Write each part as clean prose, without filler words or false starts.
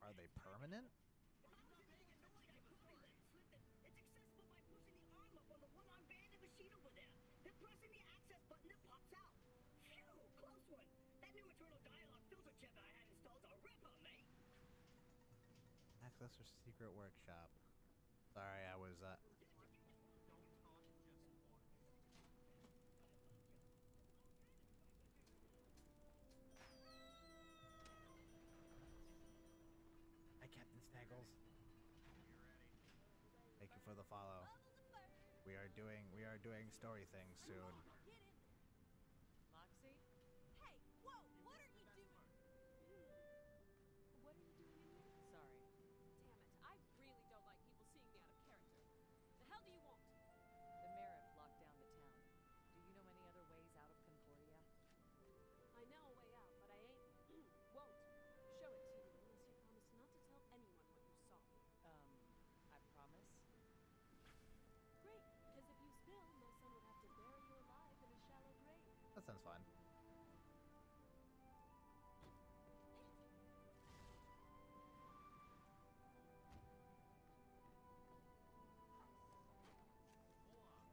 Are they permanent? If I was being annoyed, I'd probably let it slip that it's accessible by pushing the arm up on the one-arm banded machine over there. Then pressing the access button that pops out. Phew, close one. That new internal dialogue filter chip I had installed a ripper, mate. Access or secret workshop. Sorry, I was Hi, Captain Snaggles. Thank you for the follow. We are doing story things soon. Moxie? Hey, whoa! What are you doing? What are you doing in here? Sorry. Damn it, I really don't like people seeing me out of character. The hell do you want? The Marif locked down the town. Do you know any other ways out of Concordia? I know a way out, but I ain't... won't show it to you unless you promise not to tell anyone what you saw. I promise. Great, because if you spill, my son would have to bury you alive in a shallow grave. That sounds fun.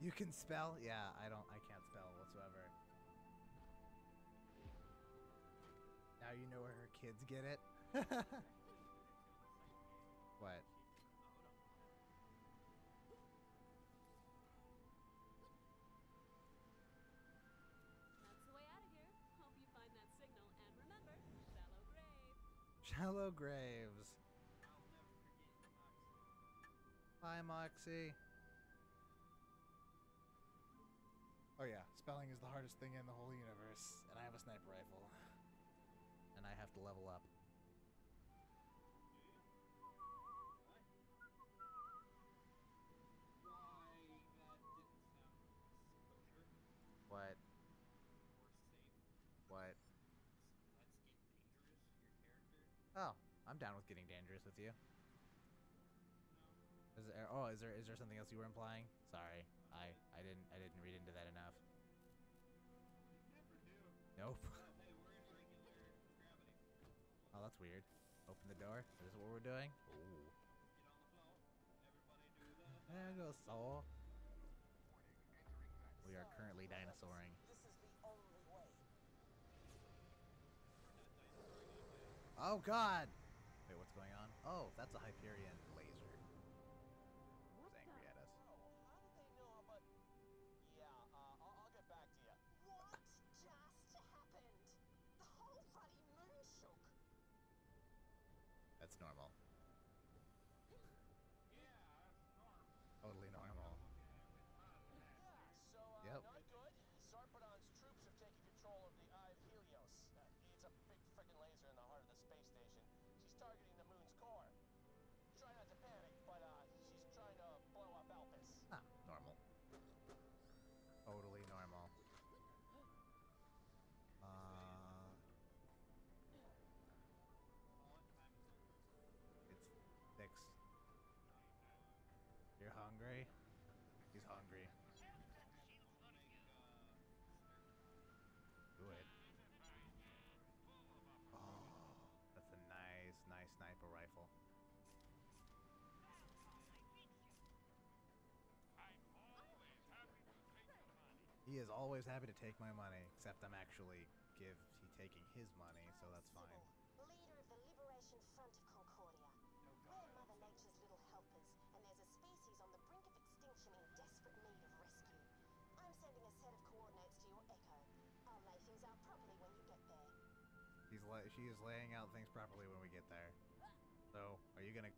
You can spell? Yeah, I can't spell whatsoever. Now you know where her kids get it? What? That's the way out of here. Hope you find that signal, and remember, shallow grave. Shallow graves. Bye, Moxie. Oh yeah, spelling is the hardest thing in the whole universe, and I have a sniper rifle. And I have to level up. What? What? Let's get dangerous, your character. Oh, I'm down with getting dangerous with you. Is there something else you were implying? Sorry, I didn't read into that enough. Never do. Nope. Hey, we're in regular gravity. Oh, that's weird. Open the door. Is this what we're doing? Ooh. Get on the floor. Everybody do that. There goes Soul. We are currently dinosauring. This is the only way. Oh God! Wait, what's going on? Oh, that's a Hyperion laser. Who's angry at us? Oh, how did they know about... Yeah, I'll get back to you. What just happened? The whole ruddy moon shook. That's normal. Yeah, that's normal. Totally normal. Yeah, so, Yep. not good. Sarpedon's troops have taken control of the Eye of Helios. It's a big friggin' laser in the heart of the space station. She's targeting the moon's core. Try not to panic, but, she's trying to blow up Elpis. Ah, normal. Totally normal. It's fixed. You're hungry? He's hungry. Do it. Oh, that's a nice sniper rifle. He is always happy to take my money, except I'm actually taking his money, so that's fine. Leader of the Liberation Front of Concordia. We're Mother Nature's little helpers, and there's a species on the brink of extinction in desperate need of rescue. I'm sending a set of coordinates to your Echo. I'll lay things out properly when you get there. She is laying out things properly when we get there. So, are you gonna...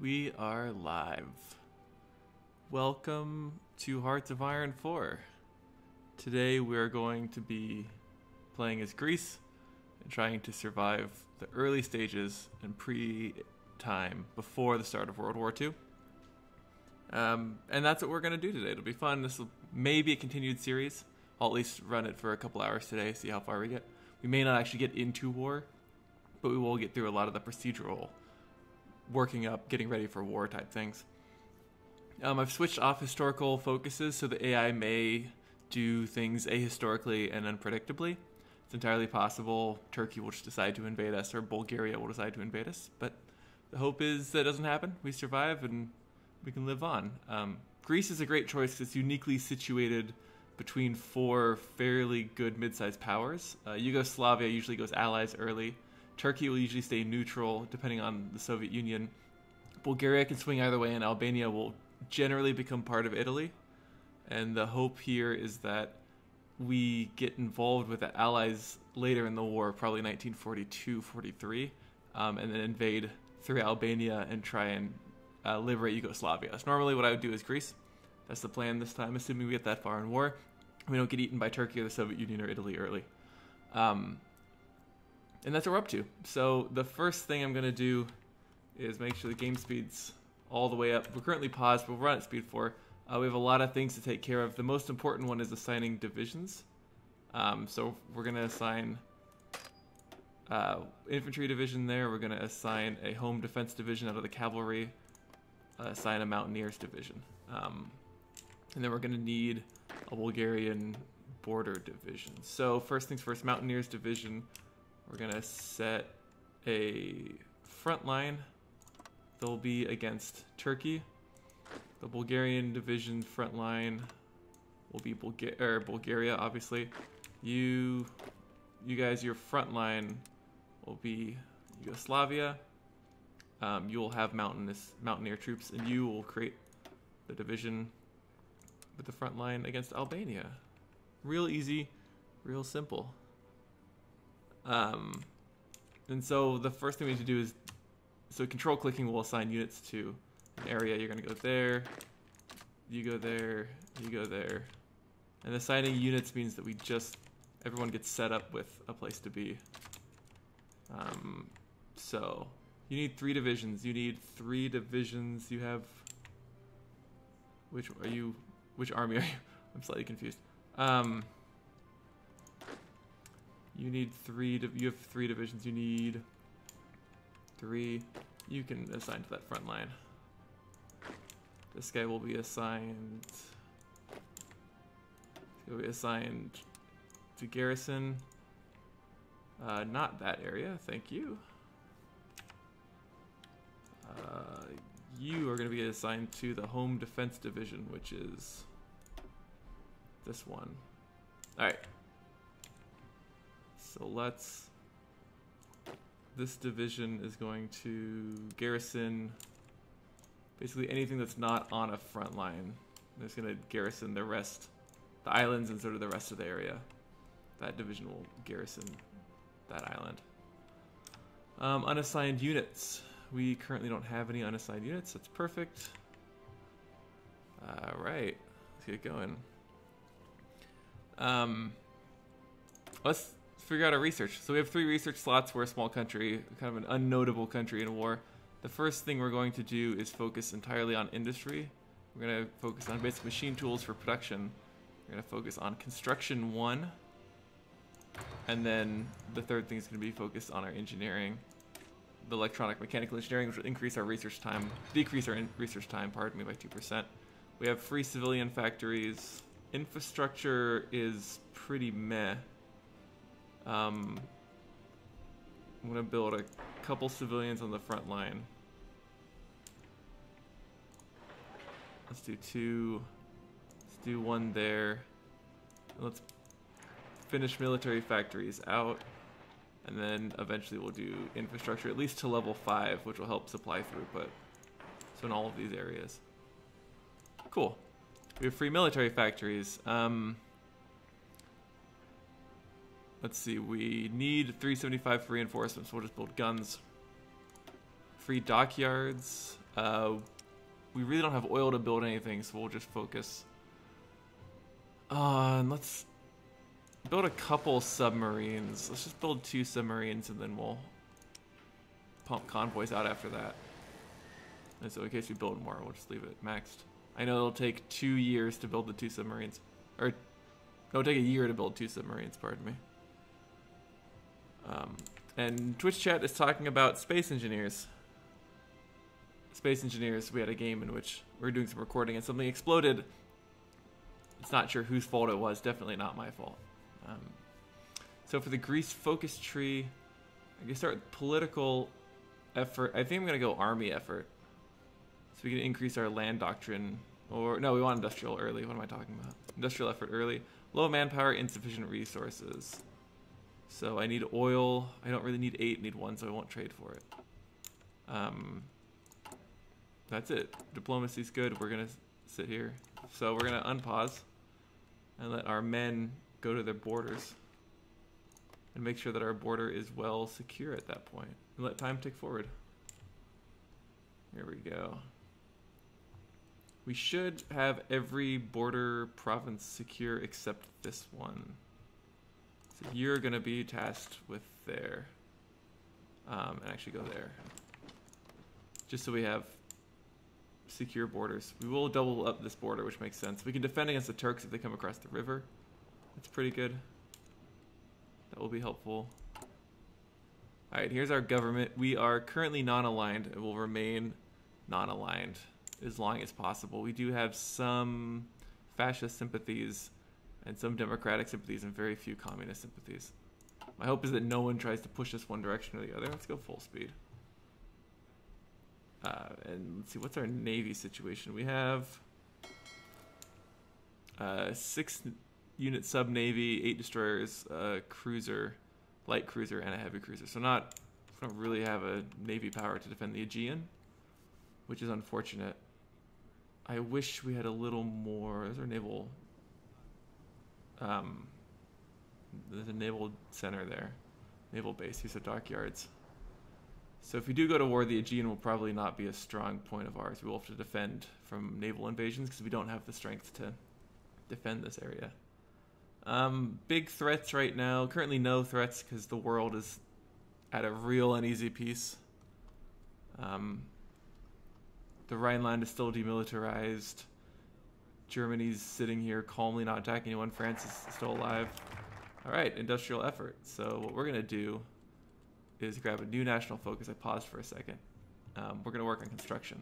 We are live. Welcome to Hearts of Iron 4. Today we are going to be playing as Greece and trying to survive the early stages and pre-time before the start of World War II. And that's what we're going to do today. It'll be fun. This will maybe a continued series. I'll at least run it for a couple hours today, see how far we get. We may not actually get into war, but we will get through a lot of the procedural working up, getting ready for war type things. I've switched off historical focuses so the AI may do things ahistorically and unpredictably. It's entirely possible Turkey will just decide to invade us or Bulgaria will decide to invade us, but the hope is that doesn't happen. We survive and we can live on. Greece is a great choice because it's uniquely situated between four fairly good mid-sized powers. Yugoslavia usually goes allies early. Turkey will usually stay neutral, depending on the Soviet Union. Bulgaria can swing either way, and Albania will generally become part of Italy. And the hope here is that we get involved with the allies later in the war, probably 1942-43, and then invade through Albania and try and liberate Yugoslavia. That's normally what I would do as Greece. That's the plan this time, assuming we get that far in war. We don't get eaten by Turkey or the Soviet Union or Italy early. And that's what we're up to. So the first thing I'm going to do is make sure the game speed's all the way up. We're currently paused, but we'll run at speed 4. We have a lot of things to take care of. The most important one is assigning divisions. So we're going to assign infantry division there. We're going to assign a home defense division out of the cavalry. Assign a mountaineers division. And then we're going to need a Bulgarian border division. So first things first, mountaineers division. We're going to set a front line. They'll be against Turkey. The Bulgarian division front line will be Bulgaria, obviously. You guys, your front line will be Yugoslavia. You will have mountaineer troops, and you will create the division with the front line against Albania. Real easy, real simple. And so the first thing we need to do is, so control clicking will assign units to an area. You're going to go there, you go there, you go there. And assigning units means that everyone gets set up with a place to be. So you need 3 divisions. You need 3 divisions. You have, which army are you? I'm slightly confused. You need 3. You have 3 divisions. You need 3. You can assign to that front line. This guy will be assigned. He'll be assigned to garrison. Not that area. Thank you. You are going to be assigned to the home defense division, which is this one. All right. So this division is going to garrison basically anything that's not on a front line. It's going to garrison the islands and sort of the rest of the area. That division will garrison that island. Unassigned units. We currently don't have any unassigned units. That's perfect. All right, let's get going. Let's figure out our research. So we have 3 research slots. We're a small country, kind of an unnotable country in a war. The first thing we're going to do is focus entirely on industry. We're going to focus on basic machine tools for production. We're going to focus on construction 1. And then the third thing is going to be focused on our engineering. The electronic mechanical engineering, which will increase our research time, decrease our research time, by 2%. We have free civilian factories. Infrastructure is pretty meh. I'm going to build a couple civilians on the front line. Let's do 2. Let's do 1 there. And let's finish military factories out. And then eventually we'll do infrastructure, at least to level 5, which will help supply throughput. So in all of these areas. Cool. We have free military factories. Let's see, we need 375 for reinforcements. We'll just build guns. Free dockyards. We really don't have oil to build anything, so we'll just focus on, let's build a couple submarines. Let's just build 2 submarines and then we'll pump convoys out after that. And so in case we build more, we'll just leave it maxed. I know it'll take 2 years to build the 2 submarines. Or, it'll take a year to build 2 submarines, pardon me. And Twitch chat is talking about space engineers. Space engineers, we had a game in which we were doing some recording and something exploded. It's not sure whose fault it was, definitely not my fault. So for the Greece focus tree, I can start with political effort. I think I'm gonna go army effort. So we can increase our land doctrine, or no, we want industrial early. What am I talking about? Industrial effort early. Low manpower, insufficient resources. So I need oil. I don't really need 8, need 1, so I won't trade for it. That's it. Diplomacy's good. We're gonna sit here. So we're gonna unpause and let our men go to their borders and make sure that our border is well secure at that point. And let time tick forward. Here we go. We should have every border province secure except this one. So you're gonna be tasked with there. And actually go there. Just so we have secure borders. We will double up this border, which makes sense. We can defend against the Turks if they come across the river. That's pretty good. That will be helpful. Alright, here's our government. We are currently non-aligned and will remain non-aligned as long as possible. We do have some fascist sympathies and some democratic sympathies and very few communist sympathies. My hope is that no one tries to push us one direction or the other. Let's go full speed. And let's see, what's our Navy situation? We have 6 unit sub-Navy, 8 destroyers, a cruiser, light cruiser, and a heavy cruiser. So we don't really have a Navy power to defend the Aegean, which is unfortunate. I wish we had a little more. There's our naval. There's a naval center there. Naval base. Here's the dockyards. So if we do go to war, the Aegean will probably not be a strong point of ours. We will have to defend from naval invasions because we don't have the strength to defend this area. Big threats right now. Currently no threats because the world is at a real uneasy peace. The Rhineland is still demilitarized. Germany's sitting here calmly not attacking anyone. France is still alive. Alright, industrial effort. So what we're going to do is grab a new national focus. I paused for a second. We're going to work on construction.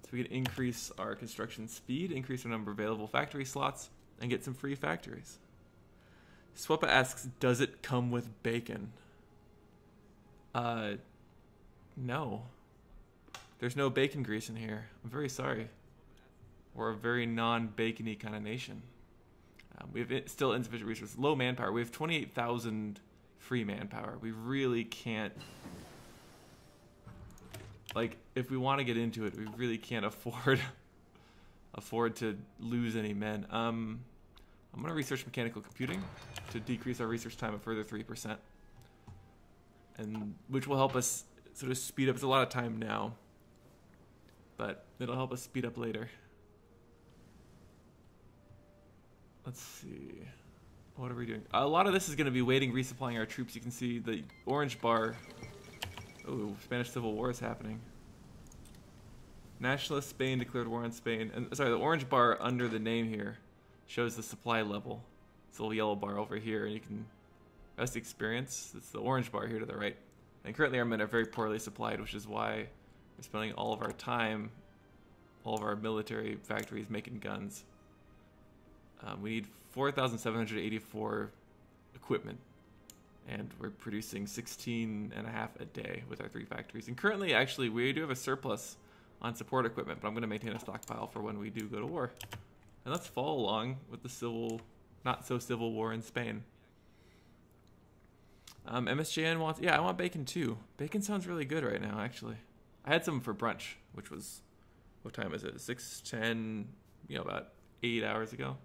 So we can increase our construction speed, increase our number of available factory slots, and get some free factories. Swepa asks, does it come with bacon? No. There's no bacon grease in here. I'm very sorry. We're a very non-bacony kind of nation. We have still insufficient resources. Low manpower. We have 28,000 free manpower. We really can't, like, if we want to get into it, we really can't afford to lose any men. I'm gonna research mechanical computing to decrease our research time a further 3%, and which will help us sort of speed up. It's a lot of time now, but it'll help us speed up later. Let's see. What are we doing? A lot of this is going to be waiting, resupplying our troops. You can see the orange bar. Oh, Spanish Civil War is happening. Nationalist Spain declared war on Spain. And sorry, the orange bar under the name here shows the supply level. It's a little yellow bar over here, and you can. That's the experience. It's the orange bar here to the right. And currently our men are very poorly supplied, which is why we're spending all of our time, all of our military factories making guns. We need 4,784 equipment, and we're producing 16 and a half a day with our 3 factories. And currently, actually, we do have a surplus on support equipment, but I'm going to maintain a stockpile for when we do go to war. And let's follow along with the not so civil war in Spain. MSJN wants, yeah, I want bacon too. Bacon sounds really good right now, actually. I had some for brunch, which was, what time is it? 6:10, about 8 hours ago.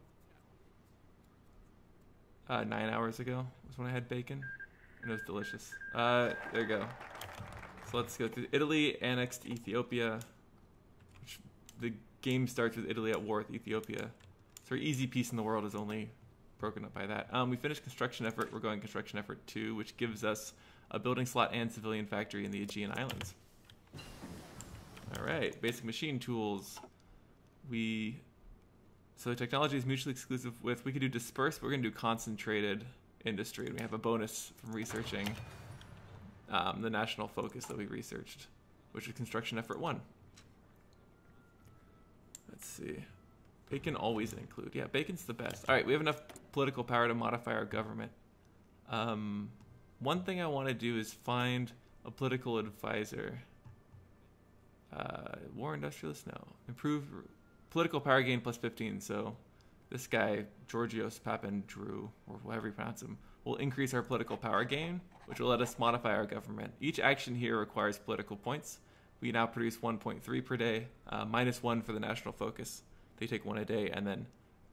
9 hours ago was when I had bacon, and it was delicious. There you go. So let's go through Italy, annexed Ethiopia. the game starts with Italy at war with Ethiopia. So our easy peace in the world is only broken up by that. We finished construction effort. We're going construction effort 2, which gives us a building slot and civilian factory in the Aegean Islands. All right, basic machine tools. So the technology is mutually exclusive with, we could do dispersed, but we're going to do concentrated industry. And we have a bonus from researching the national focus that we researched, which is construction effort 1. Let's see. Bacon always include. Yeah, bacon's the best. All right, we have enough political power to modify our government. One thing I want to do is find a political advisor. War industrialist? No. Improve political power gain plus 15. So this guy, Georgios Papandreou, or however you pronounce him, will increase our political power gain, which will let us modify our government. Each action here requires political points. We now produce 1.3 per day, -1 for the national focus. They take 1 a day, and then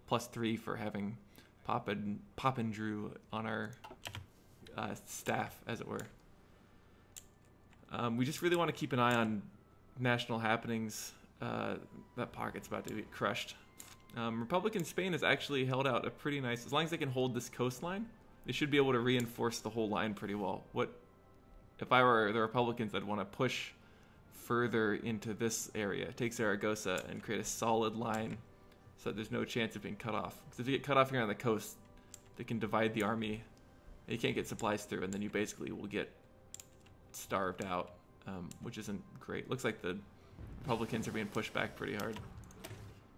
+3 for having Papandreou on our staff, as it were. We just really want to keep an eye on national happenings. That pocket's about to get crushed. Republican Spain has actually held out a pretty nice, as long as they can hold this coastline, they should be able to reinforce the whole line pretty well. If I were the Republicans, I'd want to push further into this area, take Zaragoza, and create a solid line so that there's no chance of being cut off. Because if you get cut off here on the coast, they can divide the army, and you can't get supplies through, and then you basically will get starved out, which isn't great. Looks like the Republicans are being pushed back pretty hard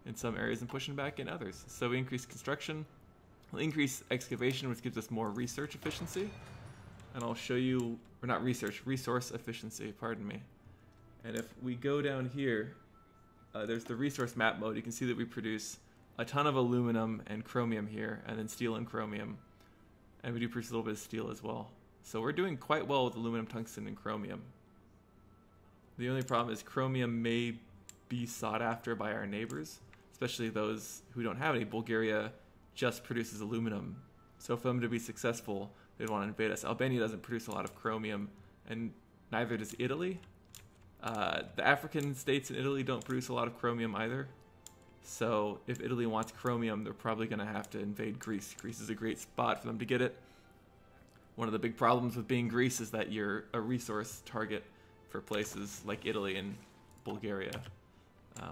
in some areas and pushing back in others. So we increase construction, we'll increase excavation, which gives us more research efficiency. And I'll show you, or not research, resource efficiency, pardon me. And if we go down here, there's the resource map mode. You can see that we produce a ton of aluminum and chromium here, and then steel and chromium. And we do produce a little bit of steel as well. So we're doing quite well with aluminum, tungsten, and chromium. The only problem is chromium may be sought after by our neighbors, especially those who don't have any. Bulgaria just produces aluminum. So for them to be successful, they'd want to invade us. Albania doesn't produce a lot of chromium, and neither does Italy. The African states in Italy don't produce a lot of chromium either. So if Italy wants chromium, they're probably going to have to invade Greece. Greece is a great spot for them to get it. One of the big problems with being Greece is that you're a resource target for places like Italy and Bulgaria.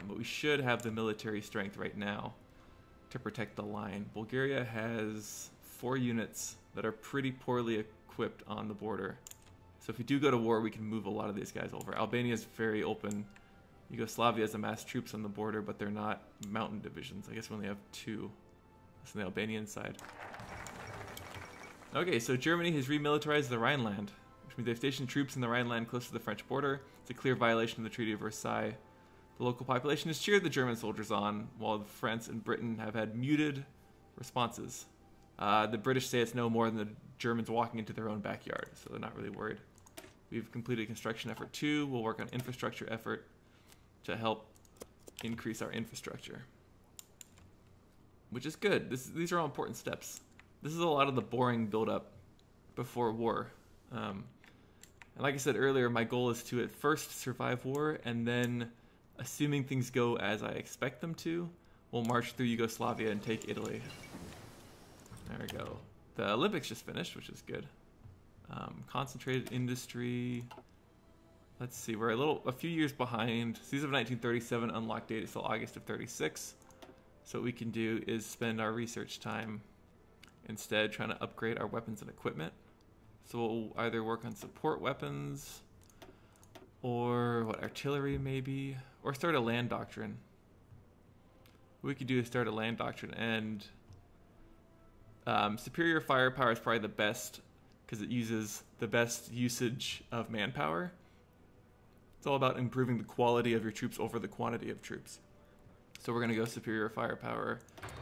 But we should have the military strength right now to protect the line. Bulgaria has 4 units that are pretty poorly equipped on the border. So if we do go to war, we can move a lot of these guys over. Albania is very open. Yugoslavia has amassed troops on the border, but they're not mountain divisions. I guess we only have 2. That's on the Albanian side. Okay, so Germany has remilitarized the Rhineland, which means they've stationed troops in the Rhineland close to the French border. It's a clear violation of the Treaty of Versailles. The local population has cheered the German soldiers on, while France and Britain have had muted responses. The British say it's no more than the Germans walking into their own backyard, so they're not really worried. We've completed construction effort 2. We'll work on infrastructure effort to help increase our infrastructure, which is good. These are all important steps. This is a lot of the boring build-up before war. And like I said earlier, my goal is to at first survive war, and then, assuming things go as I expect them to, we'll march through Yugoslavia and take Italy. There we go. The Olympics just finished, which is good. Concentrated industry. Let's see, we're a few years behind. Season of 1937 unlocked date is till August of 36. So what we can do is spend our research time instead trying to upgrade our weapons and equipment. So we'll either work on support weapons, or artillery maybe, or start a land doctrine. What we could do is start a land doctrine, and superior firepower is probably the best because it uses the best usage of manpower. It's all about improving the quality of your troops over the quantity of troops. So we're going to go superior firepower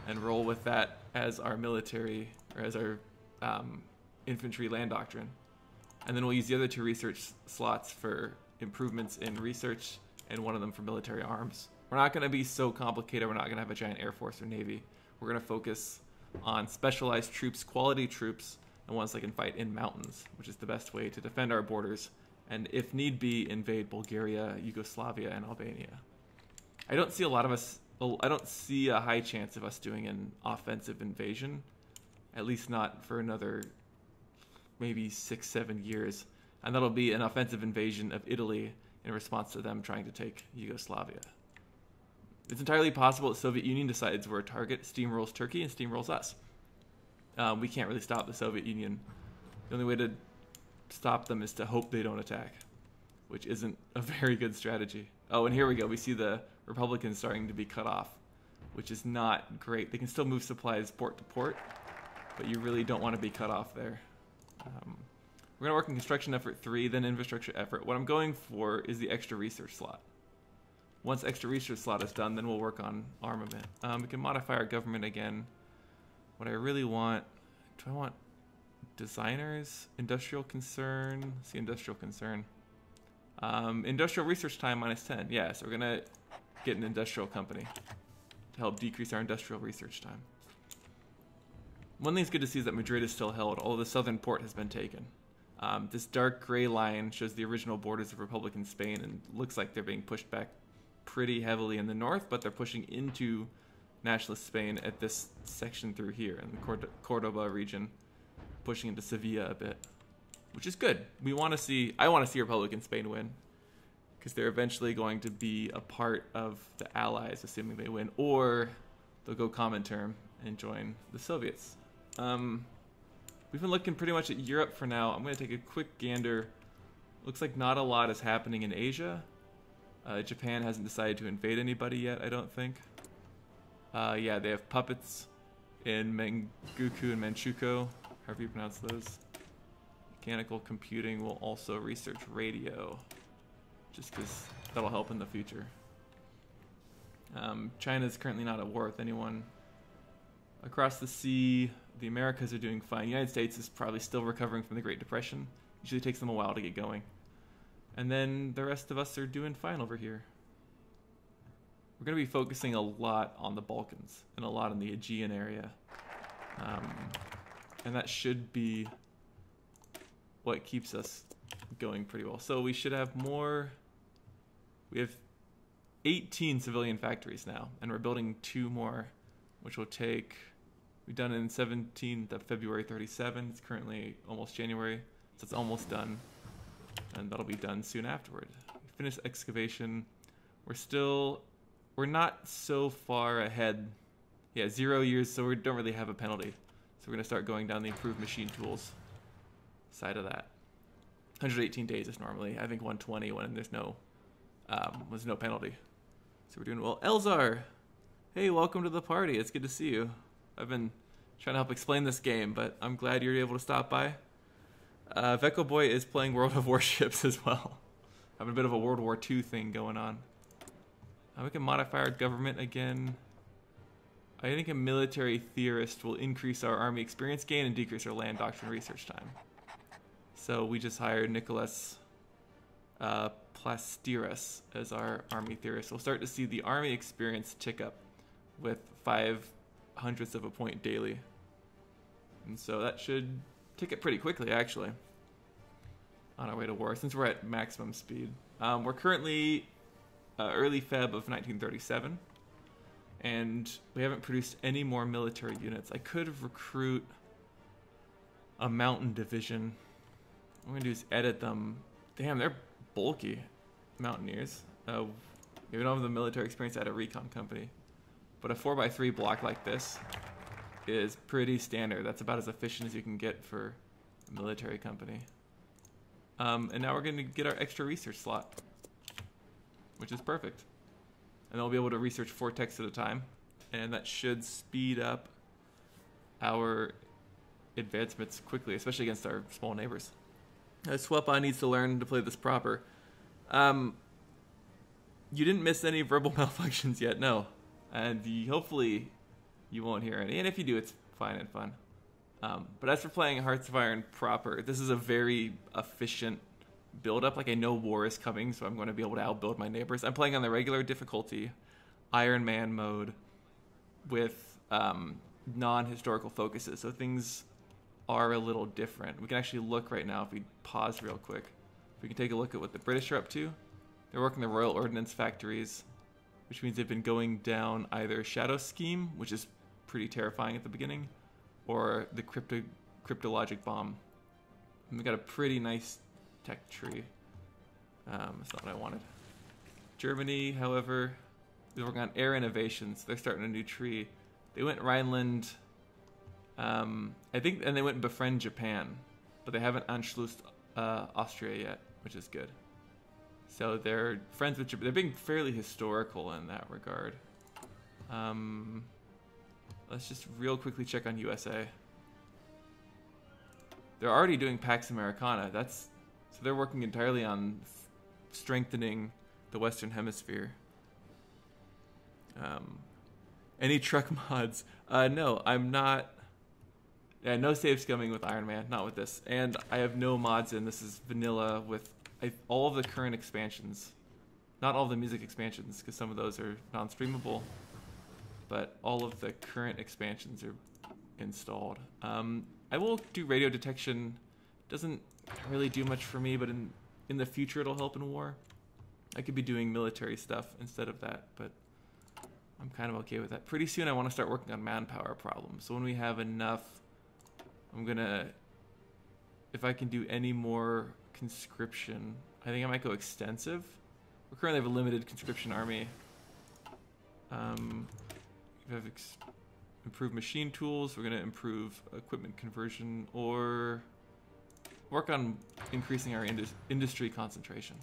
and roll with that as our military, or as our infantry land doctrine. And then we'll use the other 2 research slots for improvements in research, and one of them for military arms. We're not going to be so complicated. We're not going to have a giant air force or navy. We're going to focus on specialized troops, quality troops, and ones that can fight in mountains, which is the best way to defend our borders, and if need be, invade Bulgaria, Yugoslavia, and Albania. I don't see a lot of us. I don't see a high chance of us doing an offensive invasion, at least not for another maybe 6-7 years, and that'll be an offensive invasion of Italy in response to them trying to take Yugoslavia. It's entirely possible the Soviet Union decides we're a target, steamrolls Turkey, and steamrolls us. We can't really stop the Soviet Union. The only way to stop them is to hope they don't attack, which isn't a very good strategy. Oh, and here we go. We see the Republicans starting to be cut off, which is not great. They can still move supplies port to port, but you really don't want to be cut off there. We're going to work in construction effort 3, then infrastructure effort. What I'm going for is the extra research slot. Once extra research slot is done, then we'll work on armament. We can modify our government again. What I really want, do I want designers, industrial concern? Let's see, industrial concern. Industrial research time -10. Yeah, so we're going to get an industrial company to help decrease our industrial research time. One thing's good to see is that Madrid is still held, although the southern port has been taken. This dark gray line shows the original borders of Republican Spain, and looks like they're being pushed back pretty heavily in the north, but they're pushing into nationalist Spain at this section through here in the Cordoba region, pushing into Sevilla a bit, which is good. I want to see Republican Spain win, because they're eventually going to be a part of the Allies, assuming they win, or they'll go Comintern and join the Soviets. We've been looking pretty much at Europe for now. I'm going to take a quick gander. Looks like not a lot is happening in Asia. Japan hasn't decided to invade anybody yet, I don't think. Yeah, they have puppets in Menguku and Manchukuo, however you pronounce those. Mechanical computing will also research radio, just because that'll help in the future. China's currently not at war with anyone. Across the sea, the Americas are doing fine. The United States is probably still recovering from the Great Depression. Usually takes them a while to get going. And then the rest of us are doing fine over here. We're going to be focusing a lot on the Balkans and a lot in the Aegean area. And that should be what keeps us going pretty well. So we should have more. We have 18 civilian factories now, and we're building 2 more, which will take. We've done it in 17th of February 37. It's currently almost January, so it's almost done, and that'll be done soon afterward. We finished excavation. We're not so far ahead. Yeah, 0 years, so we don't really have a penalty. So we're gonna start going down the improved machine tools side of that. 118 days is normally, I think 120 when there's no penalty. So we're doing well. Elzar, hey, welcome to the party. It's good to see you. I've been trying to help explain this game, but I'm glad you're able to stop by. Veko Boy is playing World of Warships as well. Having a bit of a World War II thing going on. We can modify our government again. I think a military theorist will increase our army experience gain and decrease our land doctrine research time. So we just hired Nicholas Plastiras as our army theorist. We'll start to see the army experience tick up with 0.05 of a point daily. And so that should tick it pretty quickly, actually, on our way to war, since we're at maximum speed. We're currently early Feb of 1937, and we haven't produced any more military units. I could recruit a mountain division. What I'm going to do is edit them. Damn, they're bulky mountaineers. We don't have the military experience at a recon company. But a 4x3 block like this is pretty standard. That's about as efficient as you can get for a military company. And now we're going to get our extra research slot, which is perfect. And then we'll be able to research 4 texts at a time. And that should speed up our advancements quickly, especially against our small neighbors. Swepa needs to learn to play this proper. You didn't miss any verbal malfunctions yet, no. And hopefully you won't hear any. And if you do, it's fine and fun. But as for playing Hearts of Iron proper, this is a very efficient build-up. Like, I know war is coming, so I'm going to be able to outbuild my neighbors. I'm playing on the regular difficulty, Iron Man mode, with non-historical focuses. So things are a little different. We can actually look right now if we pause real quick. We can take a look at what the British are up to. They're working the Royal Ordnance factories. which means they've been going down either Shadow Scheme, which is pretty terrifying at the beginning, or the cryptologic bomb. And we got a pretty nice tech tree. That's not what I wanted. Germany, however, is working on air innovations. They're starting a new tree. They went Rhineland, I think, and they went befriend Japan, but they haven't Anschlussed Austria yet, which is good. So they're friends with Japan. They're being fairly historical in that regard. Let's just real quickly check on USA. They're already doing Pax Americana. So they're working entirely on strengthening the Western Hemisphere. Any truck mods? No, I'm not. Yeah, no save scumming with Iron Man, not with this. And I have no mods in. This is vanilla with all of the current expansions. Not all of the music expansions, because some of those are non-streamable. But all of the current expansions are installed. I will do radio detection. Doesn't really do much for me, but in the future it'll help in war. I could be doing military stuff instead of that, but I'm kind of okay with that. Pretty soon I want to start working on manpower problems. So when we have enough, I'm gonna, if I can do any more conscription, I think I might go extensive. We currently have a limited conscription army. We have improved machine tools. We're gonna improve equipment conversion or work on increasing our industry concentration.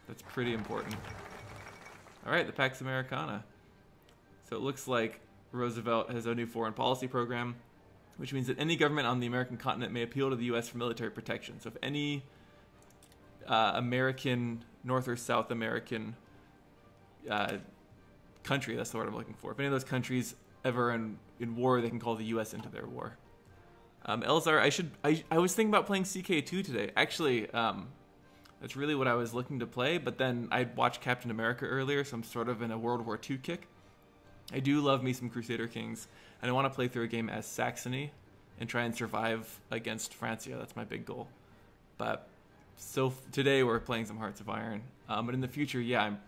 That's pretty important. All right, the Pax Americana. So it looks like Roosevelt has a new foreign policy program, which means that any government on the American continent may appeal to the U.S. for military protection. So if any American, North or South American country, that's the word I'm looking for, if any of those countries ever in war, they can call the U.S. into their war. Elzar, I was thinking about playing CK2 today. Actually, that's really what I was looking to play, but then I watched Captain America earlier, so I'm sort of in a World War II kick. I do love me some Crusader Kings, and I want to play through a game as Saxony and try and survive against Francia. That's my big goal. But so today we're playing some Hearts of Iron. But in the future, yeah, I'm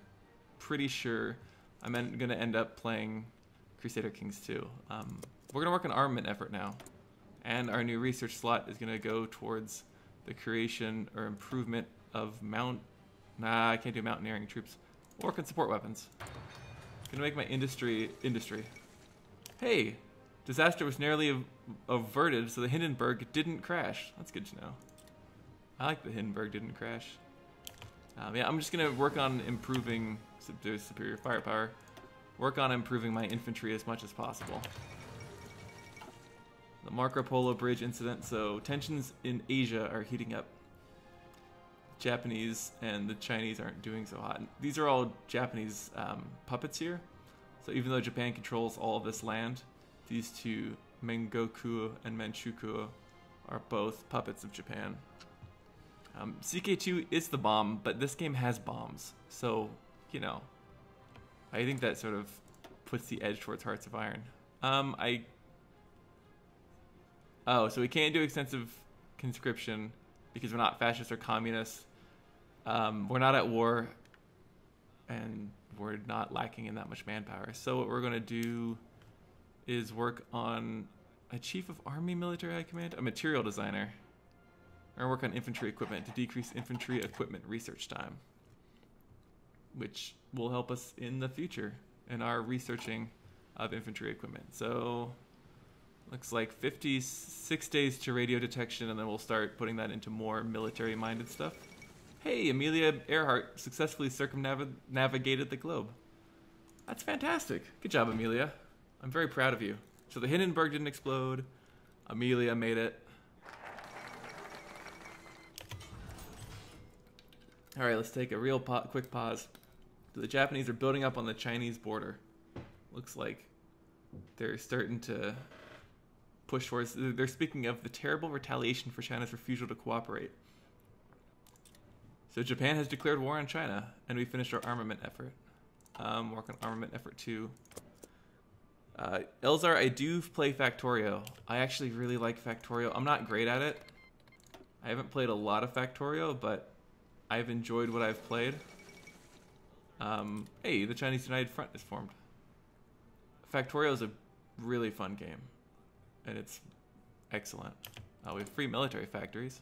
pretty sure I'm going to end up playing Crusader Kings 2. We're going to work on armament effort now. And our new research slot is going to go towards the creation or improvement of I can't do mountaineering troops. Work on support weapons. Going to make my industry. Hey, disaster was narrowly averted, so the Hindenburg didn't crash. That's good to know. I like the Hindenburg didn't crash. Yeah, I'm just going to work on improving there's superior firepower. Work on improving my infantry as much as possible. The Marco Polo Bridge incident, so tensions in Asia are heating up. Japanese and the Chinese aren't doing so hot. These are all Japanese puppets here. So even though Japan controls all of this land, these two, Mengoku and Manchukuo, are both puppets of Japan. CK2 is the bomb, but this game has bombs. So, you know, I think that sort of puts the edge towards Hearts of Iron. Oh, so we can't do extensive conscription because we're not fascist or communist. We're not at war, and we're not lacking in that much manpower. So what we're going to do is work on a chief of army military high command, a material designer. We're going to work on infantry equipment to decrease infantry equipment research time, which will help us in the future in our researching of infantry equipment. So looks like 56 days to radio detection, and then we'll start putting that into more military-minded stuff. Hey, Amelia Earhart successfully circumnavigated the globe. That's fantastic. Good job, Amelia. I'm very proud of you. So the Hindenburg didn't explode. Amelia made it. All right, let's take a real quick pause. The Japanese are building up on the Chinese border. Looks like they're starting to push towards. They're speaking of the terrible retaliation for China's refusal to cooperate. So Japan has declared war on China, and we finished our armament effort. Work on armament effort 2. Elzar, I do play Factorio. I actually really like Factorio. I'm not great at it. I haven't played a lot of Factorio, but I've enjoyed what I've played. Hey, the Chinese United Front is formed. Factorio is a really fun game, and it's excellent. We have free military factories.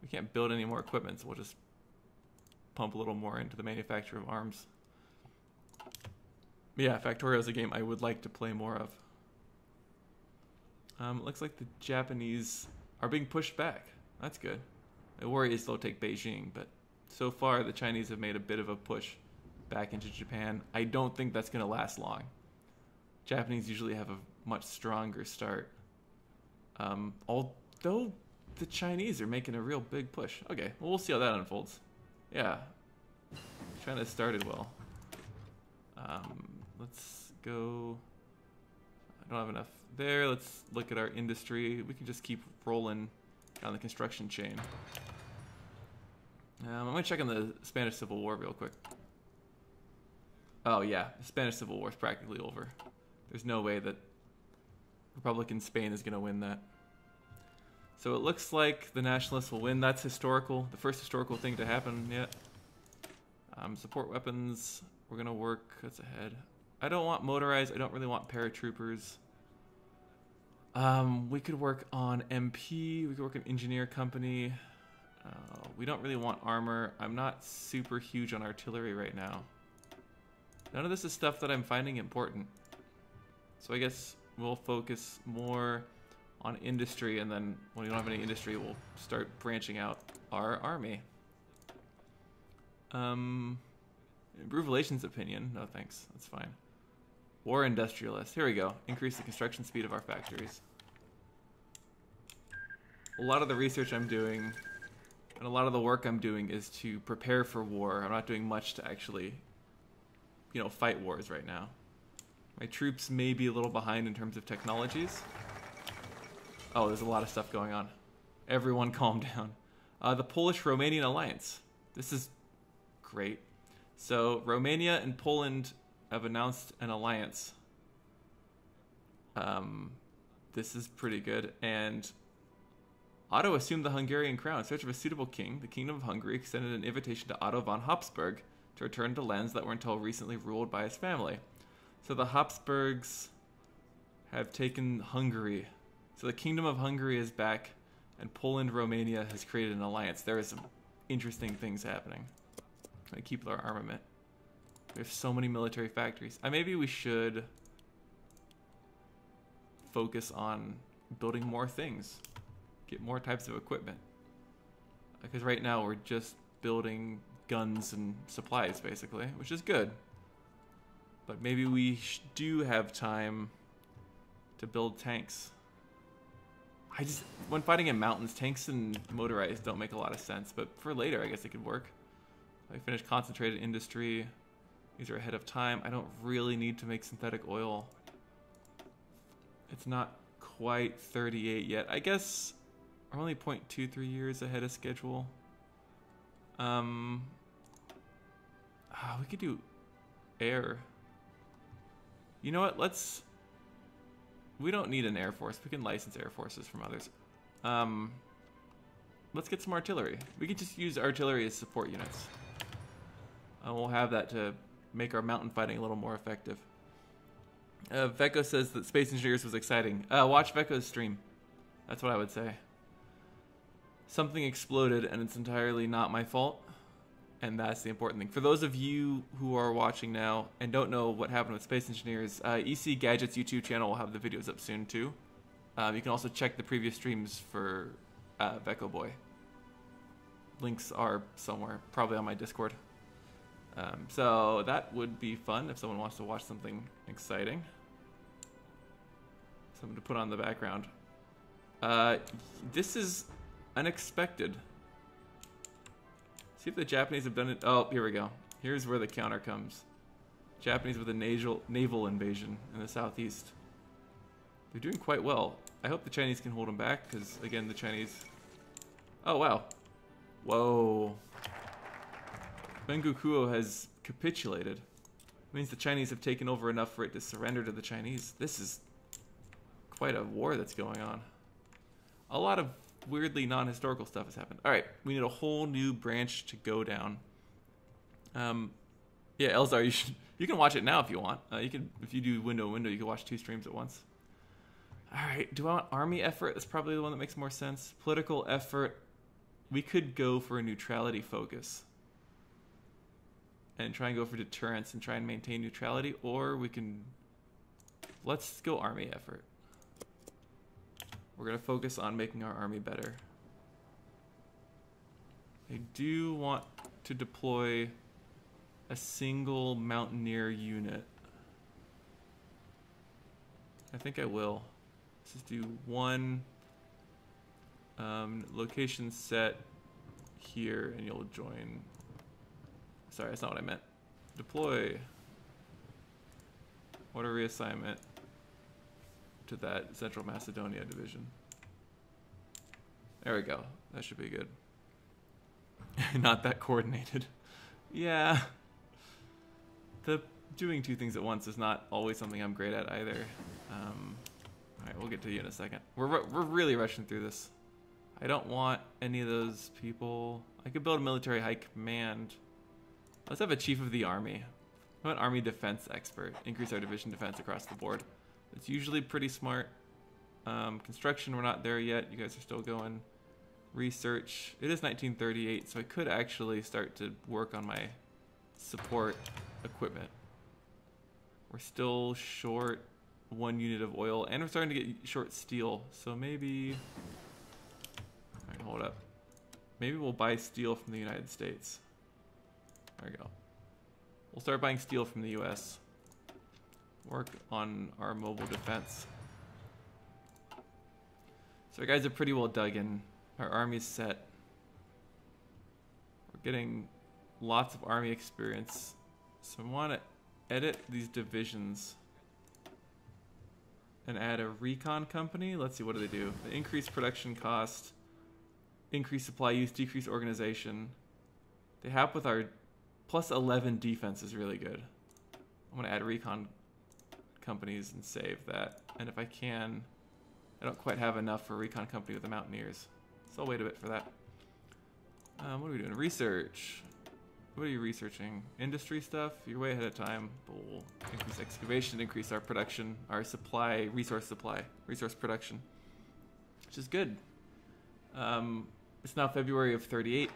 We can't build any more equipment, so we'll just pump a little more into the manufacture of arms. But yeah, Factorio is a game I would like to play more of. It looks like the Japanese are being pushed back. That's good. The worry is they'll take Beijing, but so far the Chinese have made a bit of a push back into Japan. I don't think that's going to last long. Japanese usually have a much stronger start. Although the Chinese are making a real big push. Okay, well, we'll see how that unfolds. Yeah, China started well. Let's go. I don't have enough there. Let's look at our industry. We can just keep rolling down the construction chain. I'm going to check on the Spanish Civil War real quick. Oh yeah, the Spanish Civil War is practically over. There's no way that Republican Spain is going to win that. So it looks like the Nationalists will win. That's historical. The first historical thing to happen yet. Support weapons. We're going to work. That's ahead. I don't want motorized. I don't really want paratroopers. We could work on MP. We could work on engineer company. We don't really want armor. I'm not super huge on artillery right now. None of this is stuff that I'm finding important. So I guess we'll focus more on industry, and then when we don't have any industry, we'll start branching out our army. Improve relations opinion. No thanks. That's fine. War industrialist. Here we go. Increase the construction speed of our factories. A lot of the research I'm doing and a lot of the work I'm doing is to prepare for war. I'm not doing much to actually, fight wars right now. My troops may be a little behind in terms of technologies. Oh, there's a lot of stuff going on. Everyone calm down. The Polish-Romanian alliance. This is great. So Romania and Poland have announced an alliance. This is pretty good. And Otto assumed the Hungarian crown. In search of a suitable king, the Kingdom of Hungary extended an invitation to Otto von Habsburg to return to lands that were until recently ruled by his family. So the Habsburgs have taken Hungary. So the Kingdom of Hungary is back, and Poland-Romania has created an alliance. There are some interesting things happening. I keep our armament. There's so many military factories. Maybe we should focus on building more things. Get more types of equipment. Because right now we're just building guns and supplies, basically, which is good. But maybe we do have time to build tanks. When fighting in mountains, tanks and motorized don't make a lot of sense. But for later, I guess it could work. I finished concentrated industry. These are ahead of time. I don't really need to make synthetic oil. It's not quite 38 yet. I guess we're only 0.23 years ahead of schedule. We could do air. You know what? We don't need an air force. We can license air forces from others. Let's get some artillery. We could just use artillery as support units. We'll have that to make our mountain fighting a little more effective. Veko says that Space Engineers was exciting. Watch Veko's stream. That's what I would say. Something exploded, and it's entirely not my fault. And that's the important thing. For those of you who are watching now and don't know what happened with Space Engineers, EC Gadget's YouTube channel will have the videos up soon too. You can also check the previous streams for Veko Boy. Links are somewhere, probably on my Discord. So that would be fun if someone wants to watch something exciting. Something to put on the background. This is unexpected. See if the Japanese have done it. Oh, here we go. Here's where the counter comes. Japanese with a naval invasion in the southeast. They're doing quite well. I hope the Chinese can hold them back, because, again, the Chinese... Oh, wow. Whoa. Bengukuo has capitulated. It means the Chinese have taken over enough for it to surrender to the Chinese. This is quite a war that's going on. A lot of weirdly non-historical stuff has happened. All right, we need a whole new branch to go down. Yeah, Elzar, you can watch it now if you want. If you do window to window, you can watch 2 streams at once. All right, do I want army effort? That's probably the one that makes more sense. Political effort, we could go for a neutrality focus and try and go for deterrence and try and maintain neutrality, or we can, let's go army effort. We're gonna focus on making our army better. I do want to deploy a single mountaineer unit. I think I will. Let's just do one location set here, and you'll join. Sorry, that's not what I meant. Deploy. Order reassignment to that Central Macedonia division. There we go. That should be good. Not that coordinated. Yeah. The doing 2 things at once is not always something I'm great at either. Alright, we'll get to you in a second. We're really rushing through this. I don't want any of those people. I could build a military high command. Let's have a chief of the army. I want army defense expert. Increase our division defense across the board. It's usually pretty smart. Construction, we're not there yet. You guys are still going. Research, it is 1938, so I could actually start to work on my support equipment. We're still short 1 unit of oil, and we're starting to get short steel, so maybe, alright, hold up. Maybe we'll buy steel from the United States. There we go. We'll start buying steel from the US. Work on our mobile defense. So our guys are pretty well dug in. Our army's set. We're getting lots of army experience. So I want to edit these divisions and add a recon company. Let's see, what do they do? They increase production cost, increase supply use, decrease organization. They have with our plus 11 defense is really good. I'm going to add recon companies and save that. And if I can, I don't quite have enough for a recon company with the Mountaineers. So I'll wait a bit for that. What are we doing? Research. What are you researching? Industry stuff? You're way ahead of time. But we'll increase excavation, increase our production, our supply, resource production, which is good. It's now February of 38.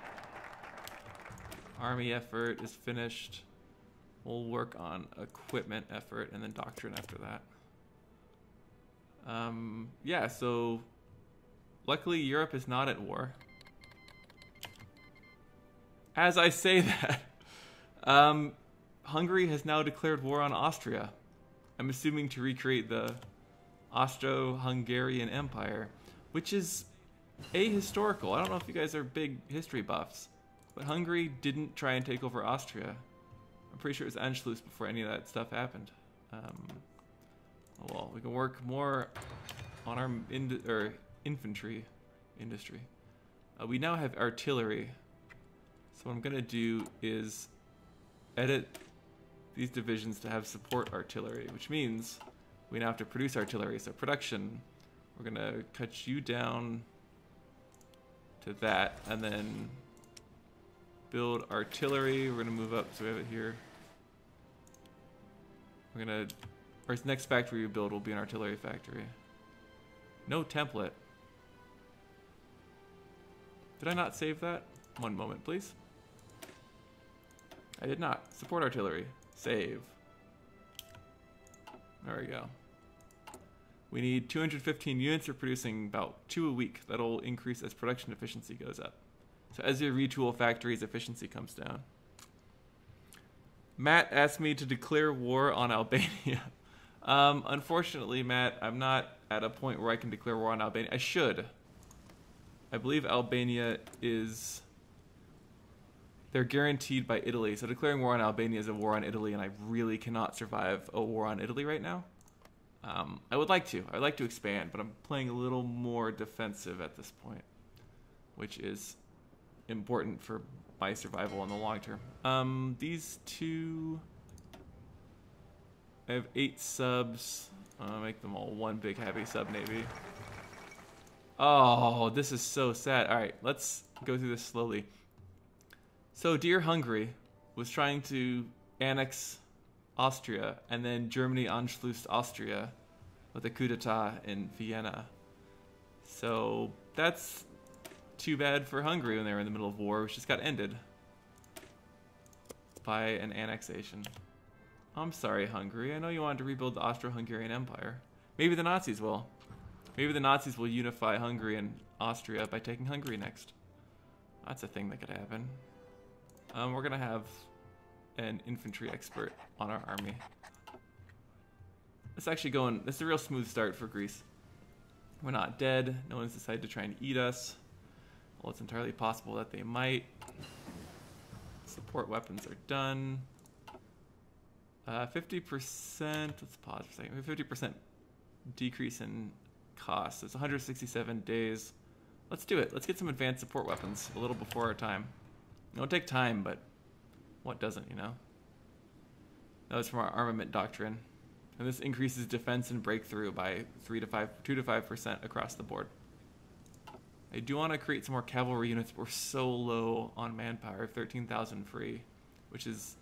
Army effort is finished. We'll work on equipment effort and then doctrine after that. Yeah, so luckily Europe is not at war. As I say that, Hungary has now declared war on Austria. I'm assuming to recreate the Austro-Hungarian Empire, which is ahistorical. I don't know if you guys are big history buffs, but Hungary didn't try and take over Austria. I'm pretty sure it was Anschluss before any of that stuff happened. Well, we can work more on our infantry industry. We now have artillery. So what I'm going to do is edit these divisions to have support artillery, which means we now have to produce artillery. So production, we're going to cut you down to that, and then build artillery. We're going to move up so we have it here. We're going to, our next factory we build will be an artillery factory. No template. Did I not save that? One moment, please. I did not. Support artillery. Save. There we go. We need 215 units. We're producing about 2 a week. That'll increase as production efficiency goes up. So as you retool factories, efficiency comes down. Matt asked me to declare war on Albania. Unfortunately, Matt, I'm not at a point where I can declare war on Albania. I should. I believe Albania is... They're guaranteed by Italy. So declaring war on Albania is a war on Italy, and I really cannot survive a war on Italy right now. I would like to. I'd like to expand, but I'm playing a little more defensive at this point, which is important for my survival in the long term. These two... I have 8 subs. I'll make them all one big heavy sub-navy. Oh, this is so sad. Alright, let's go through this slowly. So, dear Hungary was trying to annex Austria, and then Germany Anschlussed Austria with a coup d'etat in Vienna. So that's too bad for Hungary when they were in the middle of war, which just got ended by an annexation. I'm sorry, Hungary. I know you wanted to rebuild the Austro-Hungarian Empire. Maybe the Nazis will. Maybe the Nazis will unify Hungary and Austria by taking Hungary next. That's a thing that could happen. We're gonna have an infantry expert on our army. It's actually going, this is a real smooth start for Greece. We're not dead. No one's decided to try and eat us. Well, it's entirely possible that they might. Support weapons are done. 50%, let's pause for a second. 50% decrease in cost. It's 167 days. Let's do it. Let's get some advanced support weapons a little before our time. It'll take time, but what doesn't, you know? That was from our armament doctrine. And this increases defense and breakthrough by 2 to 5% across the board. I do want to create some more cavalry units, but we're so low on manpower, 13,000 free, which is,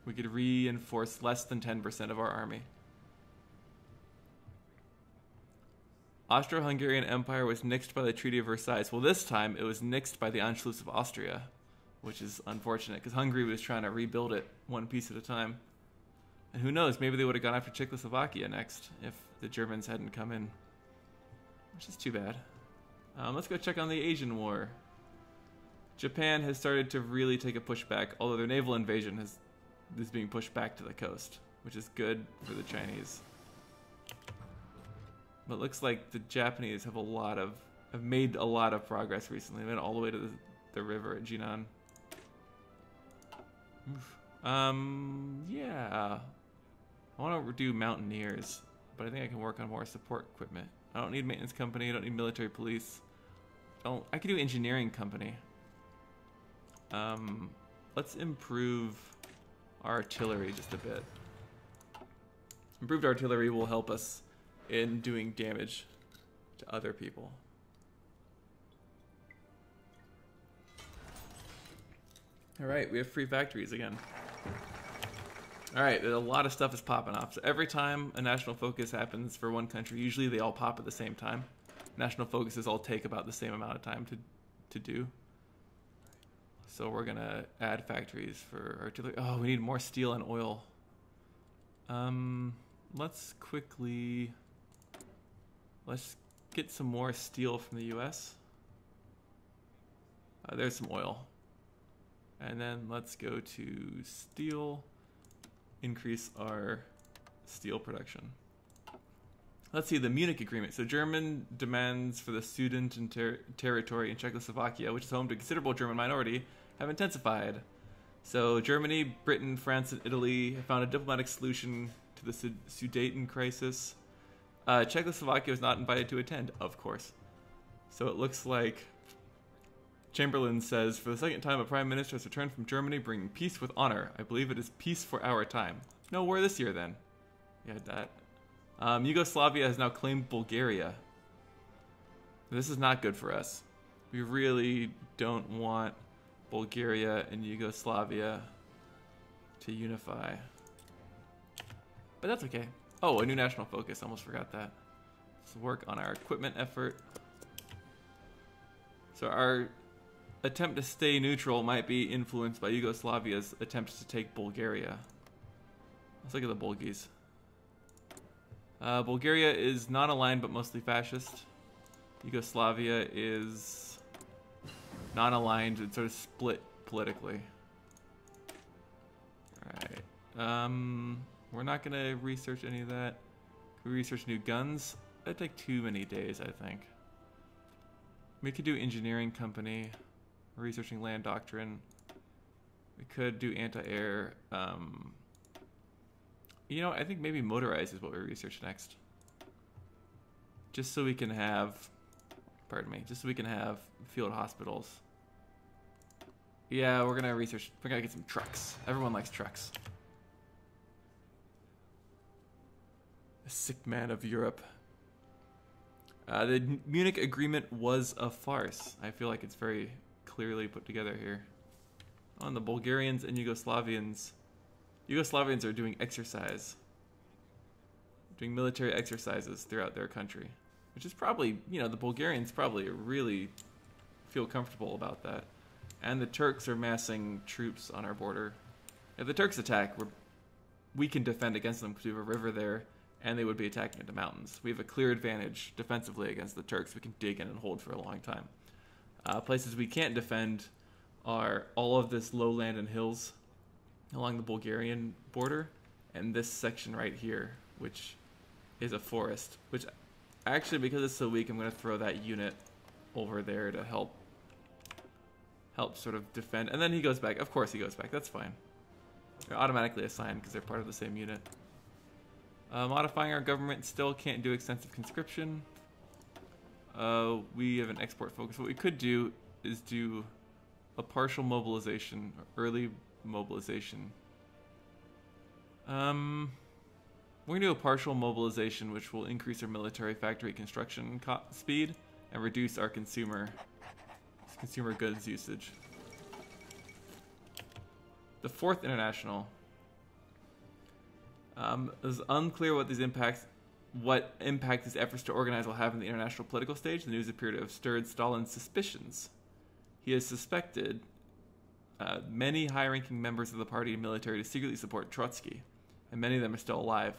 we could reinforce less than 10% of our army. Austro-Hungarian Empire was nixed by the Treaty of Versailles. Well, this time it was nixed by the Anschluss of Austria, which is unfortunate because Hungary was trying to rebuild it one piece at a time. And who knows, maybe they would have gone after Czechoslovakia next if the Germans hadn't come in, which is too bad. Let's go check on the Asian War. Japan has started to really take a pushback, although their naval invasion is being pushed back to the coast, which is good for the Chinese. But it looks like the Japanese have made a lot of progress recently. They went all the way to the river at Jinan. Yeah. I want to do mountaineers, but I think I can work on more support equipment. I don't need maintenance company. I don't need military police. I could do engineering company. Let's improve our artillery just a bit. Improved artillery will help us in doing damage to other people. All right, we have free factories again. All right, a lot of stuff is popping off. So every time a national focus happens for one country, usually they all pop at the same time. National focuses all take about the same amount of time to do. So we're gonna add factories for artillery. Oh, we need more steel and oil. Let's get some more steel from the US. There's some oil. And then let's go to steel. Increase our steel production. Let's see the Munich Agreement. So German demands for the Sudeten territory in Czechoslovakia, which is home to a considerable German minority, have intensified. So Germany, Britain, France, and Italy have found a diplomatic solution to the Sudeten crisis. Czechoslovakia was not invited to attend, of course. So it looks like Chamberlain says, for the second time, a prime minister has returned from Germany bringing peace with honor. I believe it is peace for our time. No war this year, then. You had that. Yugoslavia has now claimed Bulgaria. This is not good for us. We really don't want Bulgaria and Yugoslavia to unify. But that's okay. Oh, a new national focus. Almost forgot that. Let's work on our equipment effort. So our attempt to stay neutral might be influenced by Yugoslavia's attempt to take Bulgaria. Let's look at the Bulgies. Bulgaria is non-aligned but mostly fascist. Yugoslavia is non-aligned and sort of split politically. Alright. We're not going to research any of that. Can we research new guns? That'd take too many days, I think. We could do engineering company. Researching land doctrine. We could do anti-air. You know, I think maybe motorized is what we research next. Just so we can have, pardon me, just so we can have field hospitals. Yeah, we're gonna get some trucks. Everyone likes trucks. The sick man of Europe. The Munich Agreement was a farce. I feel like it's very clearly put together here. On the Bulgarians and Yugoslavians Yugoslavians are doing doing military exercises throughout their country, which is probably, you know, the Bulgarians probably really feel comfortable about that. And the Turks are massing troops on our border. If the Turks attack, we can defend against them because we have a river there, and they would be attacking into mountains. We have a clear advantage defensively against the Turks. We can dig in and hold for a long time. Places we can't defend are all of this lowland and hills along the Bulgarian border, and this section right here, which is a forest. Which, actually, because it's so weak, I'm going to throw that unit over there to help sort of defend. And then he goes back. Of course he goes back. That's fine. They're automatically assigned because they're part of the same unit. Modifying our government, still can't do extensive conscription. We have an export focus. What we could do is do a partial mobilization, or early mobilization. We're going to do a partial mobilization, which will increase our military factory construction speed and reduce our consumer goods usage. The Fourth International. It was unclear what impact these efforts to organize will have in the international political stage. The news appeared to have stirred Stalin's suspicions. He has suspected many high-ranking members of the party and military to secretly support Trotsky, and many of them are still alive.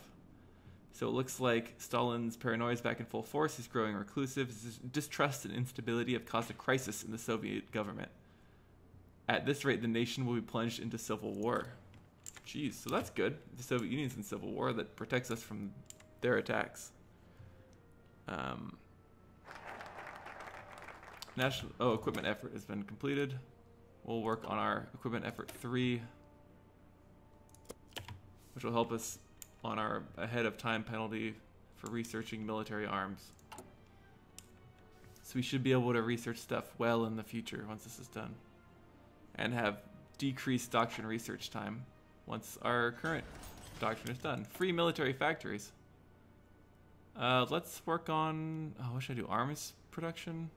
So it looks like Stalin's paranoia is back in full force. He's growing reclusive. His distrust and instability have caused a crisis in the Soviet government. At this rate, the nation will be plunged into civil war. Jeez, so that's good. The Soviet Union's in civil war that protects us from their attacks. Equipment effort has been completed. We'll work on our equipment effort 3, which will help us on our ahead of time penalty for researching military arms. So we should be able to research stuff well in the future once this is done, and have decreased doctrine research time once our current doctrine is done. Free military factories. Let's work on, what should I do? Arms production?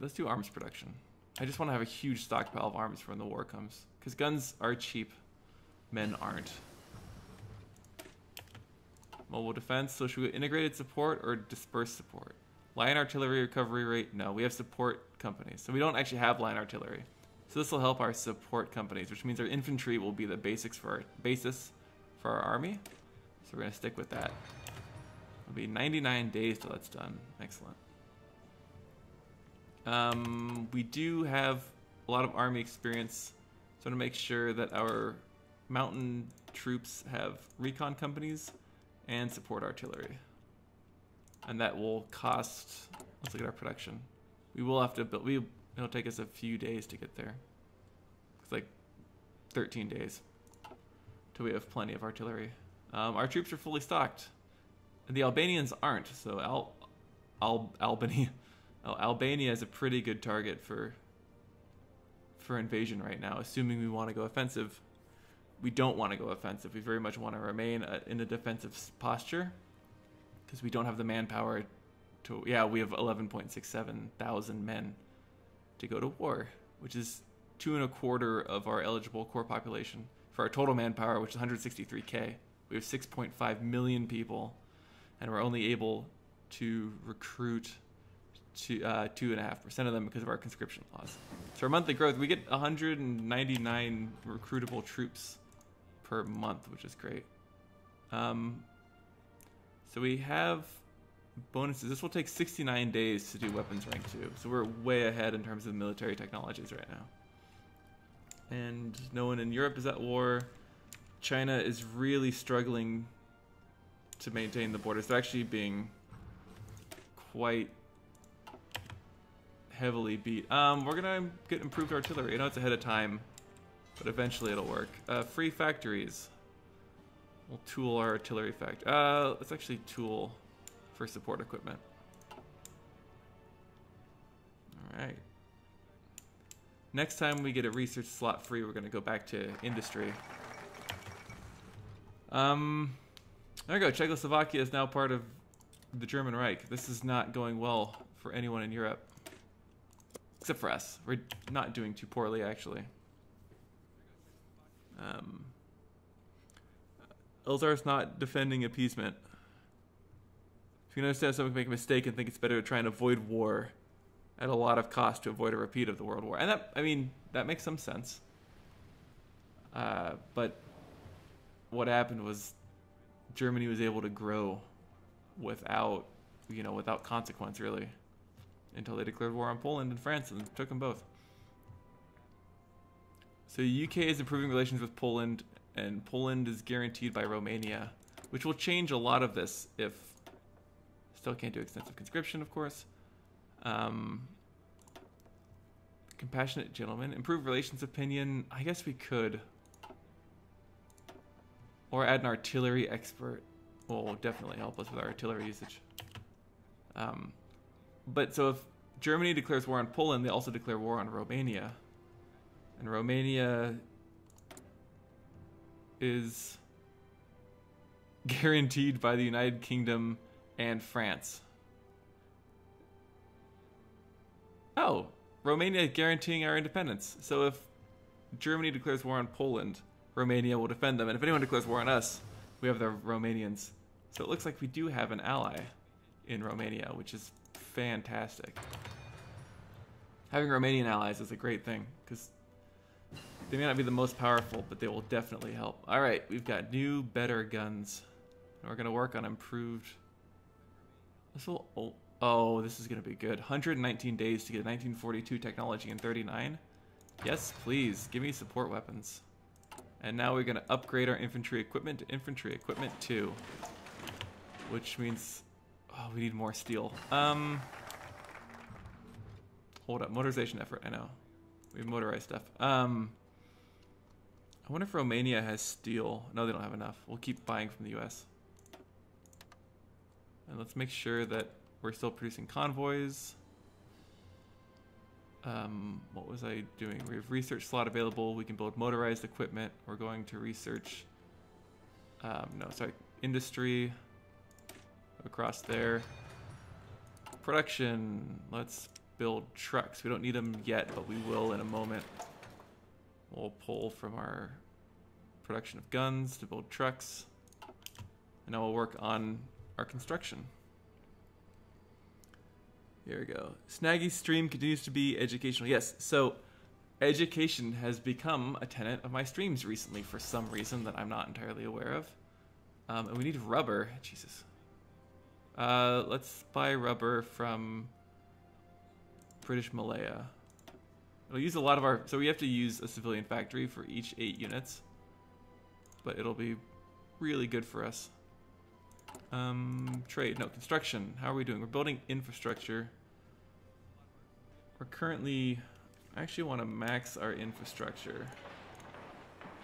Let's do arms production. I just want to have a huge stockpile of arms for when the war comes, because guns are cheap, men aren't. Mobile defense. So should we integrated support or dispersed support? Line artillery recovery rate? No, we have support companies, so we don't actually have line artillery. So this will help our support companies, which means our infantry will be the basis for our army. So we're going to stick with that. It'll be 99 days till that's done. Excellent. We do have a lot of army experience, so to make sure that our mountain troops have recon companies and support artillery. And that will cost, let's look at our production. We will have to build, it'll take us a few days to get there. It's like 13 days till we have plenty of artillery. Our troops are fully stocked. And the Albanians aren't, so Albania is a pretty good target for invasion right now, assuming we want to go offensive. We don't want to go offensive. We very much want to remain in a defensive posture because we don't have the manpower to, we have 11.67 thousand men to go to war, which is 2.25 of our eligible core population for our total manpower, which is 163K. We have 6.5 million people, and we're only able to recruit 2.5% of them because of our conscription laws. So our monthly growth, we get 199 recruitable troops per month, which is great. So we have bonuses. This will take 69 days to do weapons rank 2. So we're way ahead in terms of military technologies right now. And no one in Europe is at war. China is really struggling to maintain the borders. They're actually being quite heavily beat. We're gonna get improved artillery. I know it's ahead of time, but eventually it'll work. Free factories. We'll tool our artillery factory. Let's actually tool for support equipment. All right. Next time we get a research slot free, we're gonna go back to industry. There we go. Czechoslovakia is now part of the German Reich. This is not going well for anyone in Europe. Except for us. We're not doing too poorly, actually. Elzar's not defending appeasement. If you can understand someone can make a mistake and think it's better to try and avoid war at a lot of cost to avoid a repeat of the World War. And that, I mean, that makes some sense. But what happened was Germany was able to grow without, without consequence, really, until they declared war on Poland and France and took them both. So the UK is improving relations with Poland, and Poland is guaranteed by Romania, which will change a lot of this if... Still can't do extensive conscription, of course. Compassionate gentleman. Improve relations opinion. I guess we could. Or add an artillery expert. Will definitely help us with our artillery usage. But so if Germany declares war on Poland, they also declare war on Romania. And Romania is guaranteed by the United Kingdom and France. Oh, Romania guaranteeing our independence. So if Germany declares war on Poland, Romania will defend them. And if anyone declares war on us, we have the Romanians. So it looks like we do have an ally in Romania, which is fantastic. Having Romanian allies is a great thing, because they may not be the most powerful, but they will definitely help. All right, we've got new, better guns. And we're going to work on improved... This will... Oh, this is going to be good. 119 days to get 1942 technology and 39. Yes, please. Give me support weapons. And now we're going to upgrade our infantry equipment to infantry equipment 2. Which means... Oh, we need more steel. Hold up. Motorization effort. I know. We have motorized stuff. I wonder if Romania has steel. No, they don't have enough. We'll keep buying from the US. And let's make sure that we're still producing convoys. What was I doing? We have research slot available. We can build motorized equipment. We're going to research... industry. Across there. Production. Let's build trucks. We don't need them yet, but we will in a moment. We'll pull from our production of guns to build trucks. And now we'll work on our construction. Here we go. Snaggy's stream continues to be educational. Yes, so education has become a tenet of my streams recently for some reason that I'm not entirely aware of. And we need rubber. Jesus. Let's buy rubber from British Malaya. It'll use a lot of our... So we have to use a civilian factory for each 8 units. But it'll be really good for us. Trade. No, construction. How are we doing? We're building infrastructure. We're currently... I actually want to max our infrastructure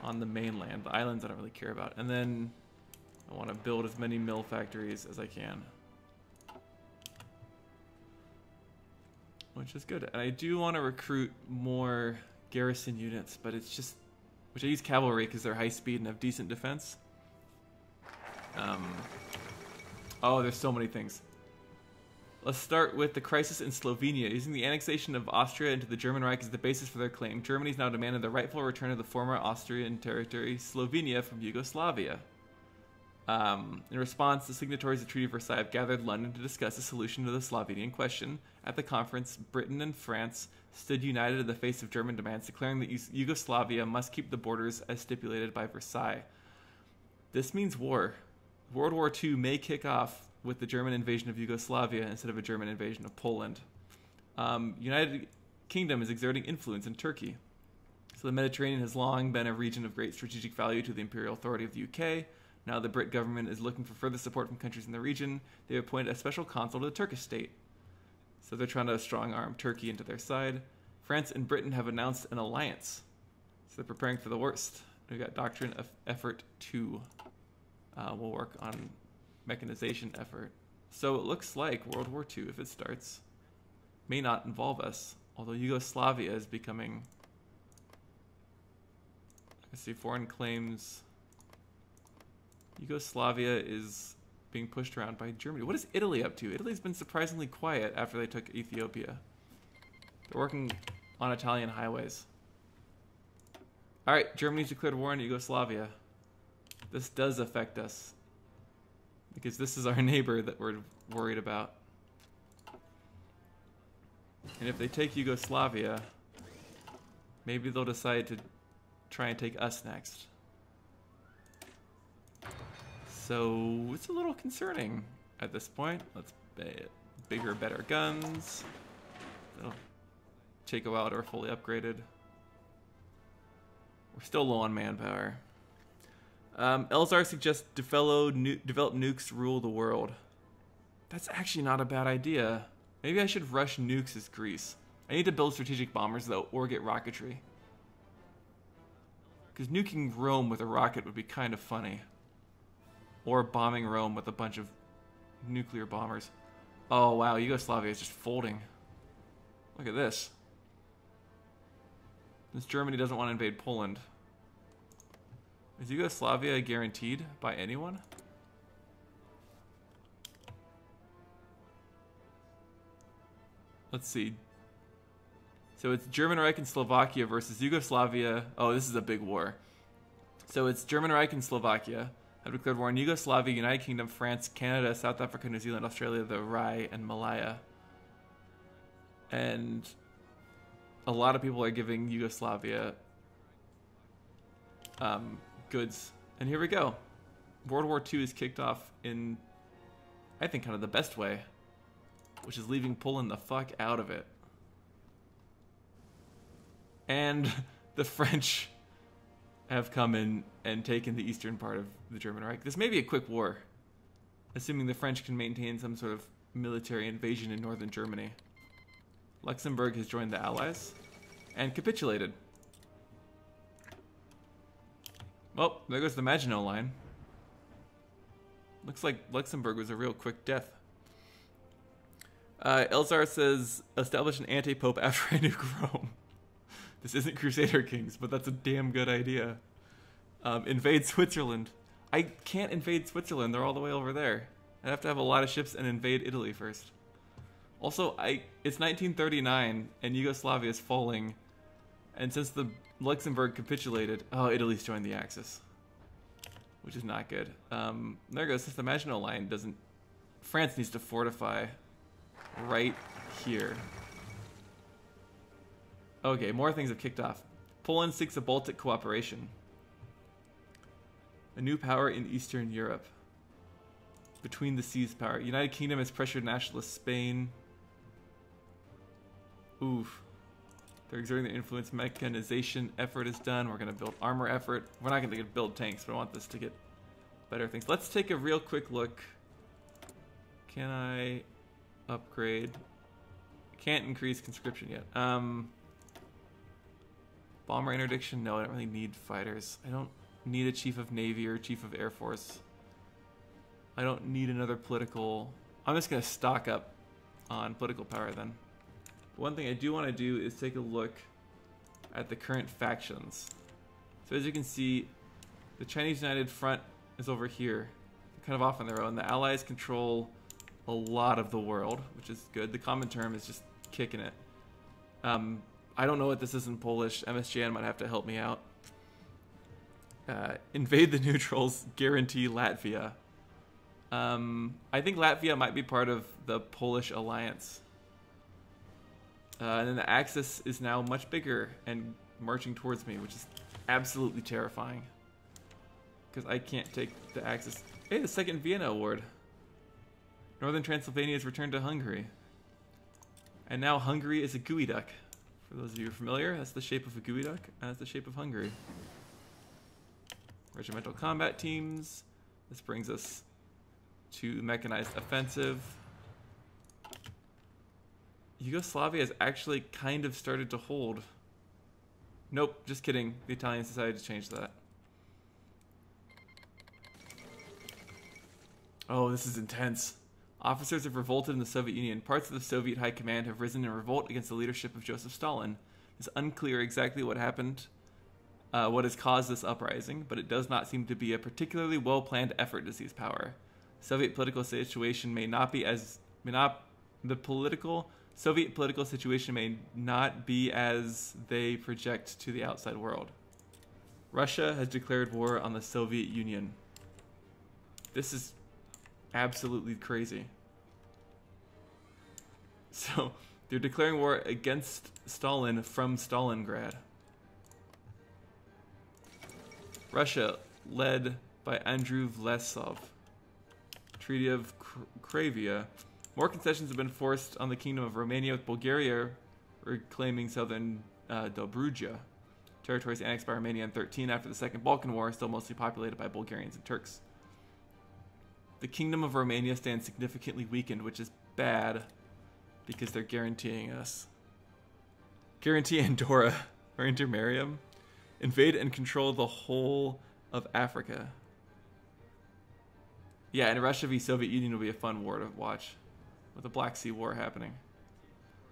on the mainland. The islands I don't really care about. And then I want to build as many mill factories as I can. Which is good. And I do want to recruit more garrison units, but it's just... Which I use cavalry because they're high speed and have decent defense. Oh, there's so many things. Let's start with the crisis in Slovenia. Using the annexation of Austria into the German Reich as the basis for their claim, Germany's now demanded the rightful return of the former Austrian territory, Slovenia, from Yugoslavia. In response, the signatories of the Treaty of Versailles have gathered in London to discuss a solution to the Slovenian question. At the conference, Britain and France stood united in the face of German demands, declaring that Yugoslavia must keep the borders as stipulated by Versailles. This means war. World War II may kick off with the German invasion of Yugoslavia instead of a German invasion of Poland. United Kingdom is exerting influence in Turkey. So the Mediterranean has long been a region of great strategic value to the imperial authority of the UK. Now the Brit government is looking for further support from countries in the region. They have appointed a special consul to the Turkish state. So they're trying to strong-arm Turkey into their side. France and Britain have announced an alliance. So they're preparing for the worst. We've got Doctrine of Effort 2. We'll work on mechanization effort. So it looks like World War II, if it starts, may not involve us. Although Yugoslavia is becoming... Let's see, foreign claims... Yugoslavia is being pushed around by Germany. What is Italy up to? Italy's been surprisingly quiet after they took Ethiopia. They're working on Italian highways. Alright, Germany's declared war on Yugoslavia. This does affect us. Because this is our neighbor that we're worried about. And if they take Yugoslavia, maybe they'll decide to try and take us next. So it's a little concerning at this point. Let's bigger, better guns. It'll take a while to fully upgraded. We're still low on manpower. Elzar suggests develop nukes rule the world. That's actually not a bad idea. Maybe I should rush nukes as Greece. I need to build strategic bombers though, or get rocketry. Because nuking Rome with a rocket would be kind of funny. Or bombing Rome with a bunch of nuclear bombers. Oh wow, Yugoslavia is just folding. Look at this. Since Germany doesn't want to invade Poland. Is Yugoslavia guaranteed by anyone? Let's see. So it's German Reich and Slovakia versus Yugoslavia. Oh, this is a big war. So it's German Reich and Slovakia have declared war on Yugoslavia, United Kingdom, France, Canada, South Africa, New Zealand, Australia, the Rai, and Malaya. And a lot of people are giving Yugoslavia goods. And here we go. World War II is kicked off in, I think, kind of the best way, which is leaving Poland the fuck out of it. And the French have come in and taken the eastern part of the German Reich. This may be a quick war, assuming the French can maintain some sort of military invasion in northern Germany. Luxembourg has joined the Allies and capitulated. Well, there goes the Maginot Line. Looks like Luxembourg was a real quick death. Elzar says, establish an anti-pope after I nuke Rome. This isn't Crusader Kings, but that's a damn good idea. Invade Switzerland. I can't invade Switzerland. They're all the way over there. I'd have to have a lot of ships and invade Italy first. Also, it's 1939, and Yugoslavia is falling. And since the Luxembourg capitulated... Oh, Italy's joined the Axis. Which is not good. There goes. Since the Maginot Line doesn't... France needs to fortify right here. Okay, more things have kicked off. Poland seeks a Baltic cooperation. A new power in Eastern Europe. Between the seas power. United Kingdom has pressured nationalist Spain. Oof. They're exerting their influence. Mechanization effort is done. We're going to build armor effort. We're not going to build tanks, but I want this to get better things. Let's take a real quick look. Can I upgrade? Can't increase conscription yet. Bomber interdiction? No, I don't really need fighters. I don't need a chief of navy or chief of air force. I don't need another political... I'm just going to stock up on political power then. One thing I do want to do is take a look at the current factions. So as you can see, the Chinese United Front is over here. They're kind of off on their own. The Allies control a lot of the world, which is good. The Common Term is just kicking it. I don't know what this is in Polish. MSGN might have to help me out. Invade the neutrals, guarantee Latvia. I think Latvia might be part of the Polish alliance. And then the Axis is now much bigger and marching towards me, which is absolutely terrifying. Because I can't take the Axis. Hey, the Second Vienna Award. Northern Transylvania is returned to Hungary. And now Hungary is a gooey duck. For those of you who are familiar, that's the shape of a gooey duck, and that's the shape of Hungary. Regimental combat teams. This brings us to mechanized offensive. Yugoslavia has actually kind of started to hold. Nope, just kidding. The Italians decided to change that. Oh, this is intense. Officers have revolted in the Soviet Union. Parts of the Soviet High Command have risen in revolt against the leadership of Joseph Stalin. It's unclear exactly what happened, what has caused this uprising, but it does not seem to be a particularly well-planned effort to seize power. Soviet political situation may not be as Soviet political situation may not be as they project to the outside world. Russia has declared war on the Soviet Union. This is absolutely crazy. So, they're declaring war against Stalin from Stalingrad. Russia, led by Andrew Vlasov. Treaty of Kravia. More concessions have been forced on the Kingdom of Romania, with Bulgaria reclaiming southern Dobruja. Territories annexed by Romania in 13 after the Second Balkan War, still mostly populated by Bulgarians and Turks. The Kingdom of Romania stands significantly weakened, which is bad because they're guaranteeing us. Guarantee Andorra or Intermarium. Invade and control the whole of Africa. Yeah, and Russia v Soviet Union will be a fun war to watch, with the Black Sea War happening,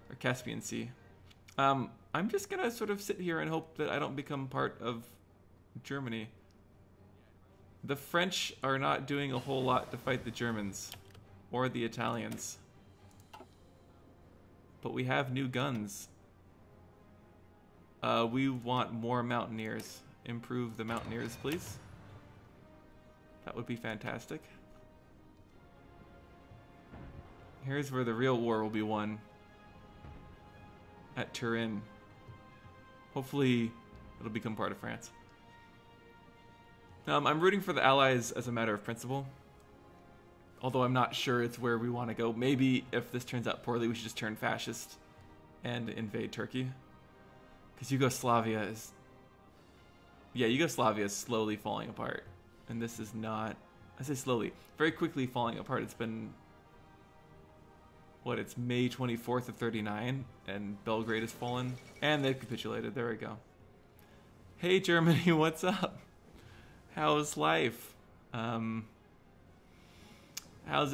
or Caspian Sea. I'm just gonna sort of sit here and hope that I don't become part of Germany. The French are not doing a whole lot to fight the Germans or the Italians, but we have new guns. We want more Mountaineers. Improve the Mountaineers, please. That would be fantastic. Here's where the real war will be won. At Turin. Hopefully, it'll become part of France. I'm rooting for the Allies as a matter of principle. Although I'm not sure it's where we want to go. Maybe if this turns out poorly, we should just turn fascist and invade Turkey. Because Yugoslavia is... Yeah, Yugoslavia is slowly falling apart. And this is not... I say slowly. Very quickly falling apart. It's been... What, it's May 24th of 39, and Belgrade has fallen. And they've capitulated. There we go. Hey, Germany, what's up? How's life? How's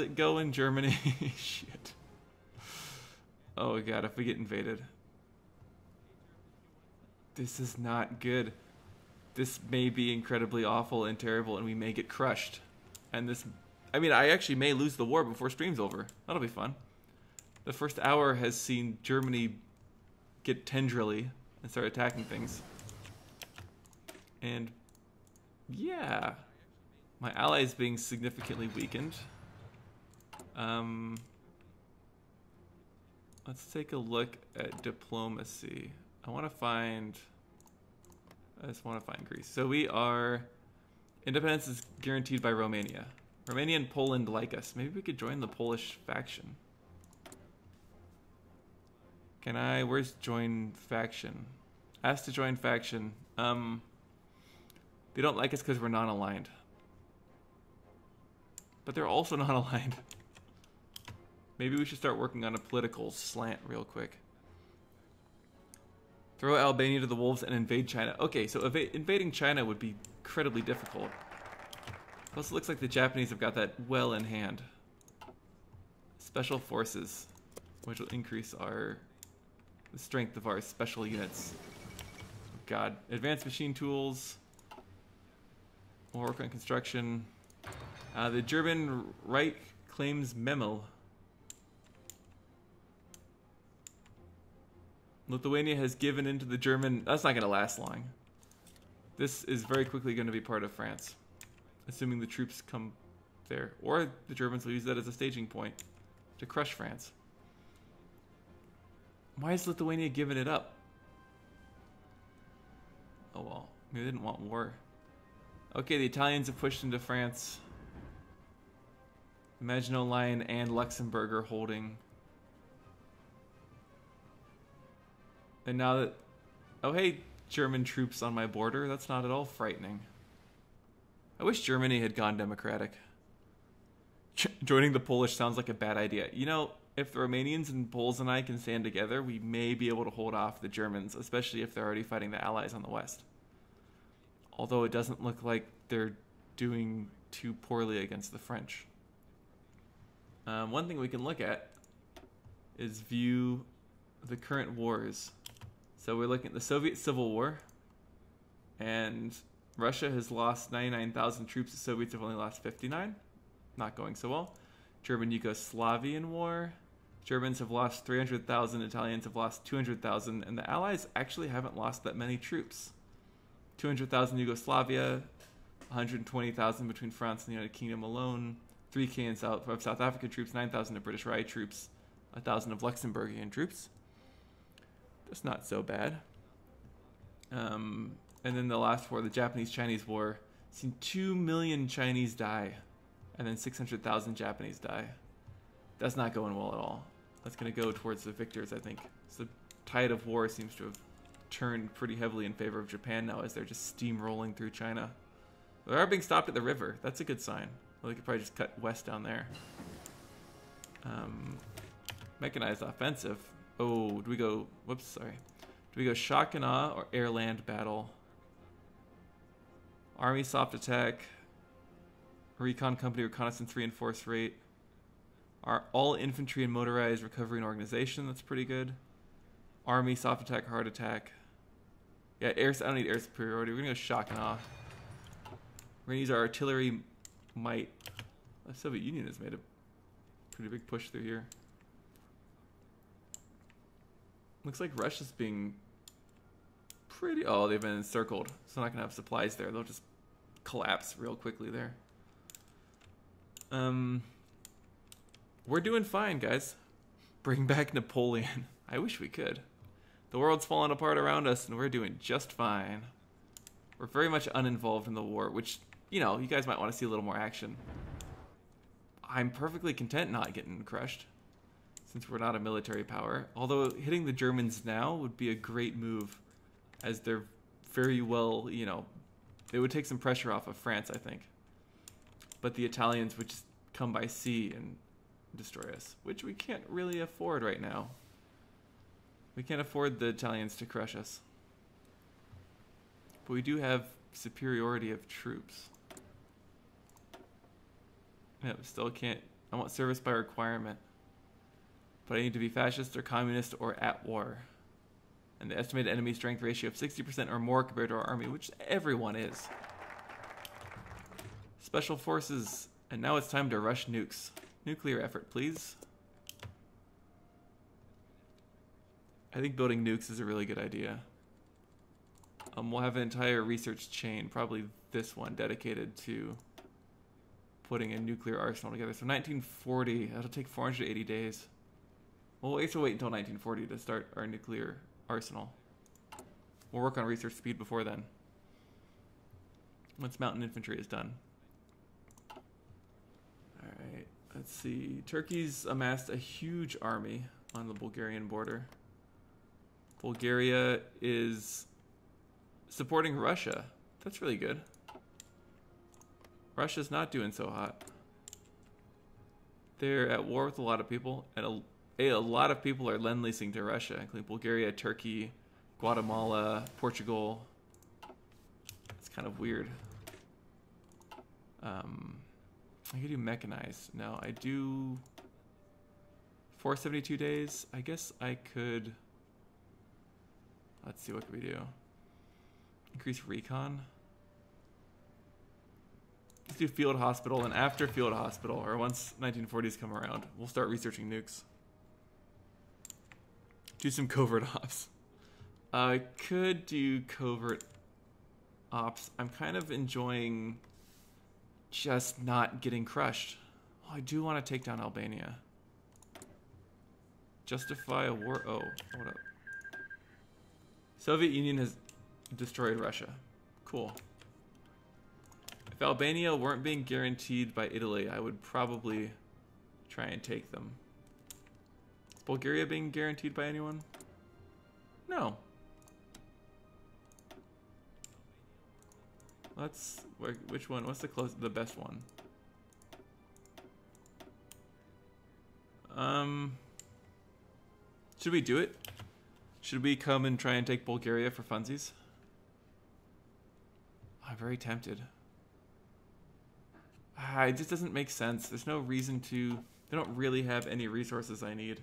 it going, Germany? Shit. Oh, God, if we get invaded... This is not good. This may be incredibly awful and terrible, and we may get crushed. And this... I mean, I actually may lose the war before stream's over. That'll be fun. The first hour has seen Germany get tendrily and start attacking things. And... yeah. My allies being significantly weakened. Let's take a look at diplomacy. I just want to find Greece. So we are... Independence is guaranteed by Romania. Romania and Poland like us. Maybe we could join the Polish faction. Can I... Where's join faction? Ask to join faction. They don't like us because we're non-aligned. But they're also non-aligned. Maybe we should start working on a political slant real quick. Throw Albania to the wolves and invade China. Okay, so invading China would be incredibly difficult. Plus, it looks like the Japanese have got that well in hand. Special forces, which will increase the strength of our special units. God, advanced machine tools. We'll work on construction. The German Reich claims Memel. Lithuania has given into the German... That's not going to last long. This is very quickly going to be part of France. Assuming the troops come there. Or the Germans will use that as a staging point to crush France. Why is Lithuania giving it up? Oh well. Maybe they didn't want war. Okay, the Italians have pushed into France. Maginot Line and Luxembourg are holding... And now that... Oh, hey, German troops on my border. That's not at all frightening. I wish Germany had gone democratic. Joining the Polish sounds like a bad idea. You know, if the Romanians and Poles and I can stand together, we may be able to hold off the Germans, especially if they're already fighting the Allies on the west. Although it doesn't look like they're doing too poorly against the French. One thing we can look at is view the current wars. So we're looking at the Soviet Civil War, and Russia has lost 99,000 troops. The Soviets have only lost 59. Not going so well. German-Yugoslavian War. Germans have lost 300,000. Italians have lost 200,000. And the Allies actually haven't lost that many troops. 200,000 Yugoslavia, 120,000 between France and the United Kingdom alone, 3K in South African troops, 9,000 of British Raj troops, 1,000 of Luxembourgian troops. That's not so bad. And then the last war, the Japanese-Chinese War, seen 2 million Chinese die, and then 600,000 Japanese die. That's not going well at all. That's going to go towards the victors, I think. So the tide of war seems to have turned pretty heavily in favor of Japan now as they're just steamrolling through China. They are being stopped at the river. That's a good sign. Well, they could probably just cut west down there. Mechanized offensive. Oh, do we go... Whoops, sorry. Do we go shock and awe or air-land battle? Army soft attack. Recon company reconnaissance reinforce rate. Our all infantry and motorized recovery and organization. That's pretty good. Army soft attack, hard attack. Yeah, I don't need air superiority. We're gonna go shock and awe. We're gonna use our artillery might. The Soviet Union has made a pretty big push through here. Looks like Russia's being pretty... Oh, they've been encircled. So they're not gonna have supplies there. They'll just collapse real quickly there. We're doing fine, guys. Bring back Napoleon. I wish we could. The world's falling apart around us, and we're doing just fine. We're very much uninvolved in the war, which, you know, you guys might want to see a little more action. I'm perfectly content not getting crushed, since we're not a military power. Although hitting the Germans now would be a great move, as they're very well, you know, it would take some pressure off of France, I think. But the Italians would just come by sea and destroy us, which we can't really afford right now. We can't afford the Italians to crush us. But we do have superiority of troops. Yeah, still can't... I want service by requirement. But I need to be fascist or communist or at war. And the estimated enemy strength ratio of 60% or more compared to our army, which everyone is. Special forces. And now it's time to rush nukes. Nuclear effort, please. I think building nukes is a really good idea. We'll have an entire research chain, probably this one, dedicated to putting a nuclear arsenal together. So 1940, that'll take 480 days. Well, we have to wait until 1940 to start our nuclear arsenal. We'll work on research speed before then. Once mountain infantry is done. Alright, let's see. Turkey's amassed a huge army on the Bulgarian border. Bulgaria is supporting Russia. That's really good. Russia's not doing so hot. They're at war with a lot of people, and a lot of people are lend-leasing to Russia, including Bulgaria, Turkey, Guatemala, Portugal. It's kind of weird. I could do mechanized. No, I do 472 days. I guess I could... Let's see, what can we do? Increase recon. Let's do field hospital, and after field hospital, or once 1940s come around, we'll start researching nukes. Do some covert ops. I could do covert ops. I'm kind of enjoying just not getting crushed. Oh, I do want to take down Albania. Justify a war. Oh, hold up. Soviet Union has destroyed Russia. Cool. If Albania weren't being guaranteed by Italy, I would probably try and take them. Is Bulgaria being guaranteed by anyone? No. Let's... Which one? What's the best one? Should we do it? Should we come and try and take Bulgaria for funsies? I'm very tempted. It just doesn't make sense. There's no reason to... They don't really have any resources I need.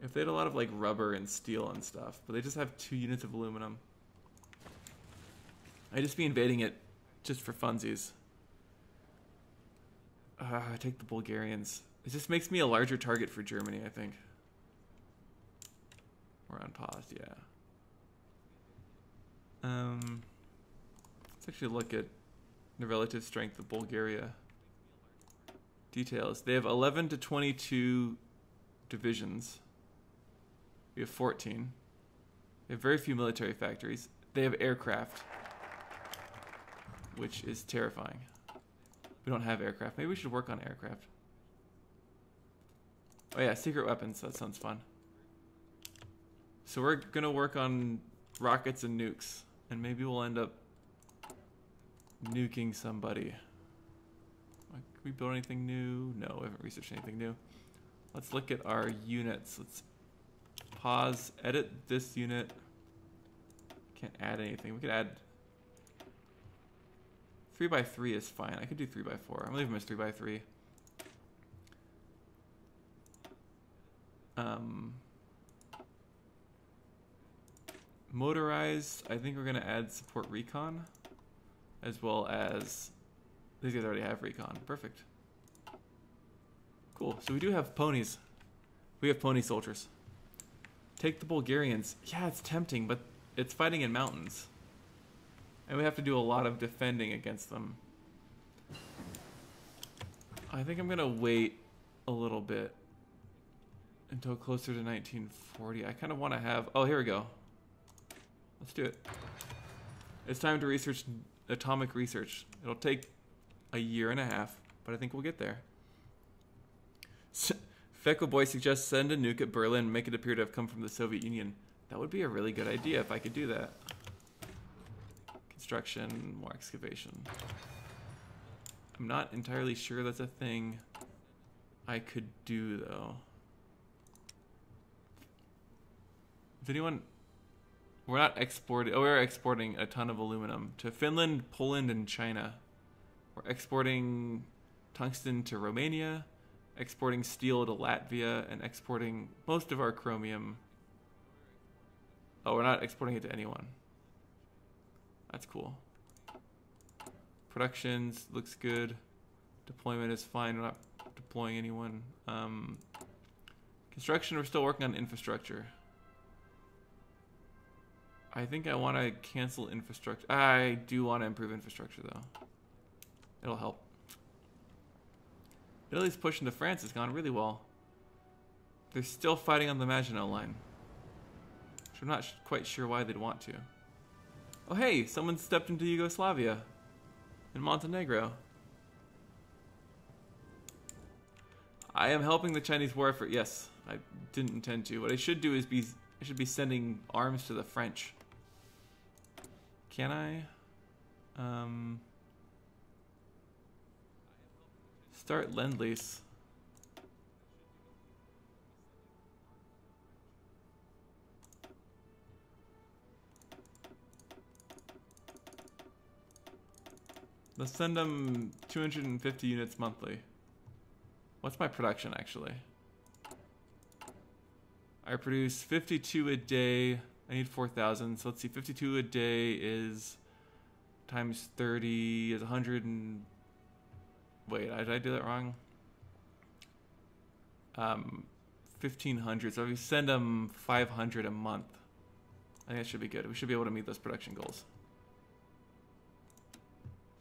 If they had a lot of like rubber and steel and stuff, but they just have 2 units of aluminum. I'd just be invading it just for funsies. I take the Bulgarians. It just makes me a larger target for Germany, I think. We're on pause, yeah. Let's actually look at the relative strength of Bulgaria. Details. They have 11 to 22 divisions. We have 14. They have very few military factories. They have aircraft, which is terrifying. We don't have aircraft. Maybe we should work on aircraft. Oh yeah, secret weapons. That sounds fun. So we're gonna work on rockets and nukes, and maybe we'll end up nuking somebody. Can we build anything new? No, we haven't researched anything new. Let's look at our units. Let's pause, edit this unit. Can't add anything. We could add 3x3 is fine. I could do 3x4. I'm gonna leave them as 3x3. Motorized, I think we're gonna add support recon, as well as these guys already have recon. Perfect. Cool. So we do have ponies. We have pony soldiers. Take the Bulgarians. Yeah, it's tempting, but it's fighting in mountains. And we have to do a lot of defending against them. I think I'm gonna wait a little bit until closer to 1940. I kind of want to have... Oh, here we go. Let's do it. It's time to research atomic research. It'll take a year and a half, but I think we'll get there. Feckle Boy suggests send a nuke at Berlin and make it appear to have come from the Soviet Union. That would be a really good idea if I could do that. Construction, more excavation. I'm not entirely sure that's a thing I could do, though. Is anyone... We're not exporting... Oh, we're exporting a ton of aluminum to Finland, Poland, and China. We're exporting tungsten to Romania, exporting steel to Latvia, and exporting most of our chromium. Oh, we're not exporting it to anyone. That's cool. Productions looks good. Deployment is fine. We're not deploying anyone. Construction, we're still working on infrastructure. I think I want to cancel infrastructure. I do want to improve infrastructure, though. It'll help. Italy's push into France has gone really well. They're still fighting on the Maginot Line, which I'm not quite sure why they'd want to. Oh hey, someone stepped into Yugoslavia in Montenegro. I am helping the Chinese war effort. Yes, I didn't intend to. What I should do is I should be sending arms to the French. Can I? Start Lend-Lease. Let's send them 250 units monthly. What's my production, actually? I produce 52 a day. I need 4,000. So let's see, 52 a day is times 30 is 100 and... Wait, did I do that wrong? 1,500. So if we send them 500 a month, I think that should be good. We should be able to meet those production goals.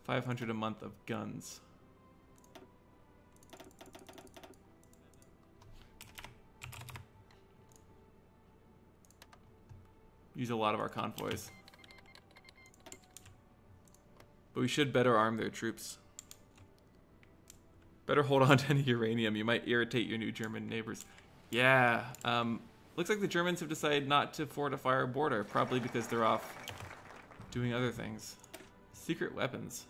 500 a month of guns. Use a lot of our convoys. But we should better arm their troops. Better hold on to any uranium. You might irritate your new German neighbors. Yeah. Looks like the Germans have decided not to fortify our border, probably because they're off doing other things. Secret weapons.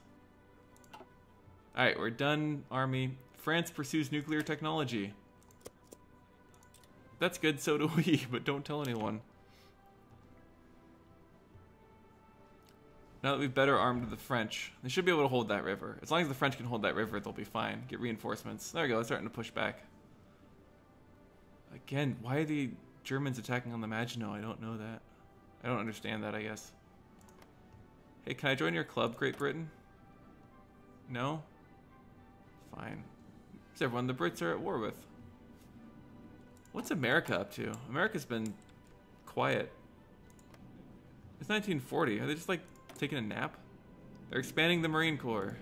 Alright, we're done, army. France pursues nuclear technology. That's good, so do we, but don't tell anyone. Now that we've better armed the French, they should be able to hold that river. As long as the French can hold that river, they'll be fine. Get reinforcements. There we go, it's starting to push back. Again, why are the Germans attacking on the Maginot? I don't know that. I don't understand that, I guess. Hey, can I join your club, Great Britain? No? Fine. It's everyone the Brits are at war with. What's America up to? America's been quiet. It's 1940. Are they just like taking a nap? They're expanding the Marine Corps.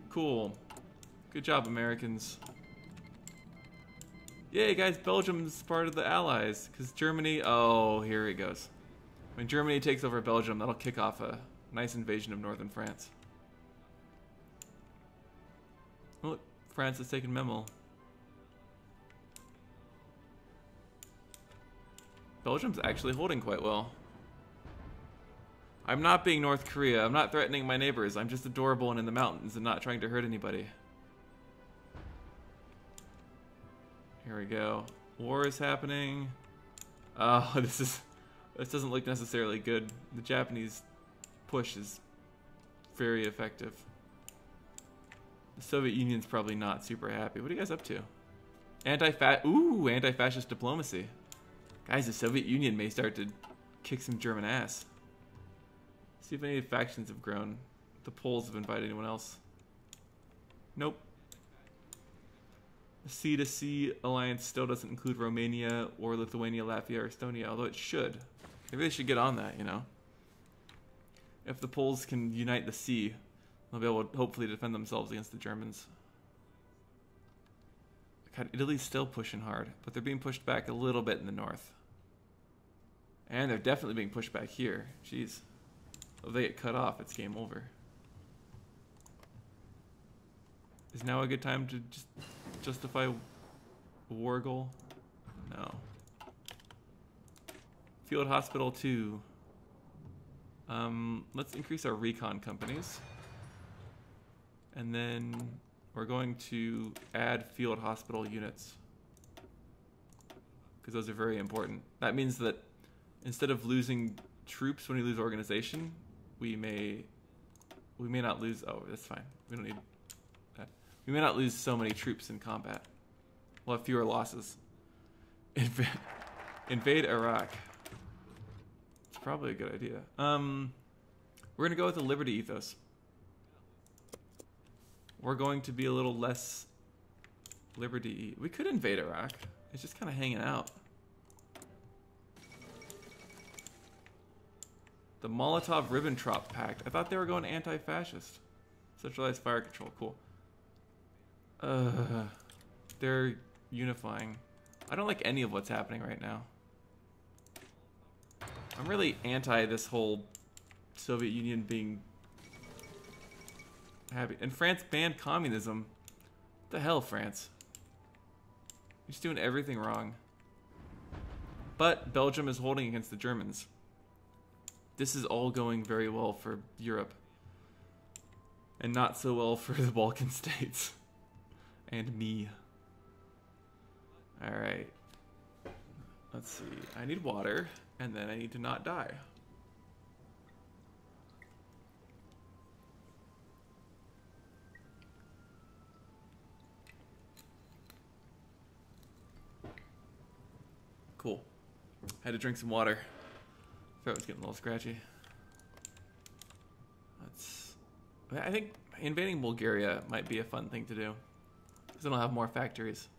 Cool. Good job, Americans. Yay, guys, Belgium's part of the Allies. Because Germany... Oh, here it goes. When Germany takes over Belgium, that'll kick off a nice invasion of northern France. Oh, look, France has taken Memel. Belgium's actually holding quite well. I'm not being North Korea. I'm not threatening my neighbors. I'm just adorable and in the mountains and not trying to hurt anybody. Here we go. War is happening. Oh, this doesn't look necessarily good. The Japanese push is very effective. The Soviet Union's probably not super happy. What are you guys up to? Anti-fascist diplomacy. Guys, the Soviet Union may start to kick some German ass. See if any factions have grown. The Poles have invited anyone else. Nope. The C2C alliance still doesn't include Romania or Lithuania, Latvia, or Estonia, although it should. Maybe they should get on that, you know? If the Poles can unite the sea, they'll be able to hopefully defend themselves against the Germans. God, Italy's still pushing hard, but they're being pushed back a little bit in the north. And they're definitely being pushed back here. Jeez. If they get cut off, it's game over. Is now a good time to just justify a war goal? No. Field Hospital 2. Let's increase our recon companies. And then we're going to add field hospital units. Because those are very important. That means that instead of losing troops when we lose organization, we may not lose... Oh, that's fine. We don't need that. We may not lose so many troops in combat. We'll have fewer losses. Invade Iraq. It's probably a good idea. We're going to go with the Liberty ethos. We're going to be a little less Liberty. We could invade Iraq. It's just kind of hanging out. The Molotov-Ribbentrop Pact. I thought they were going anti-fascist. Centralized fire control. Cool. They're unifying. I don't like any of what's happening right now. I'm really anti this whole Soviet Union being happy. And France banned communism. What the hell, France? You're just doing everything wrong. But Belgium is holding against the Germans. This is all going very well for Europe. And not so well for the Balkan states. And me. Alright. Let's see. I need water, and then I need to not die. Cool. Had to drink some water. Throat was getting a little scratchy. I think invading Bulgaria might be a fun thing to do. Because then I'll have more factories.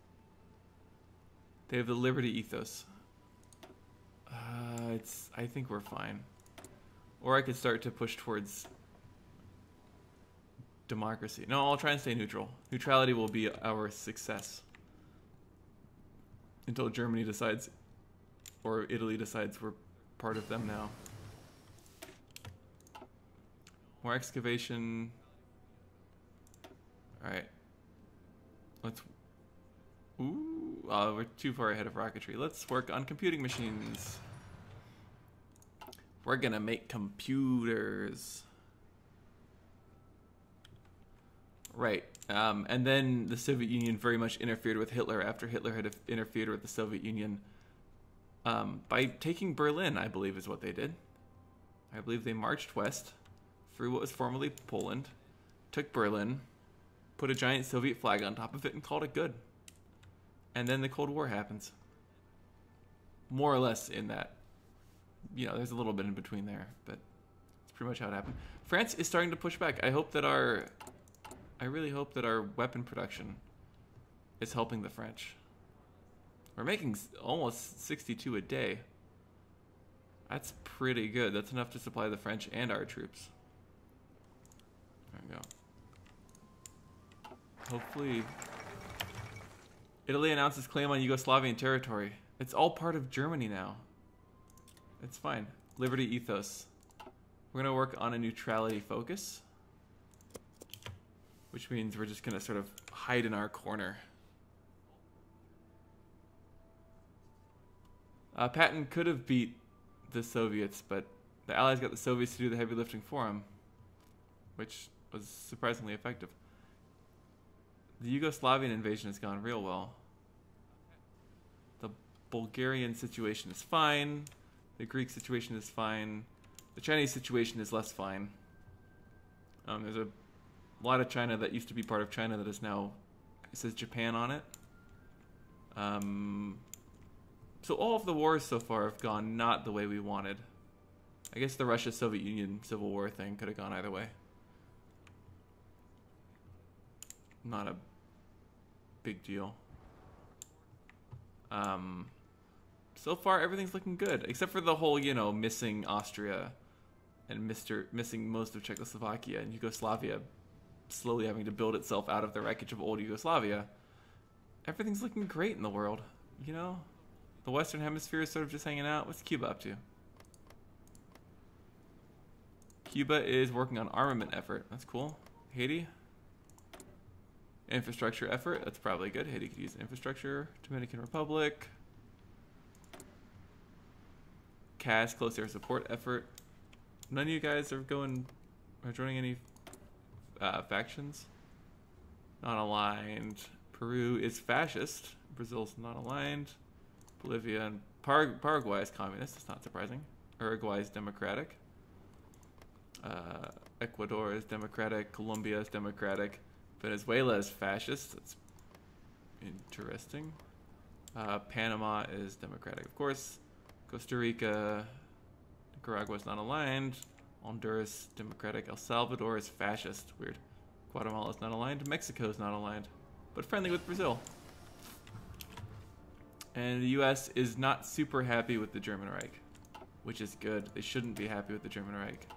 They have the Liberty ethos. I think we're fine. Or I could start to push towards democracy. No, I'll try and stay neutral. Neutrality will be our success. Until Germany decides, or Italy decides we're part of them now. More excavation. Alright. Let's... Ooh, we're too far ahead of rocketry. Let's work on computing machines. We're gonna make computers. Right. And then the Soviet Union very much interfered with Hitler after Hitler had interfered with the Soviet Union by taking Berlin, I believe is what they did. I believe they marched west through what was formerly Poland, took Berlin, put a giant Soviet flag on top of it, and called it good. And then the Cold War happens. More or less in that. You know, there's a little bit in between there, but it's pretty much how it happened. France is starting to push back. I really hope that our weapon production is helping the French. We're making almost 62 a day. That's pretty good. That's enough to supply the French and our troops. There we go. Hopefully... Italy announces claim on Yugoslavian territory. It's all part of Germany now. It's fine. Liberty ethos. We're going to work on a neutrality focus. Which means we're just going to sort of hide in our corner. Patton could have beat the Soviets, but the Allies got the Soviets to do the heavy lifting for him, which was surprisingly effective. The Yugoslavian invasion has gone real well. The Bulgarian situation is fine. The Greek situation is fine. The Chinese situation is less fine. There's a lot of China that used to be part of China that is now, it says Japan on it. So all of the wars so far have gone not the way we wanted. I guess the Russia-Soviet Union Civil War thing could have gone either way. Not a big deal. So far everything's looking good, except for the whole, you know, missing Austria and missing most of Czechoslovakia and Yugoslavia slowly having to build itself out of the wreckage of old Yugoslavia. Everything's looking great in the world, you know? The Western Hemisphere is sort of just hanging out. What's Cuba up to? Cuba is working on armament effort. That's cool. Haiti? Infrastructure effort. That's probably good. Haiti could use infrastructure. Dominican Republic. CAS, close air support effort. None of you guys are joining any factions. Not aligned. Peru is fascist. Brazil's not aligned. Bolivia and Paraguay is communist. That's not surprising. Uruguay is democratic. Ecuador is democratic. Colombia is democratic. Venezuela is fascist. That's interesting. Panama is democratic, of course. Costa Rica, Nicaragua is not aligned. Honduras, democratic. El Salvador is fascist. Weird. Guatemala is not aligned. Mexico is not aligned, but friendly with Brazil. And the U.S. is not super happy with the German Reich, which is good. They shouldn't be happy with the German Reich.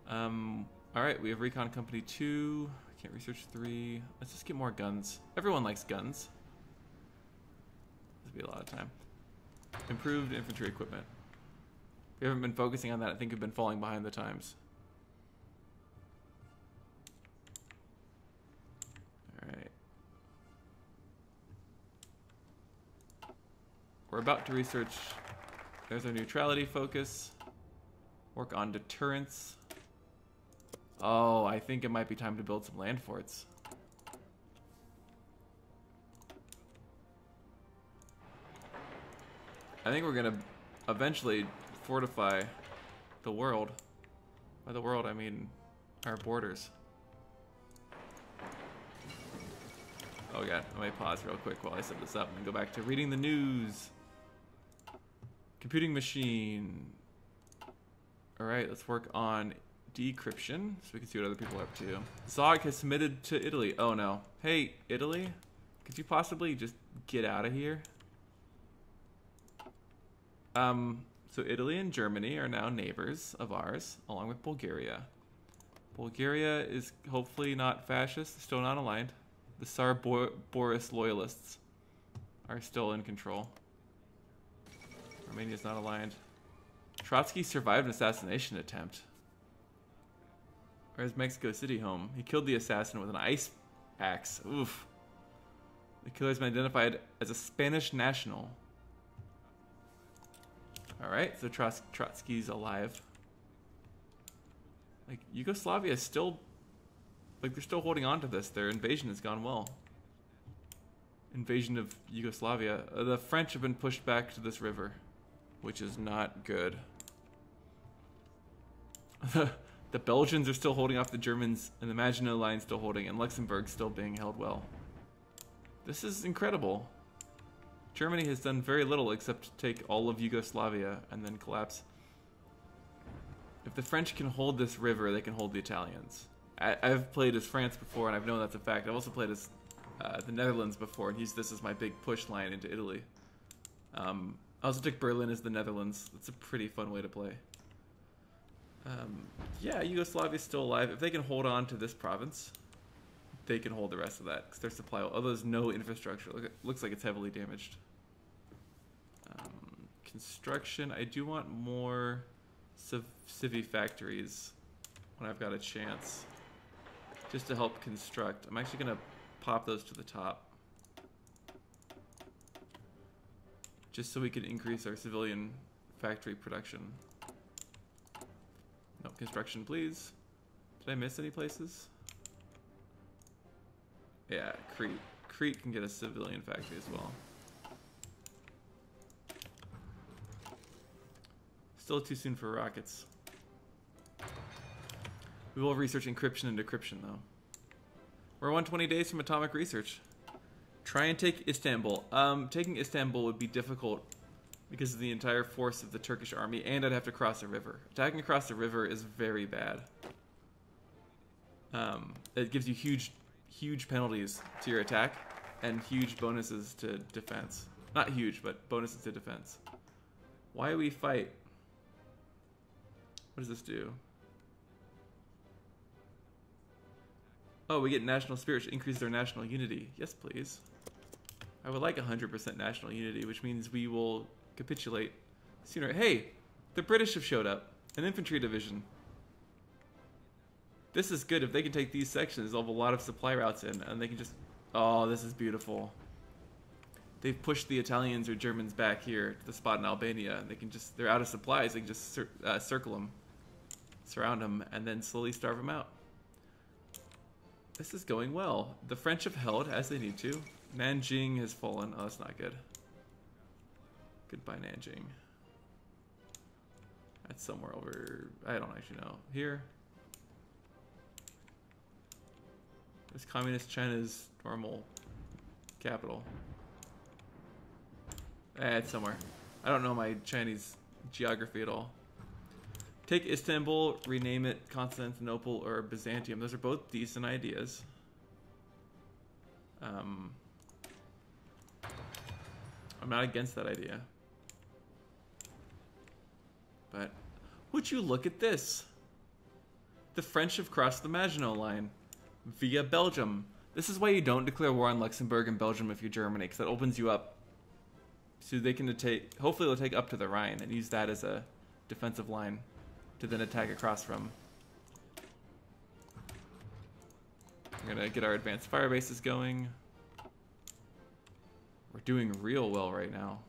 All right, we have Recon Company 2. Can't research 3. Let's just get more guns. Everyone likes guns. This will be a lot of time. Improved infantry equipment. We haven't been focusing on that. I think we've been falling behind the times. All right. We're about to research. There's our neutrality focus. Work on deterrence. Oh, I think it might be time to build some land forts. I think we're gonna eventually fortify the world. By the world, I mean our borders. Oh god, I might pause real quick while I set this up and go back to reading the news. Computing machine. Alright, let's work on decryption so we can see what other people are up to. Zog has submitted to Italy. Oh no. Hey, Italy? Could you possibly just get out of here? So Italy and Germany are now neighbors of ours, along with Bulgaria. Bulgaria is hopefully not fascist, still not aligned. The Tsar Boris loyalists are still in control. Romania's not aligned. Trotsky survived an assassination attempt. Where's Mexico City home? He killed the assassin with an ice axe. Oof. The killer's been identified as a Spanish national. Alright, so Trotsky's alive. Like, Yugoslavia is still... Like, they're still holding on to this. Their invasion has gone well. Invasion of Yugoslavia. The French have been pushed back to this river, which is not good. The Belgians are still holding off the Germans, and the Maginot Line still holding, and Luxembourg still being held well. This is incredible. Germany has done very little except take all of Yugoslavia and then collapse. If the French can hold this river, they can hold the Italians. I've played as France before, and I've known that's a fact. I've also played as the Netherlands before, and used this as my big push line into Italy. I also took Berlin as the Netherlands. That's a pretty fun way to play. Yeah, Yugoslavia's still alive. If they can hold on to this province, they can hold the rest of that because their supply. Although there's no infrastructure, looks like it's heavily damaged. Construction. I do want more civvy factories when I've got a chance, just to help construct. I'm actually gonna pop those to the top, just so we can increase our civilian factory production. No construction, please. Did I miss any places? Yeah, Crete. Crete can get a civilian factory as well. Still too soon for rockets. We will research encryption and decryption, though. We're 120 days from atomic research. Try and take Istanbul. Taking Istanbul would be difficult because of the entire force of the Turkish army, and I'd have to cross a river. Attacking across the river is very bad. It gives you huge penalties to your attack and huge bonuses to defense. Not huge, but bonuses to defense. Why we fight? What does this do? Oh, we get national spirit to increase their national unity. Yes, please. I would like 100% national unity, which means we will capitulate sooner. Hey, the British have showed up. An infantry division. This is good. If they can take these sections, they'll have a lot of supply routes in, and they can just... Oh, this is beautiful. They've pushed the Italians or Germans back here to the spot in Albania, and they can just... They're out of supplies. They can just circle them, surround them, and then slowly starve them out. This is going well. The French have held as they need to. Nanjing has fallen. Oh, that's not good. Goodbye, Nanjing. That's somewhere over... I don't actually know. Here. There's Communist China's normal capital. It's somewhere. I don't know my Chinese geography at all. Take Istanbul, rename it Constantinople or Byzantium. Those are both decent ideas. I'm not against that idea. But would you look at this? The French have crossed the Maginot Line via Belgium. This is why you don't declare war on Luxembourg and Belgium if you're Germany, because that opens you up so they can take, hopefully they'll take up to the Rhine and use that as a defensive line to then attack across from. We're gonna get our advanced fire bases going. We're doing real well right now.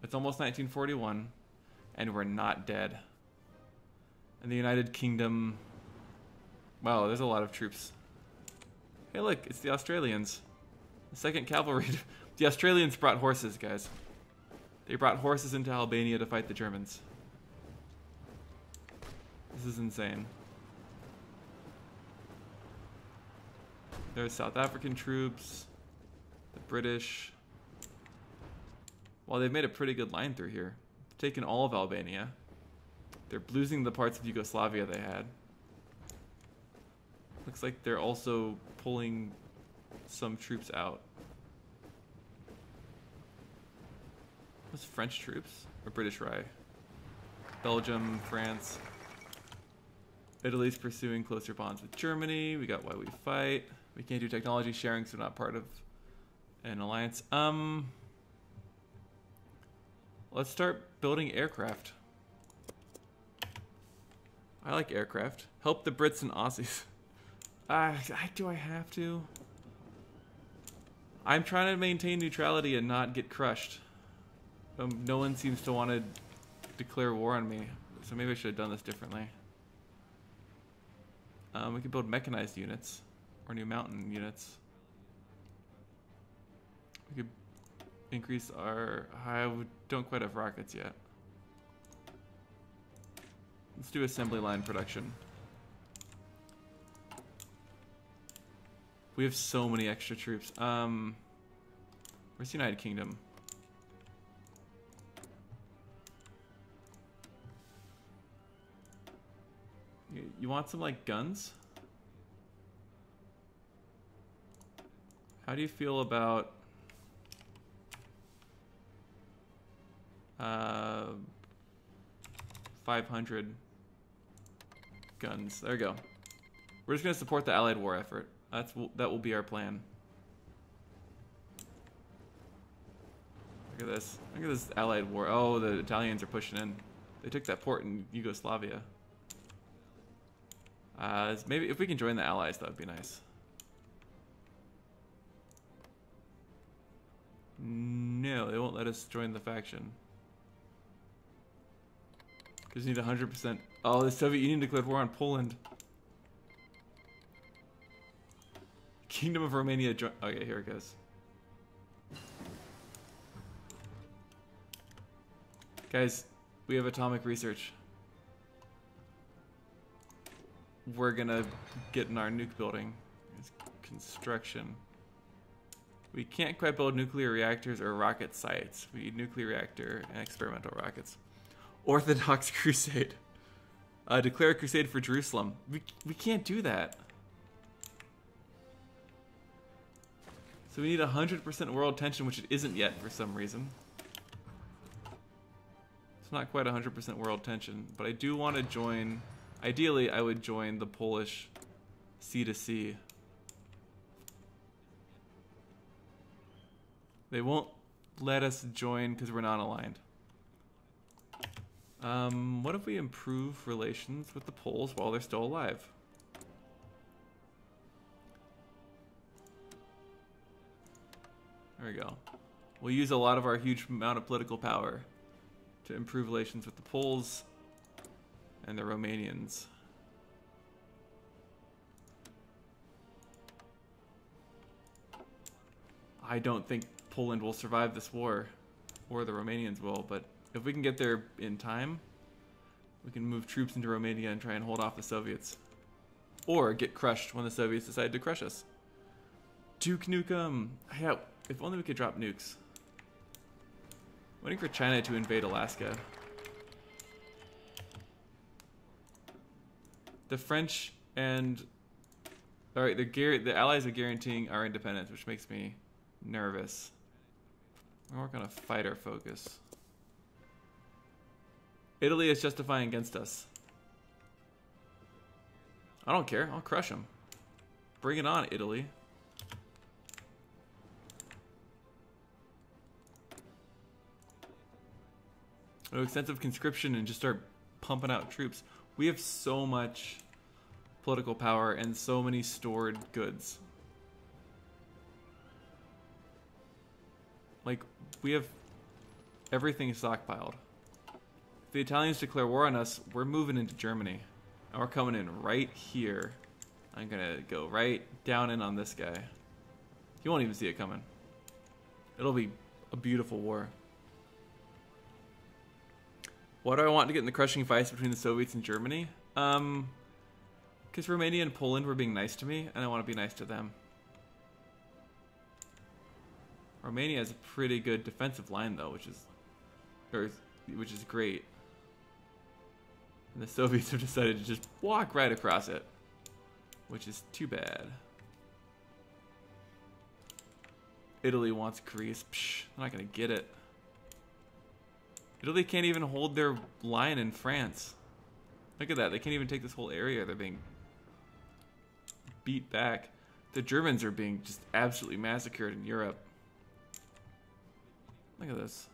It's almost 1941 and we're not dead. And the United Kingdom, wow, there's a lot of troops. Hey look, it's the Australians. The 2nd Cavalry. The Australians brought horses, guys. They brought horses into Albania to fight the Germans. This is insane. There's South African troops. The British. Well, they've made a pretty good line through here. They've taken all of Albania. They're losing the parts of Yugoslavia they had. Looks like they're also pulling some troops out. Was French troops or British Rye? Belgium, France. Italy's pursuing closer bonds with Germany. We got Why We Fight. We can't do technology sharing, so we're not part of an alliance. Let's start building aircraft. I like aircraft. Help the Brits and Aussies. Do I have to? I'm trying to maintain neutrality and not get crushed. No one seems to want to declare war on me, so maybe I should have done this differently. We could build mechanized units or new mountain units. We could increase our... I don't quite have rockets yet. Let's do assembly line production. We have so many extra troops. Where's the United Kingdom? You want some, like, guns? How do you feel about... 500 guns. There we go. We're just gonna support the Allied war effort. That will be our plan. Look at this. Look at this Allied war. Oh, the Italians are pushing in. They took that port in Yugoslavia. Maybe if we can join the Allies, that would be nice. No, they won't let us join the faction. Because you need 100%. Oh, the Soviet Union declared war on Poland. Kingdom of Romania join. Okay, here it goes. Guys, we have atomic research. We're gonna get in our nuke building. It's construction. We can't quite build nuclear reactors or rocket sites. We need nuclear reactor and experimental rockets. Orthodox crusade. Declare a crusade for Jerusalem. We can't do that. So we need 100% world attention, which it isn't yet for some reason. It's not quite 100% world tension, but I do want to join. Ideally, I would join the Polish C2C. They won't let us join because we're not aligned. What if we improve relations with the Poles while they're still alive? There we go. We'll use a lot of our huge amount of political power to improve relations with the Poles and the Romanians. I don't think Poland will survive this war, or the Romanians will, but if we can get there in time, we can move troops into Romania and try and hold off the Soviets. Or get crushed when the Soviets decide to crush us. Duke Nukem! Yeah, if only we could drop nukes. Waiting for China to invade Alaska. The French and... Alright, the Allies are guaranteeing our independence, which makes me nervous. We're working on a fighter focus. Italy is justifying against us. I don't care. I'll crush them. Bring it on, Italy. Oh, extensive conscription and just start pumping out troops. We have so much political power and so many stored goods. Like, we have everything stockpiled. If the Italians declare war on us, we're moving into Germany. And we're coming in right here. I'm gonna go right down in on this guy. You won't even see it coming. It'll be a beautiful war. Why do I want to get in the crushing fights between the Soviets and Germany? Because Romania and Poland were being nice to me, and I want to be nice to them. Romania has a pretty good defensive line, though, which is great. And the Soviets have decided to just walk right across it, which is too bad. Italy wants Greece. Psh, they're not going to get it. Italy can't even hold their line in France. Look at that. They can't even take this whole area. They're being beat back. The Germans are being just absolutely massacred in Europe. Look at this.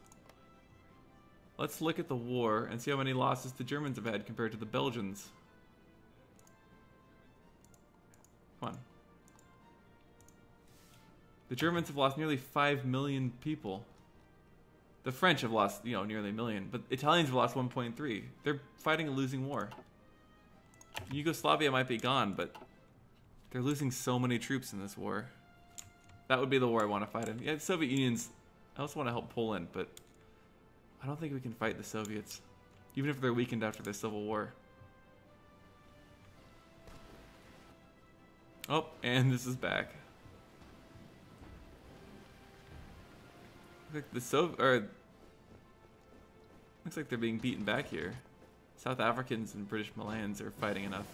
Let's look at the war and see how many losses the Germans have had compared to the Belgians. Come on. The Germans have lost nearly 5 million people. The French have lost, nearly a million, but Italians have lost 1.3. They're fighting a losing war. Yugoslavia might be gone, but they're losing so many troops in this war. That would be the war I want to fight in. Yeah, the Soviet Union's... I also want to help Poland, but I don't think we can fight the Soviets, even if they're weakened after the Civil War. Oh, and this is back. Looks like they're being beaten back here. South Africans and British Malayans are fighting enough.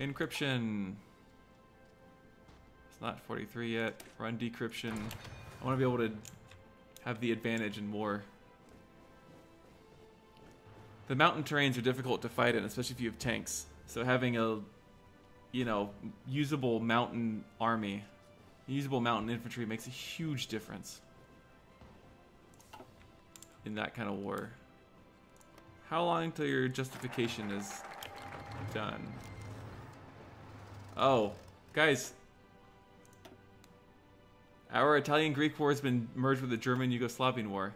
Encryption. It's not 43 yet. Run decryption. I want to be able to have the advantage in war The mountain terrains are difficult to fight in, especially if you have tanks. So having a, you know, usable mountain army, usable mountain infantry makes a huge difference in that kind of war. How long until your justification is done? Oh, guys. Our Italian-Greek war has been merged with the German-Yugoslavian war.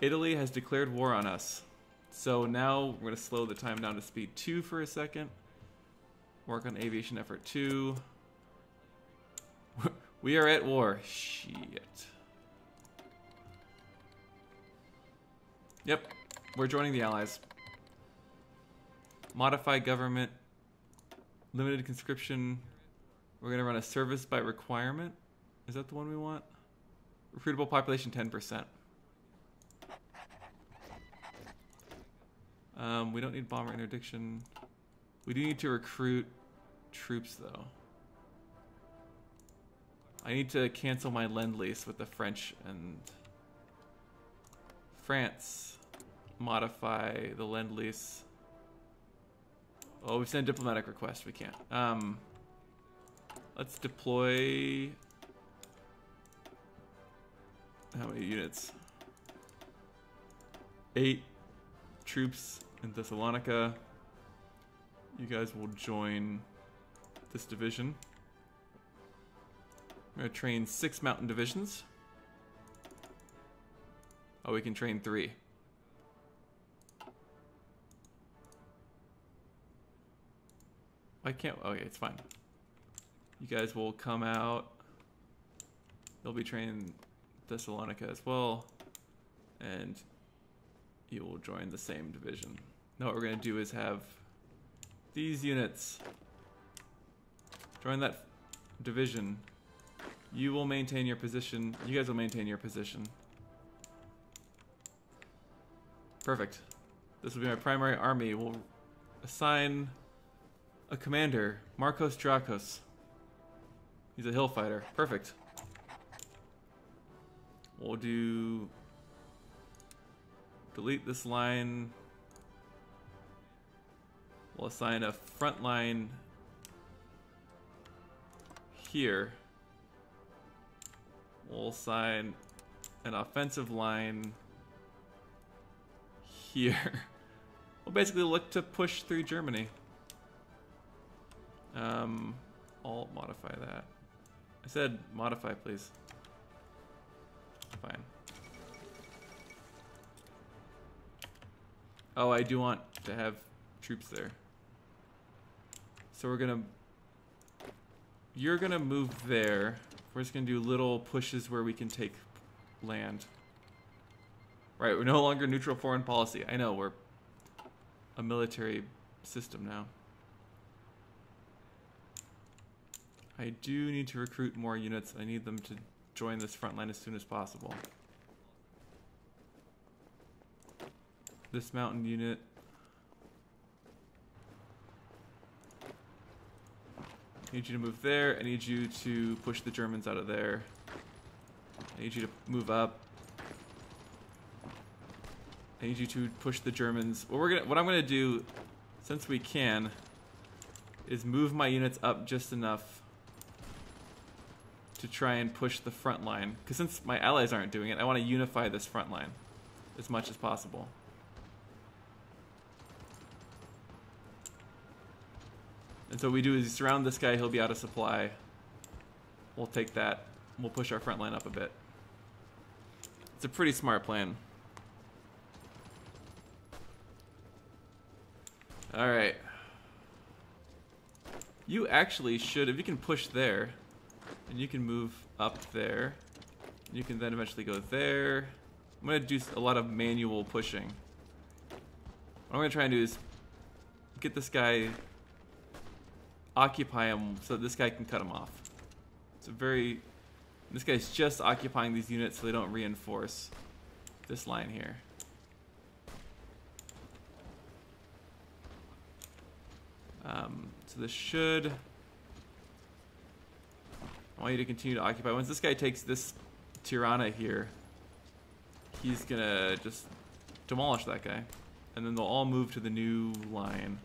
Italy has declared war on us. So now we're going to slow the time down to speed 2 for a second. Work on aviation effort 2. We are at war. Shit. Yep, we're joining the Allies. Modify government. Limited conscription. We're going to run a service by requirement. Is that the one we want? Recruitable population 10%. We don't need bomber interdiction. We do need to recruit troops, though. I need to cancel my lend-lease with the French and France. Modify the lend-lease. Oh, we've sent a diplomatic request. We can't. Let's deploy... How many units? 8 troops in Thessalonica. You guys will join this division. I'm going to train 6 mountain divisions. Oh, we can train 3. I can't. Okay, it's fine. You guys will come out. They'll be training Thessalonica as well. And you will join the same division. Now what we're going to do is have these units join that division. You will maintain your position. You guys will maintain your position. Perfect. This will be my primary army. We'll assign a commander, Marcos Drakos. He's a hill fighter. Perfect. We'll do... delete this line. We'll assign a front line here. We'll assign an offensive line here. We'll basically look to push through Germany. I'll modify that. I said modify, please. Fine. Oh, I do want to have troops there. So we're gonna... You're gonna move there. We're just gonna do little pushes where we can take land. Right, we're no longer neutral foreign policy. I know, we're a military system now. I do need to recruit more units. I need them to join this front line as soon as possible. This mountain unit. I need you to move there. I need you to push the Germans out of there. I need you to move up. I need you to push the Germans. What I'm gonna do, since we can, is move my units up just enough to try and push the front line. Because since my allies aren't doing it, I want to unify this front line as much as possible. And so what we do is surround this guy, he'll be out of supply. We'll take that. We'll push our front line up a bit. It's a pretty smart plan. Alright. You actually should, if you can push there, and you can move up there, you can then eventually go there. I'm going to do a lot of manual pushing. What I'm going to try and do is get this guy, occupy him so that this guy can cut him off. It's a very... This guy's just occupying these units so they don't reinforce this line here. So this should... I want you to continue to occupy. Once this guy takes this Tirana here, he's gonna just demolish that guy. and then they'll all move to the new line.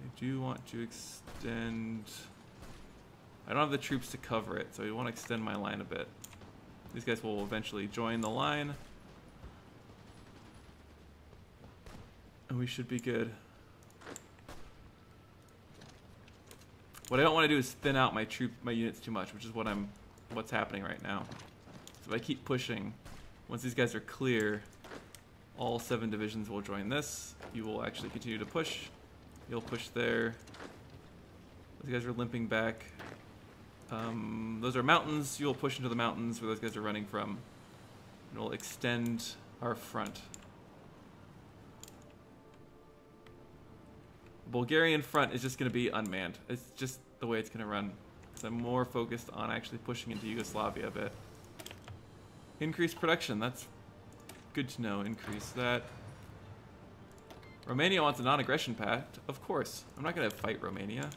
I do want to extend... I don't have the troops to cover it, so I want to extend my line a bit. These guys will eventually join the line. And we should be good. What I don't want to do is thin out my units too much, which is what's happening right now. So if I keep pushing, once these guys are clear, all 7 divisions will join this. You will actually continue to push. You'll push there. Those guys are limping back. Those are mountains. You'll push into the mountains where those guys are running from. And we'll extend our front. The Bulgarian front is just going to be unmanned. It's just the way it's going to run. So I'm more focused on actually pushing into Yugoslavia a bit. Increase production. That's good to know. Increase that. Romania wants a non-aggression pact. Of course. I'm not going to fight Romania.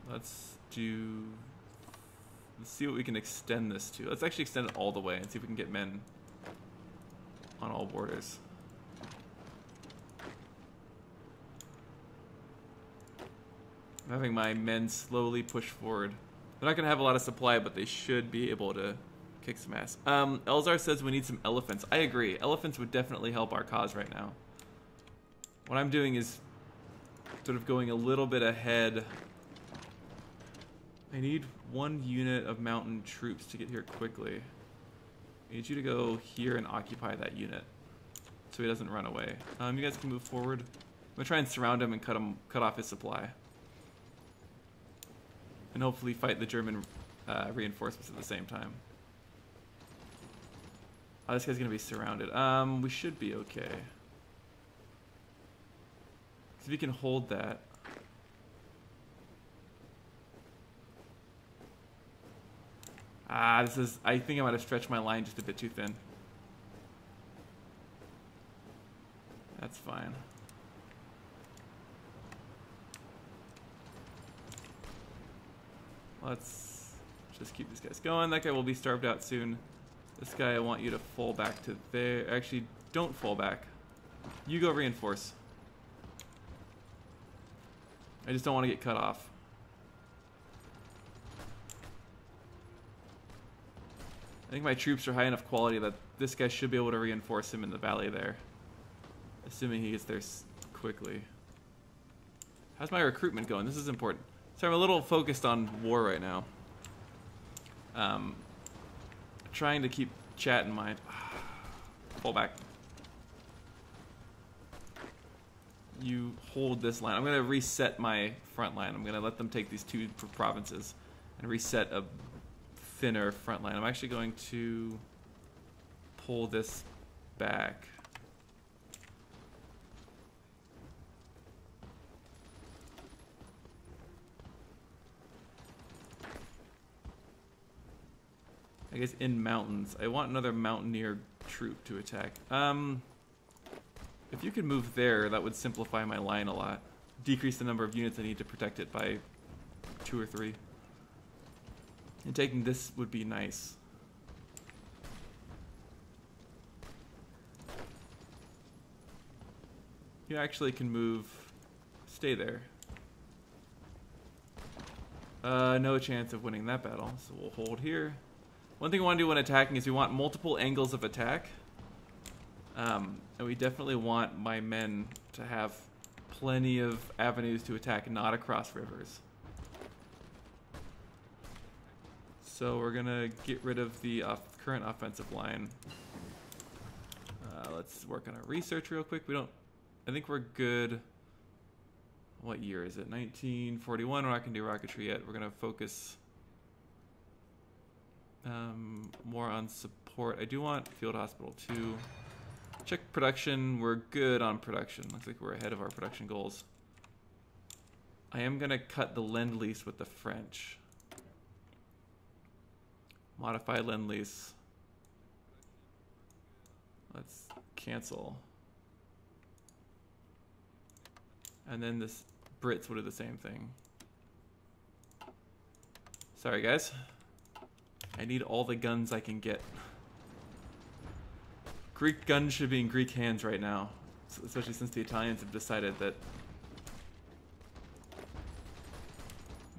Let's see what we can extend this to. Let's actually extend it all the way and see if we can get men on all borders. I'm having my men slowly push forward. They're not going to have a lot of supply, but they should be able to kick some ass. Elzar says we need some elephants. I agree. Elephants would definitely help our cause right now. What I'm doing is sort of going a little bit ahead. I need 1 unit of mountain troops to get here quickly. I need you to go here and occupy that unit so he doesn't run away. You guys can move forward. I'm going to try and surround him and cut off his supply. And hopefully fight the German reinforcements at the same time. Oh, this guy's going to be surrounded. We should be okay. So if you can hold that. I think I might have stretched my line just a bit too thin. That's fine. Let's just keep these guys going. That guy will be starved out soon. This guy, I want you to fall back to there. Actually, don't fall back. You go reinforce. I just don't want to get cut off. I think my troops are high enough quality that this guy should be able to reinforce him in the valley there. Assuming he gets there quickly. How's my recruitment going? This is important. So I'm a little focused on war right now. Trying to keep chat in mind. Fall back. You hold this line. I'm going to reset my front line. I'm going to let them take these 2 provinces and reset a thinner front line. I'm actually going to pull this back. I guess in mountains. I want another mountaineer troop to attack. If you could move there, that would simplify my line a lot. Decrease the number of units I need to protect it by 2 or 3. And taking this would be nice. You actually can move. Stay there. No chance of winning that battle, so we'll hold here. One thing we want to do when attacking is we want multiple angles of attack. And we definitely want my men to have plenty of avenues to attack, not across rivers. So we're gonna get rid of the current offensive line. Let's work on our research real quick. I think we're good. What year is it? 1941. We're not gonna do rocketry yet. We're gonna focus more on support. I do want field hospital too. Check production. We're good on production. Looks like we're ahead of our production goals. I am gonna cut the lend-lease with the French. Modify lend-lease. Let's cancel. And then this Brits will do the same thing. Sorry guys. I need all the guns I can get. Greek guns should be in Greek hands right now, especially since the Italians have decided that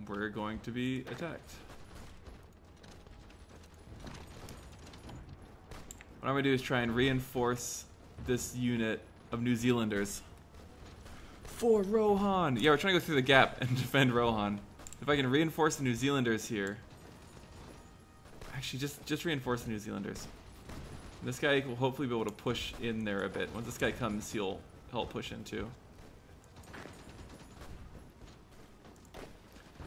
we're going to be attacked. What I'm gonna do is try and reinforce this unit of New Zealanders for Rohan. Yeah, we're trying to go through the gap and defend Rohan. If I can reinforce the New Zealanders here. Actually, just reinforce the New Zealanders. This guy will hopefully be able to push in there a bit. Once this guy comes, he'll help push in too.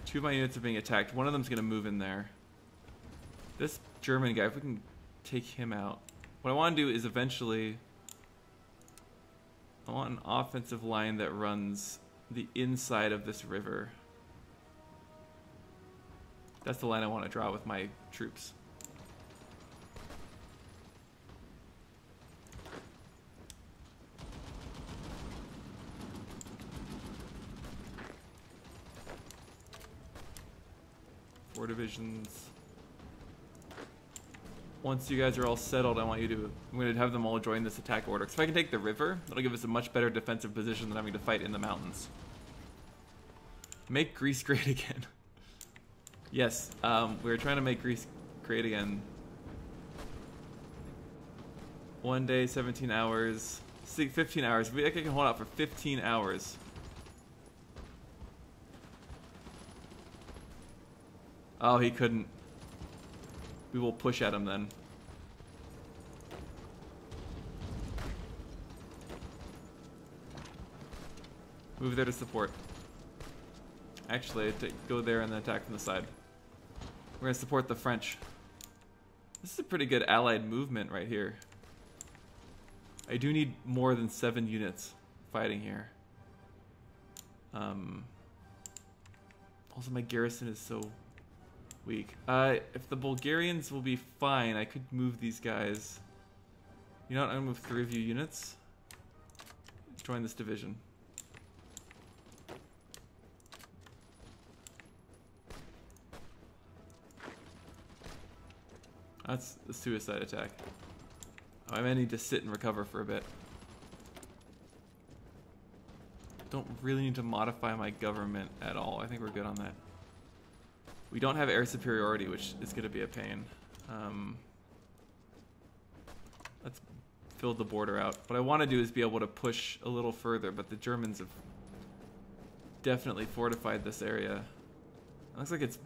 2 of my units are being attacked. One of them's gonna move in there. This German guy, if we can take him out. What I want to do is eventually, I want an offensive line that runs the inside of this river. That's the line I want to draw with my troops. Four divisions. Once you guys are all settled, I'm going to have them all join this attack order. Because if I can take the river, that'll give us a much better defensive position than having to fight in the mountains. Make Greece great again. Yes, we're trying to make Greece great again. 1 day, 17 hours, 15 hours. I can hold out for 15 hours. Oh, he couldn't. We will push at him then. Move there to support. Actually, go there and then attack from the side. We're going to support the French. This is a pretty good allied movement right here. I do need more than 7 units fighting here. Also, my garrison is so weak. If the Bulgarians will be fine, I could move these guys. You know what? I'm gonna move 3 of you units. Join this division. That's a suicide attack. I might need to sit and recover for a bit. Don't really need to modify my government at all. I think we're good on that. We don't have air superiority, which is going to be a pain. Let's fill the border out. What I want to do is be able to push a little further, but the Germans have definitely fortified this area. It looks like it's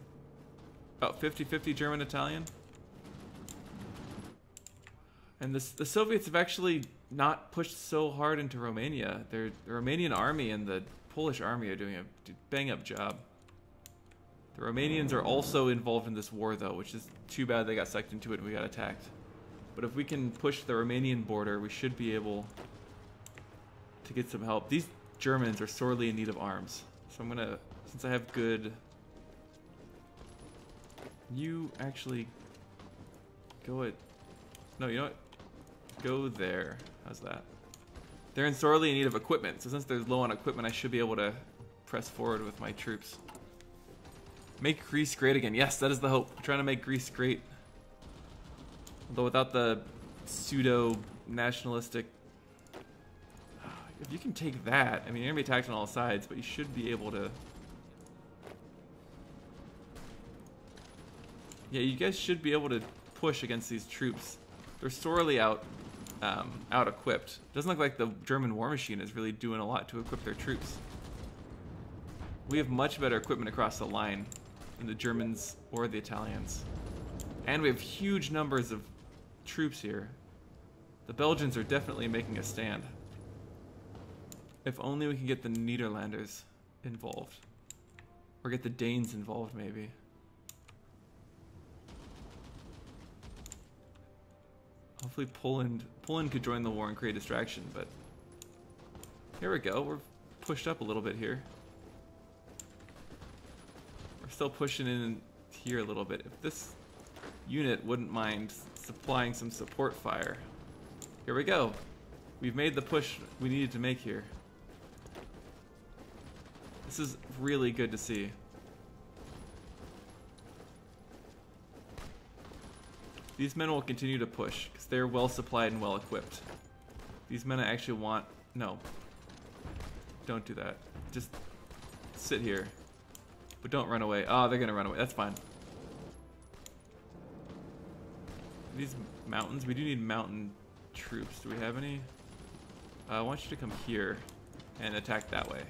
about 50-50 German-Italian. And the Soviets have actually not pushed so hard into Romania. The Romanian army and the Polish army are doing a bang-up job. The Romanians are also involved in this war, though, which is too bad they got sucked into it and we got attacked. But if we can push the Romanian border, we should be able to get some help. These Germans are sorely in need of arms. So I'm gonna, since I have good... You actually go at... No, you know what? Go there. How's that? They're in sorely in need of equipment. So since they're low on equipment, I should be able to press forward with my troops. Make Greece great again. Yes, that is the hope. We're trying to make Greece great. Although without the pseudo-nationalistic... If you can take that, I mean, you're going to be attacked on all sides, but you should be able to... Yeah, you guys should be able to push against these troops. They're sorely out-equipped. Doesn't look like the German war machine is really doing a lot to equip their troops. We have much better equipment across the line than the Germans or the Italians. And we have huge numbers of troops here. The Belgians are definitely making a stand. If only we can get the Netherlanders involved. Or get the Danes involved, maybe. Hopefully Poland could join the war and create distraction, but... Here we go, we're pushed up a little bit here. We're still pushing in here a little bit. If this unit wouldn't mind supplying some support fire. Here we go. We've made the push we needed to make here. This is really good to see. These men will continue to push because they're well supplied and well equipped. These men I actually want... No. Don't do that. Just sit here. But don't run away. Oh, they're going to run away. That's fine. These mountains, we do need mountain troops. Do we have any? I want you to come here and attack that way.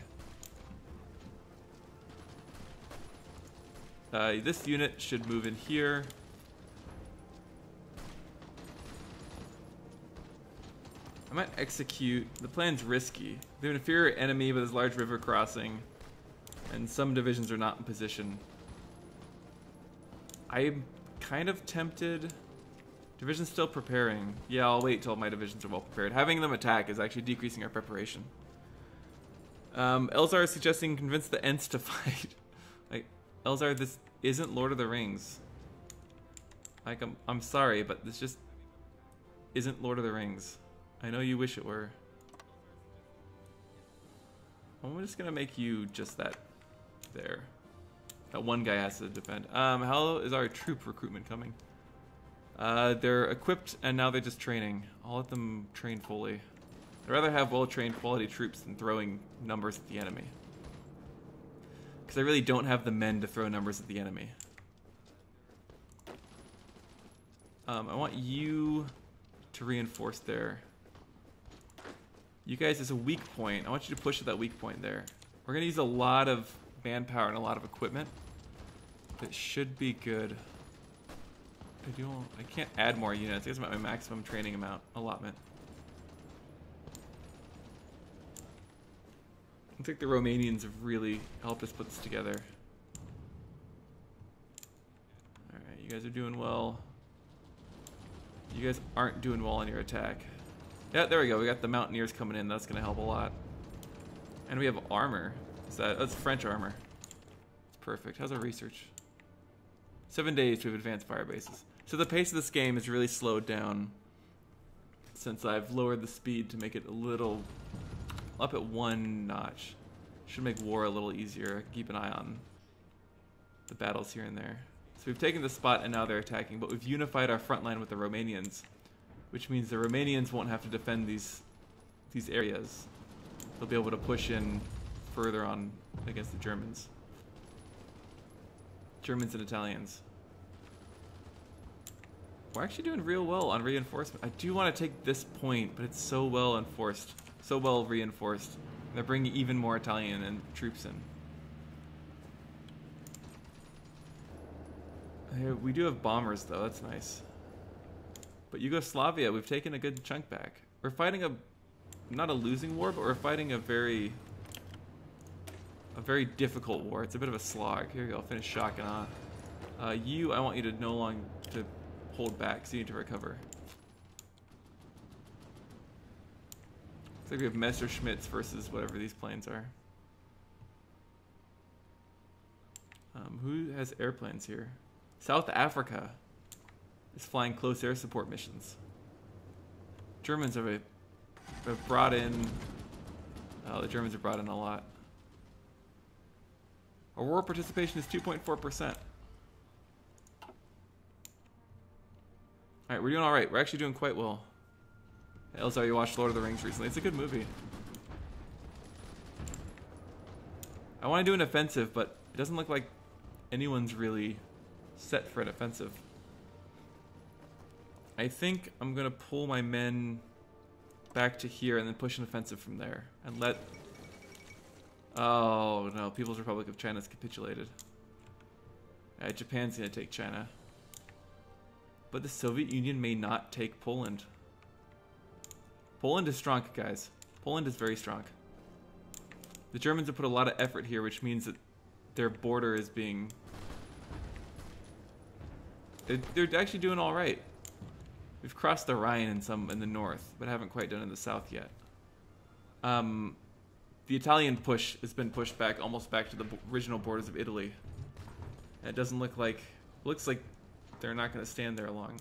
This unit should move in here. I might execute. The plan's risky. They're an inferior enemy with this large river crossing, and some divisions are not in position. I'm kind of tempted. Division's still preparing. Yeah, I'll wait till my divisions are well prepared. Having them attack is actually decreasing our preparation. Elzar is suggesting convince the Ents to fight. Like, Elzar, this isn't Lord of the Rings. Like, I'm sorry, but this just isn't Lord of the Rings. I know you wish it were. I'm just gonna make you just that there. That one guy has to defend. How is our troop recruitment coming? They're equipped and now they're just training. I'll let them train fully. I'd rather have well-trained quality troops than throwing numbers at the enemy. Because I really don't have the men to throw numbers at the enemy. I want you to reinforce there. You guys, as a weak point, I want you to push to that weak point there. We're going to use a lot of manpower and a lot of equipment. It should be good. I can't add more units. I guess I'm at my maximum training amount allotment. I think the Romanians have really helped us put this together. Alright, you guys are doing well. You guys aren't doing well on your attack. Yeah, there we go. We got the Mountaineers coming in. That's going to help a lot. And we have armor. That's French armor. It's perfect. How's our research? 7 days to have advanced fire bases. So the pace of this game is really slowed down since I've lowered the speed to make it a little up at 1 notch. Should make war a little easier. Keep an eye on the battles here and there. So we've taken the spot and now they're attacking, but we've unified our front line with the Romanians, which means the Romanians won't have to defend these areas. They'll be able to push in further on against the Germans. Germans and Italians. We're actually doing real well on reinforcement. I do want to take this point, but it's so well enforced, so well reinforced. They're bringing even more Italian and troops in. We do have bombers though, that's nice. But Yugoslavia, we've taken a good chunk back. We're fighting not a losing war, but we're fighting a very difficult war. It's a bit of a slog. Here we go, finish shocking on. I want you to no longer to hold back, so you need to recover. Looks like we have Messerschmitts versus whatever these planes are. Who has airplanes here? South Africa is flying close air support missions. Germans have brought in... Oh, the Germans have brought in a lot. Our war participation is 2.4%. Alright, we're doing alright. We're actually doing quite well. Elzar, you watched Lord of the Rings recently. It's a good movie. I want to do an offensive, but it doesn't look like anyone's really set for an offensive. I think I'm going to pull my men back to here and then push an offensive from there. And let... Oh, no. People's Republic of China's capitulated. Japan's going to take China. But the Soviet Union may not take Poland. Poland is strong, guys. Poland is very strong. The Germans have put a lot of effort here, which means that their border is being... They're actually doing all right. We've crossed the Rhine in the north, but haven't quite done in the south yet. The Italian push has been pushed back, almost back to the original borders of Italy. And it doesn't look like... Looks like they're not going to stand there long.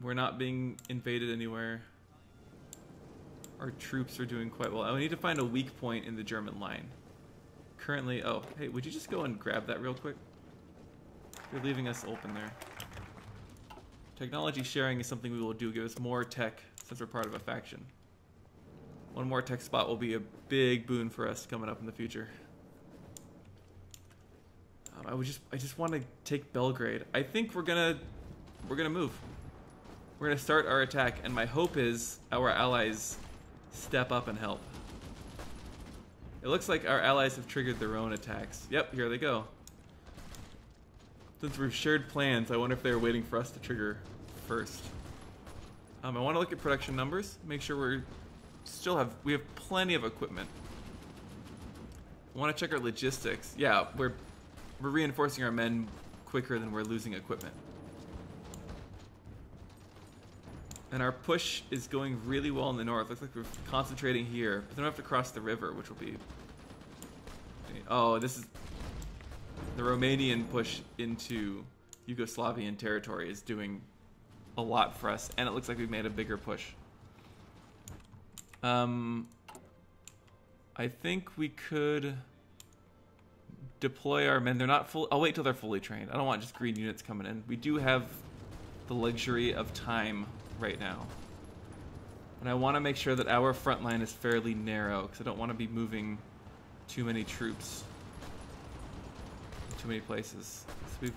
We're not being invaded anywhere. Our troops are doing quite well. I need to find a weak point in the German line. Currently... Oh, hey, would you just go and grab that real quick? You're leaving us open there. Technology sharing is something we will do, give us more tech since we're part of a faction. One more tech spot will be a big boon for us coming up in the future. I just want to take Belgrade. I think we're gonna move. We're gonna start our attack, and my hope is our allies step up and help. It looks like our allies have triggered their own attacks. Yep, here they go. Since we've shared plans, I wonder if they're waiting for us to trigger first. I want to look at production numbers, make sure we have plenty of equipment. I want to check our logistics. Yeah, we're reinforcing our men quicker than we're losing equipment. And our push is going really well in the north. Looks like we're concentrating here. But then we have to cross the river, which will be... Oh, this is... The Romanian push into Yugoslavian territory is doing a lot for us. And it looks like we've made a bigger push. I think we could deploy our men. They're not full. I'll wait till they're fully trained. I don't want just green units coming in. We do have the luxury of time right now. And I want to make sure that our front line is fairly narrow, because I don't want to be moving too many troops too many places. So we've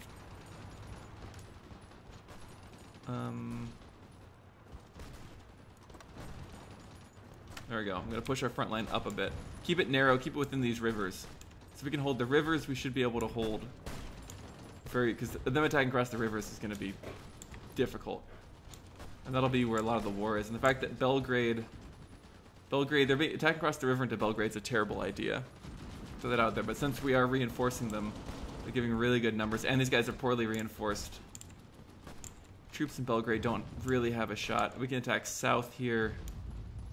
there we go. I'm going to push our front line up a bit. Keep it narrow, keep it within these rivers. So if we can hold the rivers, we should be able to hold because them attacking across the rivers is going to be difficult. And that'll be where a lot of the war is. And the fact that Belgrade, they're attacking across the river into Belgrade is a terrible idea. Throw that out there. But since we are reinforcing them, they're giving really good numbers. And these guys are poorly reinforced. Troops in Belgrade don't really have a shot. We can attack south here,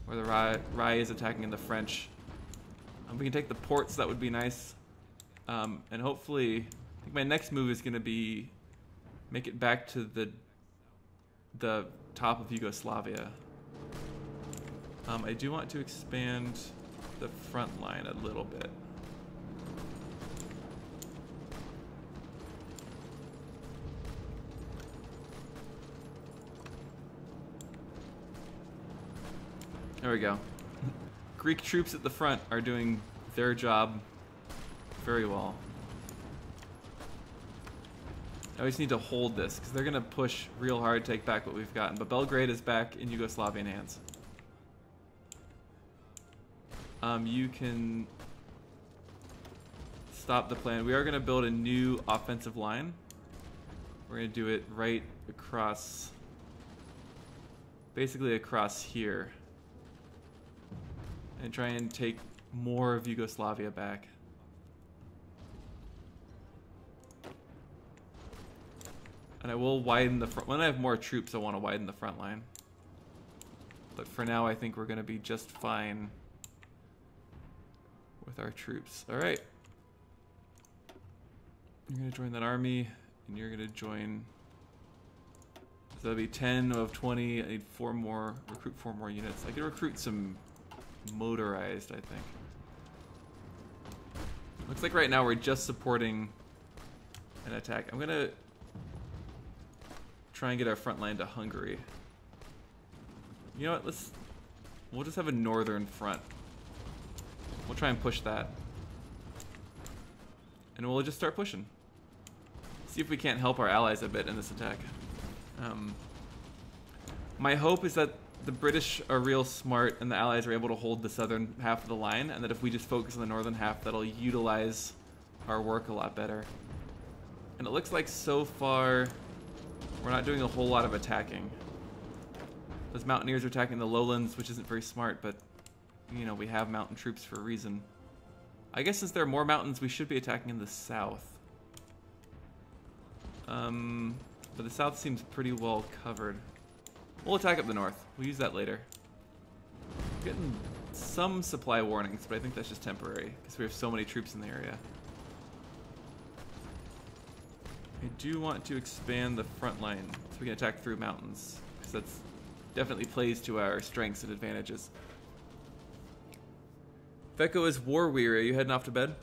where the Rai is attacking in the French. We can take the ports, that would be nice. And hopefully, I think my next move is going to be make it back to the top of Yugoslavia. I do want to expand the front line a little bit. There we go. Greek troops at the front are doing their job very well. I just need to hold this, because they're going to push real hard to take back what we've gotten. But Belgrade is back in Yugoslavian hands. You can stop the plan. We are going to build a new offensive line. We're going to do it right across, basically across here. And try and take more of Yugoslavia back. And I will widen the front. When I have more troops, I want to widen the front line. But for now, I think we're going to be just fine with our troops. All right. You're going to join that army, and you're going to join. So that'll be 10 of 20. I need 4 more. Recruit 4 more units. I can recruit some motorized, I think. Looks like right now we're just supporting an attack. I'm going to try and get our front line to Hungary. You know what? We'll just have a northern front. We'll try and push that. And we'll just start pushing. See if we can't help our allies a bit in this attack. My hope is that the British are real smart and the Allies are able to hold the southern half of the line, and that if we just focus on the northern half, that'll utilize our work a lot better. And it looks like so far we're not doing a whole lot of attacking. Those mountaineers are attacking the lowlands, which isn't very smart, but you know, we have mountain troops for a reason. I guess since there are more mountains, we should be attacking in the south. But the south seems pretty well covered. We'll attack up the north. We'll use that later. We're getting some supply warnings, but I think that's just temporary because we have so many troops in the area. I do want to expand the front line so we can attack through mountains, because that's definitely plays to our strengths and advantages. Feko is war weary. Are you heading off to bed?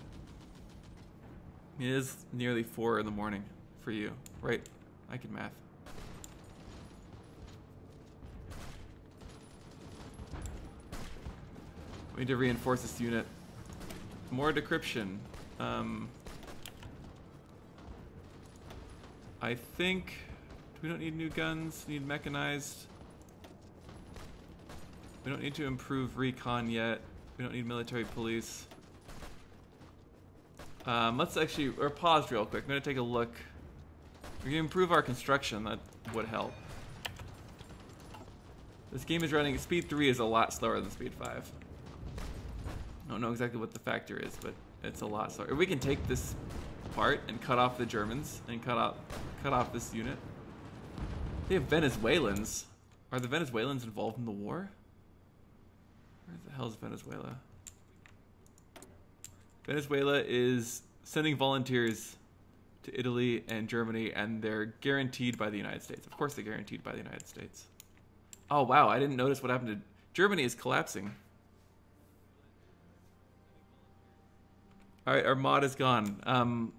It is nearly 4 in the morning for you, right? I can math. We need to reinforce this unit. More decryption. I think we don't need new guns. We need mechanized. We don't need to improve recon yet. We don't need military police. Let's actually, or pause real quick. I'm gonna take a look. We can improve our construction. That would help. This game is running, speed 3 is a lot slower than speed 5. I don't know exactly what the factor is, but it's a lot slower. If we can take this apart and cut off the Germans and cut off this unit. They have Venezuelans. Are the Venezuelans involved in the war? Where the hell is Venezuela? Venezuela is sending volunteers to Italy and Germany, and they're guaranteed by the United States. Of course they're guaranteed by the United States. Oh wow, I didn't notice what happened to Germany is collapsing. Alright, our mod is gone.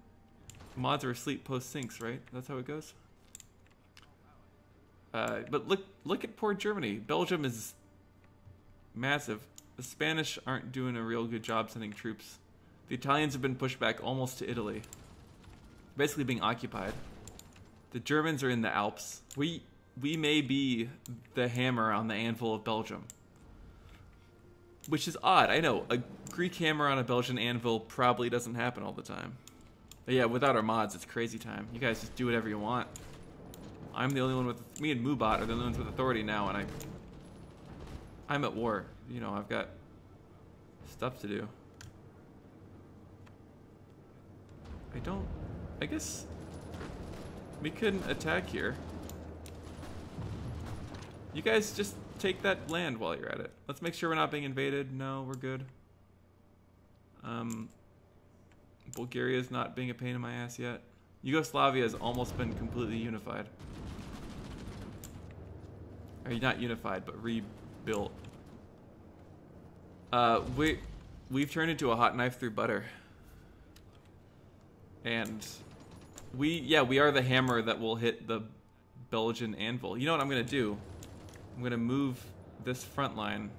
Mods are asleep post syncs, right? That's how it goes. But look at poor Germany. Belgium is massive. The Spanish aren't doing a real good job sending troops. The Italians have been pushed back almost to Italy. Basically being occupied. The Germans are in the Alps. We may be the hammer on the anvil of Belgium. Which is odd, I know. A Greek hammer on a Belgian anvil probably doesn't happen all the time. But yeah, without our mods, it's crazy time. You guys just do whatever you want. I'm the only one with... Me and Moobot are the only ones with authority now, and I'm at war. You know, I've got stuff to do. I guess we couldn't attack here. You guys just take that land while you're at it. Let's make sure we're not being invaded. No, we're good. Bulgaria's not being a pain in my ass yet. Yugoslavia has almost been completely unified. Or not unified, but rebuilt. We've turned into a hot knife through butter. And we are the hammer that will hit the Belgian anvil. You know what I'm gonna do? I'm gonna move this front line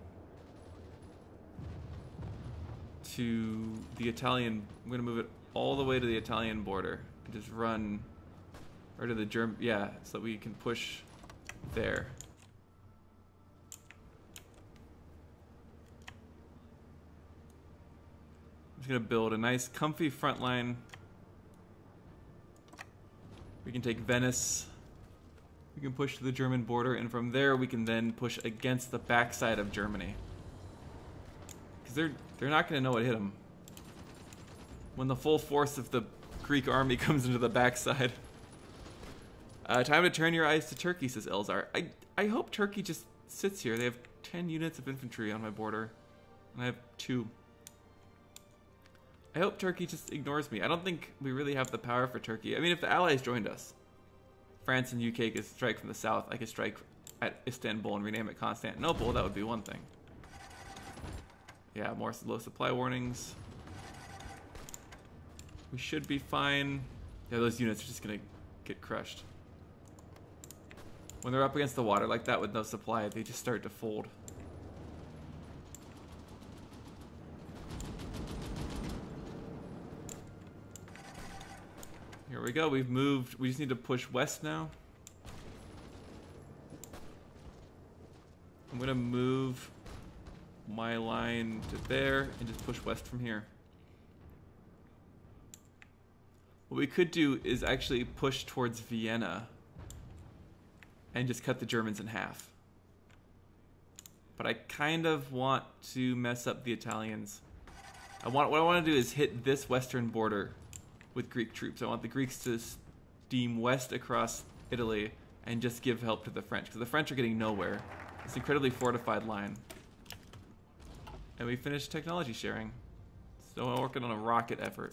to the Italian. I'm gonna move it all the way to the Italian border and just run, or to the German. Yeah, so that we can push there. I'm just gonna build a nice, comfy front line. We can take Venice. We can push to the German border, and from there we can then push against the backside of Germany. Because they're not going to know what hit them when the full force of the Greek army comes into the backside. Time to turn your eyes to Turkey, says Elzar. I hope Turkey just sits here. They have 10 units of infantry on my border, and I have 2. I hope Turkey just ignores me. I don't think we really have the power for Turkey. I mean, if the Allies joined us, France and UK could strike from the south. I could strike at Istanbul and rename it Constantinople. That would be one thing. Yeah, more low supply warnings. We should be fine. Yeah, those units are just gonna get crushed. When they're up against the water like that with no supply, they just start to fold. Here we go, we've moved. We just need to push west now. I'm gonna move my line to there and just push west from here. What we could do is actually push towards Vienna and just cut the Germans in half. But I kind of want to mess up the Italians. What I want to do is hit this western border with Greek troops. I want the Greeks to steam west across Italy and just give help to the French, because the French are getting nowhere. It's an incredibly fortified line. And we finished technology sharing. So I'm working on a rocket effort.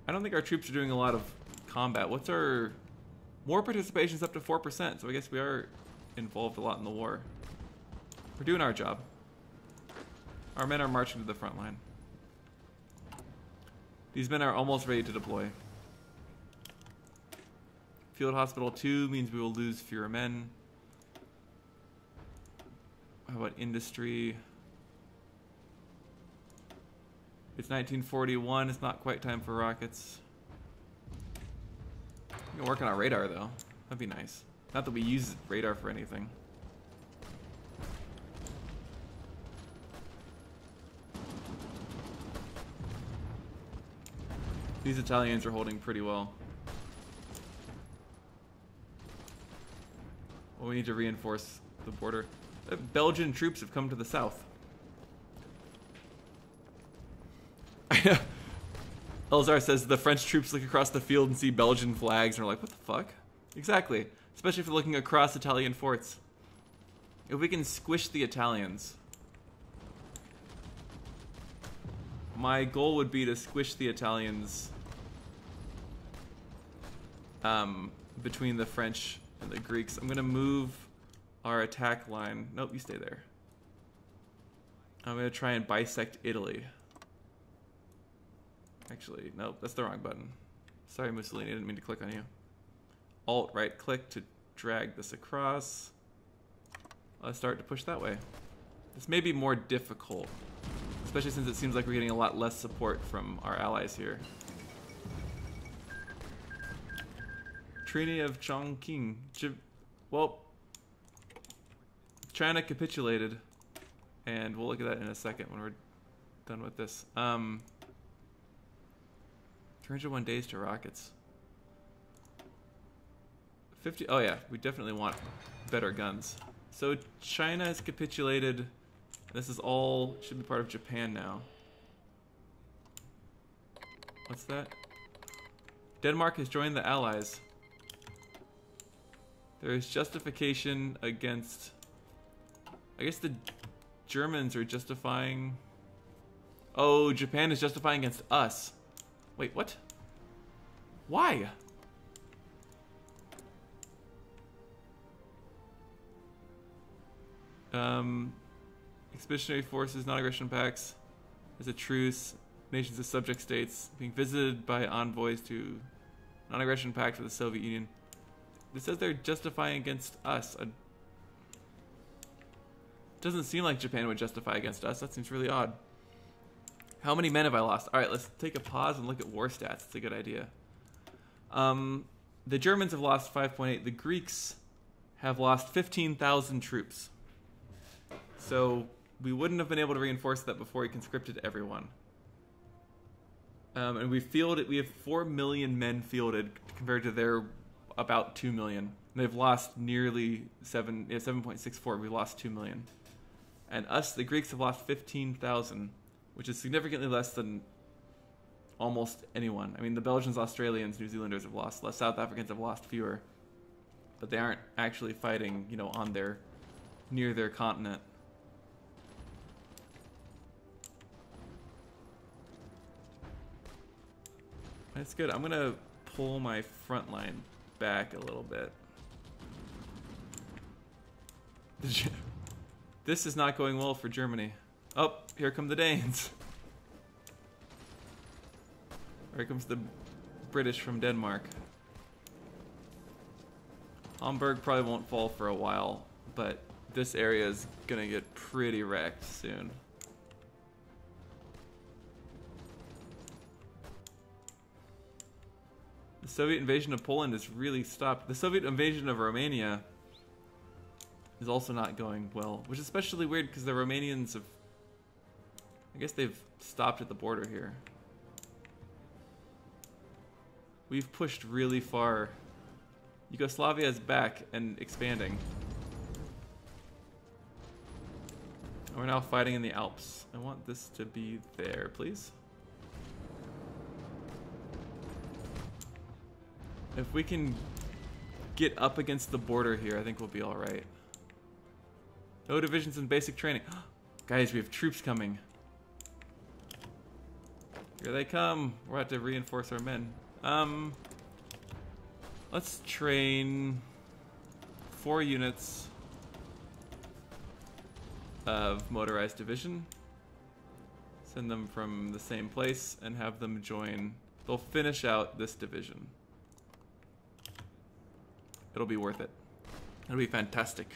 I don't think our troops are doing a lot of combat. What's our... War participation is up to 4%, so I guess we are involved a lot in the war. We're doing our job. Our men are marching to the front line. These men are almost ready to deploy. Field Hospital 2 means we will lose fewer men. How about industry? It's 1941. It's not quite time for rockets. We can work on our radar, though. That'd be nice. Not that we use radar for anything. These Italians are holding pretty well. Well, we need to reinforce the border. Belgian troops have come to the south. Elzar says the French troops look across the field and see Belgian flags and are like, what the fuck? Exactly. Especially if you're looking across Italian forts. If we can squish the Italians. My goal would be to squish the Italians between the French and the Greeks. I'm going to move our attack line. Nope, you stay there. I'm going to try and bisect Italy. Actually, nope, that's the wrong button. Sorry, Mussolini, I didn't mean to click on you. Alt right click to drag this across. Let's start to push that way. This may be more difficult, especially since it seems like we're getting a lot less support from our allies here. Treaty of Chongqing. Well, China capitulated, and we'll look at that in a second when we're done with this. 301 days to rockets. 50. Oh yeah, we definitely want better guns. So China has capitulated. This is all should be part of Japan now. What's that? Denmark has joined the Allies. There is justification against. I guess the Germans are justifying. Oh, Japan is justifying against us. Wait, what? Why? Expeditionary forces, non-aggression pacts, as a truce, nations as subject states, being visited by envoys to non-aggression pact with the Soviet Union. It says they're justifying against us. Doesn't seem like Japan would justify against us. That seems really odd. How many men have I lost? All right, let's take a pause and look at war stats. It's a good idea. The Germans have lost 5.8. The Greeks have lost 15,000 troops. So we wouldn't have been able to reinforce that before we conscripted everyone. And we have 4 million men fielded compared to their about 2 million. They've lost nearly 7.64. We lost 2 million. And us, the Greeks, have lost 15,000, which is significantly less than almost anyone. I mean, the Belgians, Australians, New Zealanders have lost less. South Africans have lost fewer. But they aren't actually fighting, you know, near their continent. That's good. I'm going to pull my front line back a little bit. This is not going well for Germany. Oh, here come the Danes. Here comes the British from Denmark. Hamburg probably won't fall for a while, but this area is going to get pretty wrecked soon. The Soviet invasion of Poland has really stopped. The Soviet invasion of Romania is also not going well, which is especially weird because the Romanians have... I guess they've stopped at the border here. We've pushed really far. Yugoslavia is back and expanding. And we're now fighting in the Alps. I want this to be there, please. If we can get up against the border here, I think we'll be alright. No divisions in basic training. Guys, we have troops coming. Here they come. We're about to reinforce our men. Let's train 4 units of motorized division. Send them from the same place and have them join. They'll finish out this division. it'll be worth it. It'll be fantastic.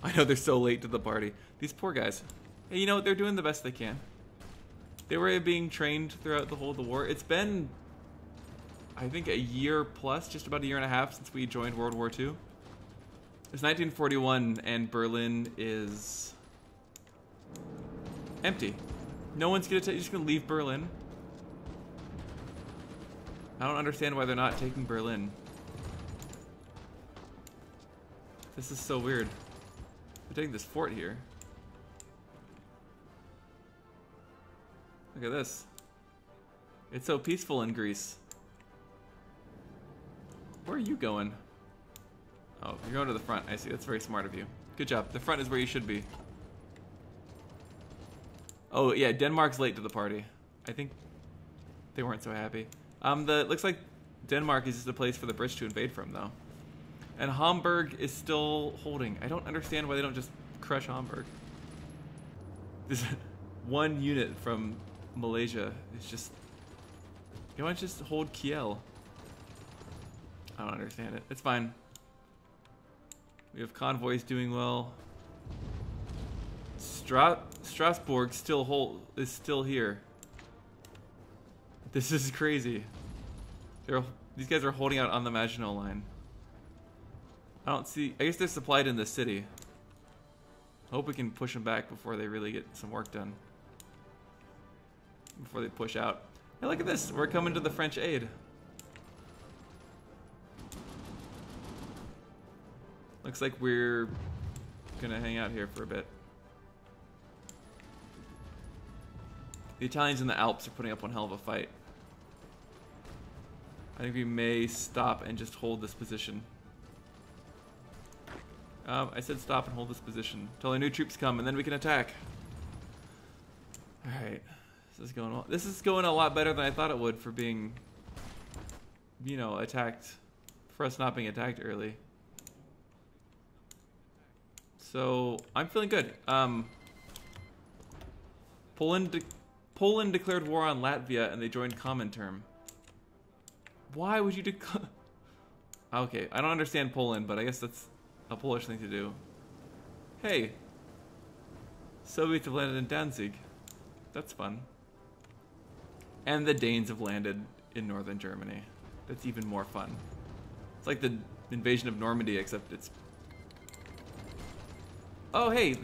I know they're so late to the party. These poor guys. Hey, you know what? They're doing the best they can. They were being trained throughout the whole of the war. It's been, I think, a year plus, just about a year and a half since we joined World War II. It's 1941 and Berlin is empty. No one's gonna you're just gonna leave Berlin. I don't understand why they're not taking Berlin. This is so weird. They're taking this fort here. Look at this. It's so peaceful in Greece. Where are you going? Oh, you're going to the front. I see. That's very smart of you. Good job. The front is where you should be. Oh, yeah. Denmark's late to the party. I think they weren't so happy. Looks like Denmark is just a place for the British to invade from, though. And Hamburg is still holding. I don't understand why they don't just crush Hamburg. This one unit from Malaysia is just... You want to just hold Kiel? I don't understand it. It's fine. We have convoys doing well. Strasbourg is still here. This is crazy. These guys are holding out on the Maginot Line. I don't see... I guess they're supplied in the city. Hope we can push them back before they really get some work done. Before they push out. Hey, look at this. We're coming to the French aid. Looks like we're gonna hang out here for a bit. The Italians in the Alps are putting up one hell of a fight. I think we may stop and just hold this position. I said stop and hold this position until our new troops come, and then we can attack. Alright. This is going well. This is going a lot better than I thought it would for being, you know, attacked. For us not being attacked early. So, I'm feeling good. Poland declared war on Latvia and they joined Comintern. Why would you declare... Okay, I don't understand Poland, but I guess that's a Polish thing to do. Hey! Soviets have landed in Danzig. That's fun. And the Danes have landed in northern Germany. That's even more fun. It's like the invasion of Normandy, except it's... Oh, hey!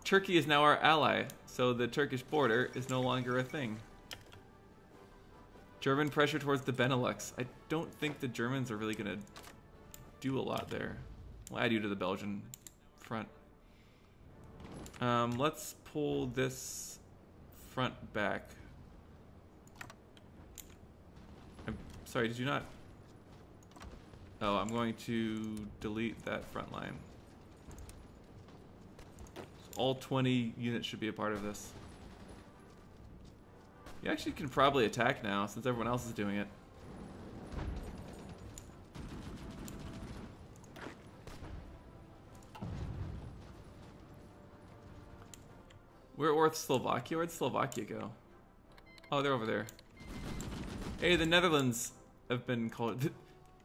Turkey is now our ally, so the Turkish border is no longer a thing. German pressure towards the Benelux. I don't think the Germans are really going to do a lot there. Well, I do to the Belgian front. Let's pull this front back. I'm sorry, did you not? Oh, I'm going to delete that front line. All 20 units should be a part of this. You actually can probably attack now since everyone else is doing it. We're North Slovakia. Where'd Slovakia go? Oh, they're over there. Hey, the Netherlands have been called...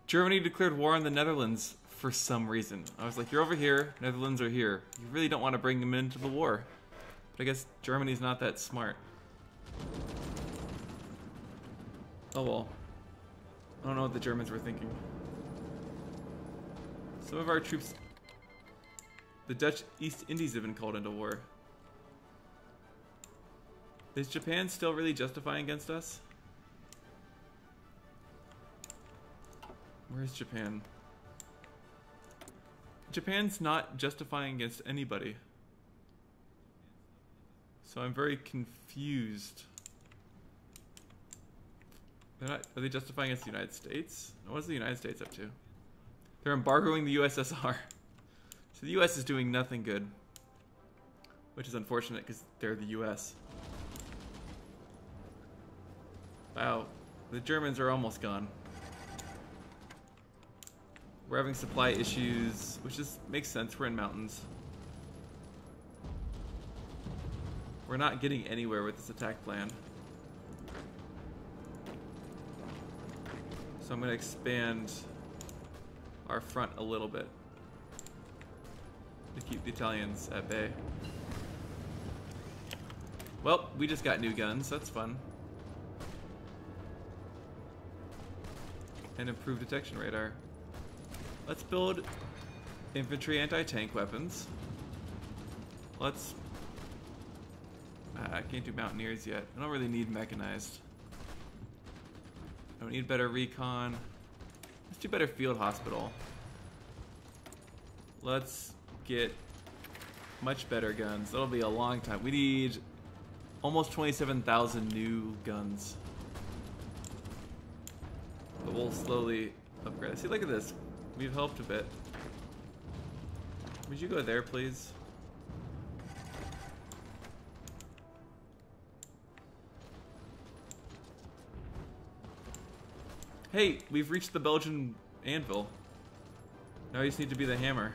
Germany declared war on the Netherlands for some reason. I was like, you're over here, Netherlands are here. You really don't want to bring them into the war. But I guess Germany's not that smart. Oh well. I don't know what the Germans were thinking. Some of our troops... The Dutch East Indies have been called into war. Is Japan still really justifying against us? Where's Japan? Japan's not justifying against anybody. So I'm very confused. Are they justifying against the United States? What's the United States up to? They're embargoing the USSR. So the US is doing nothing good. Which is unfortunate because they're the US. Wow. The Germans are almost gone. We're having supply issues, which makes sense. We're in mountains. We're not getting anywhere with this attack plan. So I'm going to expand our front a little bit to keep the Italians at bay. Well, we just got new guns. That's fun. And improved detection radar. Let's build infantry anti-tank weapons. Let's... I can't do mountaineers yet. I don't really need mechanized. I don't need better recon. Let's do better field hospital. Let's get much better guns. That'll be a long time. We need almost 27,000 new guns. But we'll slowly upgrade. See, look at this. We've helped a bit. Would you go there, please? Hey, we've reached the Belgian anvil. Now we just need to be the hammer.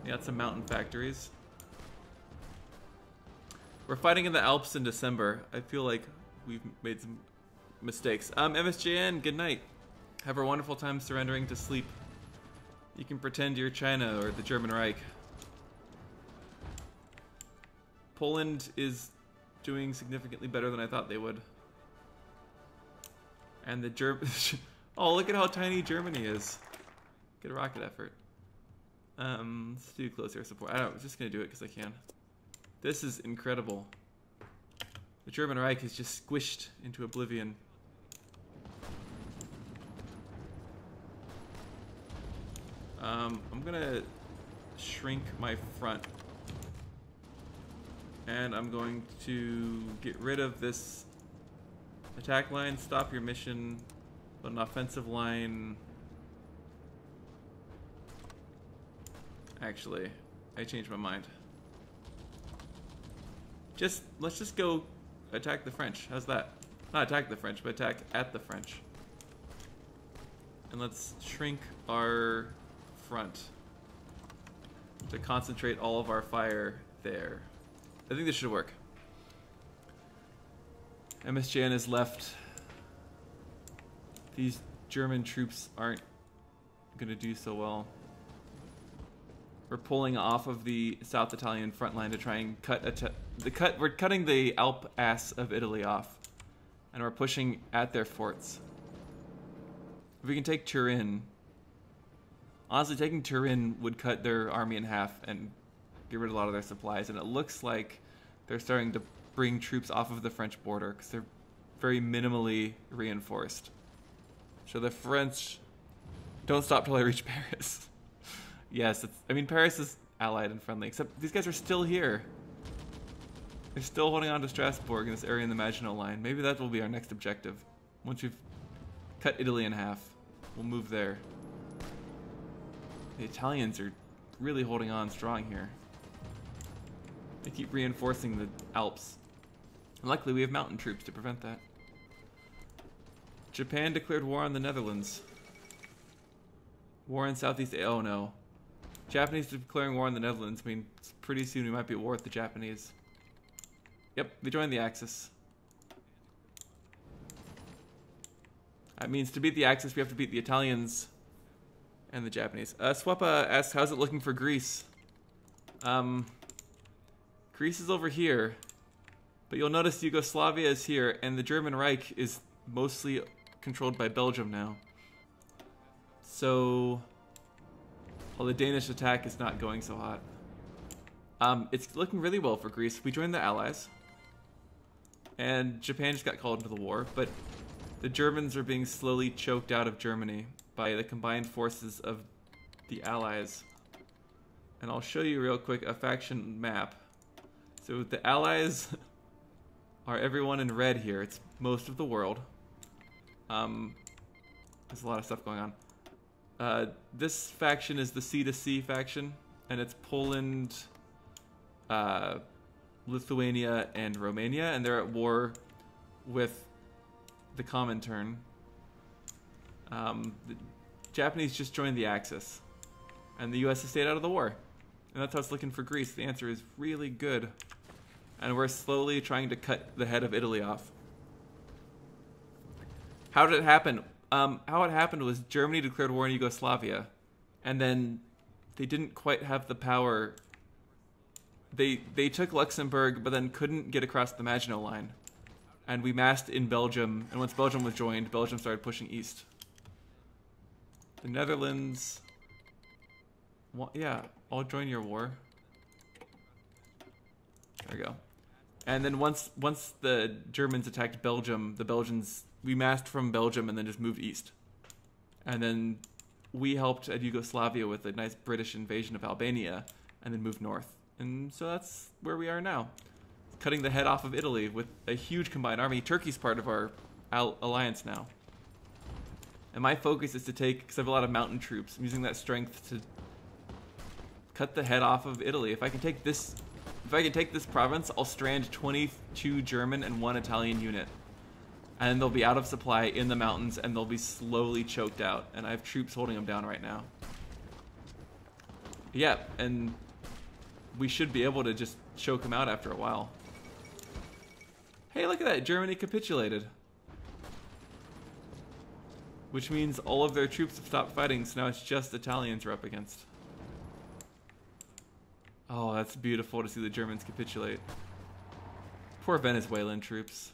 We got some mountain factories. We're fighting in the Alps in December. I feel like we've made some mistakes. MSJN, good night. Have a wonderful time surrendering to sleep. You can pretend you're China or the German Reich. Poland is doing significantly better than I thought they would. And the oh, look at how tiny Germany is. Good rocket effort. Let's do close air support. I'm just gonna do it because I can. This is incredible. The German Reich is just squished into oblivion. I'm gonna shrink my front. And I'm going to get rid of this attack line, stop your mission, but an offensive line. Actually, I changed my mind. Let's just go attack the French. How's that? Not attack the French, but attack at the French. And let's shrink our front to concentrate all of our fire there. I think this should work. MSJN has left. These German troops aren't going to do so well. We're pulling off of the South Italian front line to try and we're cutting the Alp ass of Italy off. And we're pushing at their forts. If we can take Turin, honestly taking Turin would cut their army in half and get rid of a lot of their supplies. And it looks like they're starting to bring troops off of the French border because they're very minimally reinforced. So the French don't stop till I reach Paris. Yes, I mean, Paris is allied and friendly, except these guys are still here. They're still holding on to Strasbourg in this area in the Maginot Line. Maybe that will be our next objective. Once we've cut Italy in half, we'll move there. The Italians are really holding on strong here. They keep reinforcing the Alps. And luckily, we have mountain troops to prevent that. Japan declared war on the Netherlands. War in Southeast Asia. Oh no. Japanese declaring war on the Netherlands means pretty soon we might be at war with the Japanese. Yep, they joined the Axis. That means to beat the Axis, we have to beat the Italians and the Japanese. Swappa asks, how's it looking for Greece? Greece is over here, but you'll notice Yugoslavia is here, and the German Reich is mostly controlled by Belgium now. So, well, the Danish attack is not going so hot. It's looking really well for Greece. We joined the Allies, and Japan just got called into the war, but the Germans are being slowly choked out of Germany by the combined forces of the Allies. And I'll show you real quick a faction map. So the Allies are everyone in red here. It's most of the world. There's a lot of stuff going on. This faction is the C2C faction, and it's Poland, Lithuania, and Romania, and they're at war with the Comintern. The Japanese just joined the Axis, and the US has stayed out of the war. And that's how it's looking for Greece. The answer is really good. And we're slowly trying to cut the head of Italy off. How did it happen? How it happened was Germany declared war in Yugoslavia, and then they didn't quite have the power. They took Luxembourg, but then couldn't get across the Maginot Line, and we massed in Belgium. And once Belgium was joined, Belgium started pushing east. The Netherlands. Well, yeah, I'll join your war. There we go. And then once the Germans attacked Belgium, the Belgians, we massed from Belgium and then just moved east. And then we helped at Yugoslavia with a nice British invasion of Albania and then moved north. And so that's where we are now. Cutting the head off of Italy with a huge combined army. Turkey's part of our alliance now. And my focus is to take, because I have a lot of mountain troops, I'm using that strength to cut the head off of Italy. If I can take this province, I'll strand 22 German and 1 Italian unit. And they'll be out of supply in the mountains, and they'll be slowly choked out. And I have troops holding them down right now. Yeah, and we should be able to just choke them out after a while. Hey, look at that. Germany capitulated. Which means all of their troops have stopped fighting, so now it's just Italians we're up against. Oh, that's beautiful to see the Germans capitulate. Poor Venezuelan troops.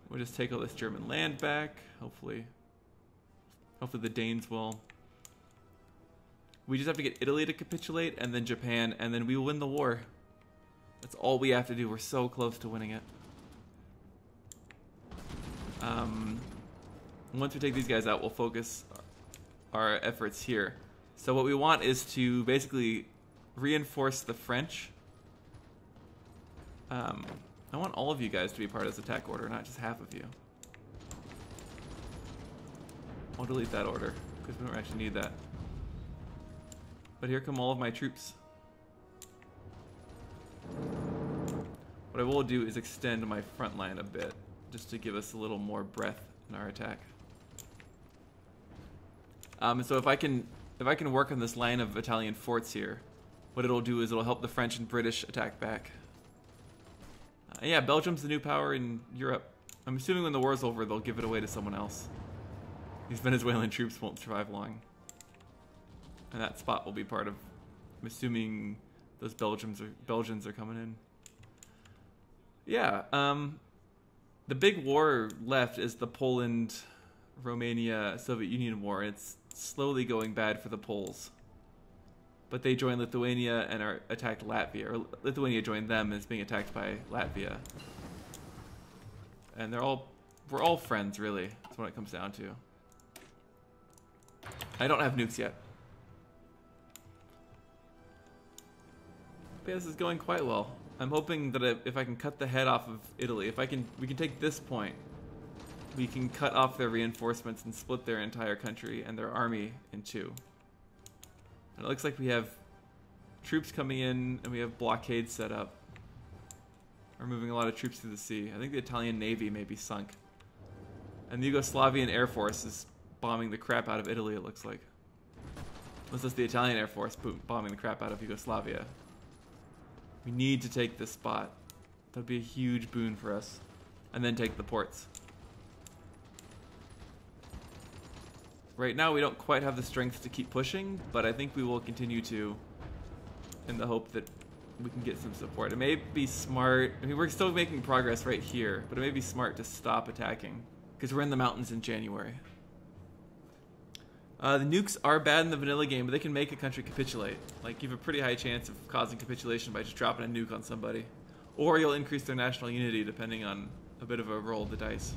We'll just take all this German land back. Hopefully the Danes will. We just have to get Italy to capitulate, and then Japan, and then we will win the war. That's all we have to do. We're so close to winning it. Once we take these guys out, we'll focus our efforts here. So what we want is to basically reinforce the French. I want all of you guys to be part of this attack order, not just half of you. I'll delete that order, because we don't actually need that. But here come all of my troops. What I will do is extend my front line a bit, just to give us a little more breadth in our attack. So if I can work on this line of Italian forts here, what it'll do is it'll help the French and British attack back. Yeah, Belgium's the new power in Europe. I'm assuming when the war's over, they'll give it away to someone else. These Venezuelan troops won't survive long. And that spot will be part of, I'm assuming those Belgians are coming in. Yeah, the big war left is the Poland-Romania-Soviet Union war. It's slowly going bad for the Poles. But they joined Lithuania and are attacked Latvia. Or Lithuania joined them and is being attacked by Latvia. And we're all friends, really. That's what it comes down to. I don't have nukes yet. But yeah, this is going quite well. I'm hoping that if I can cut the head off of Italy, we can take this point. We can cut off their reinforcements and split their entire country and their army in two. And it looks like we have troops coming in and we have blockades set up. We're moving a lot of troops through the sea. I think the Italian Navy may be sunk. And the Yugoslavian Air Force is bombing the crap out of Italy, it looks like. Unless it's the Italian Air Force bombing the crap out of Yugoslavia. We need to take this spot. That would be a huge boon for us. And then take the ports. Right now we don't quite have the strength to keep pushing, but I think we will continue to, in the hope that we can get some support. It may be smart, I mean we're still making progress right here, but it may be smart to stop attacking, because we're in the mountains in January. The nukes are bad in the vanilla game, but they can make a country capitulate. Like, you have a pretty high chance of causing capitulation by just dropping a nuke on somebody. Or you'll increase their national unity depending on a bit of a roll of the dice.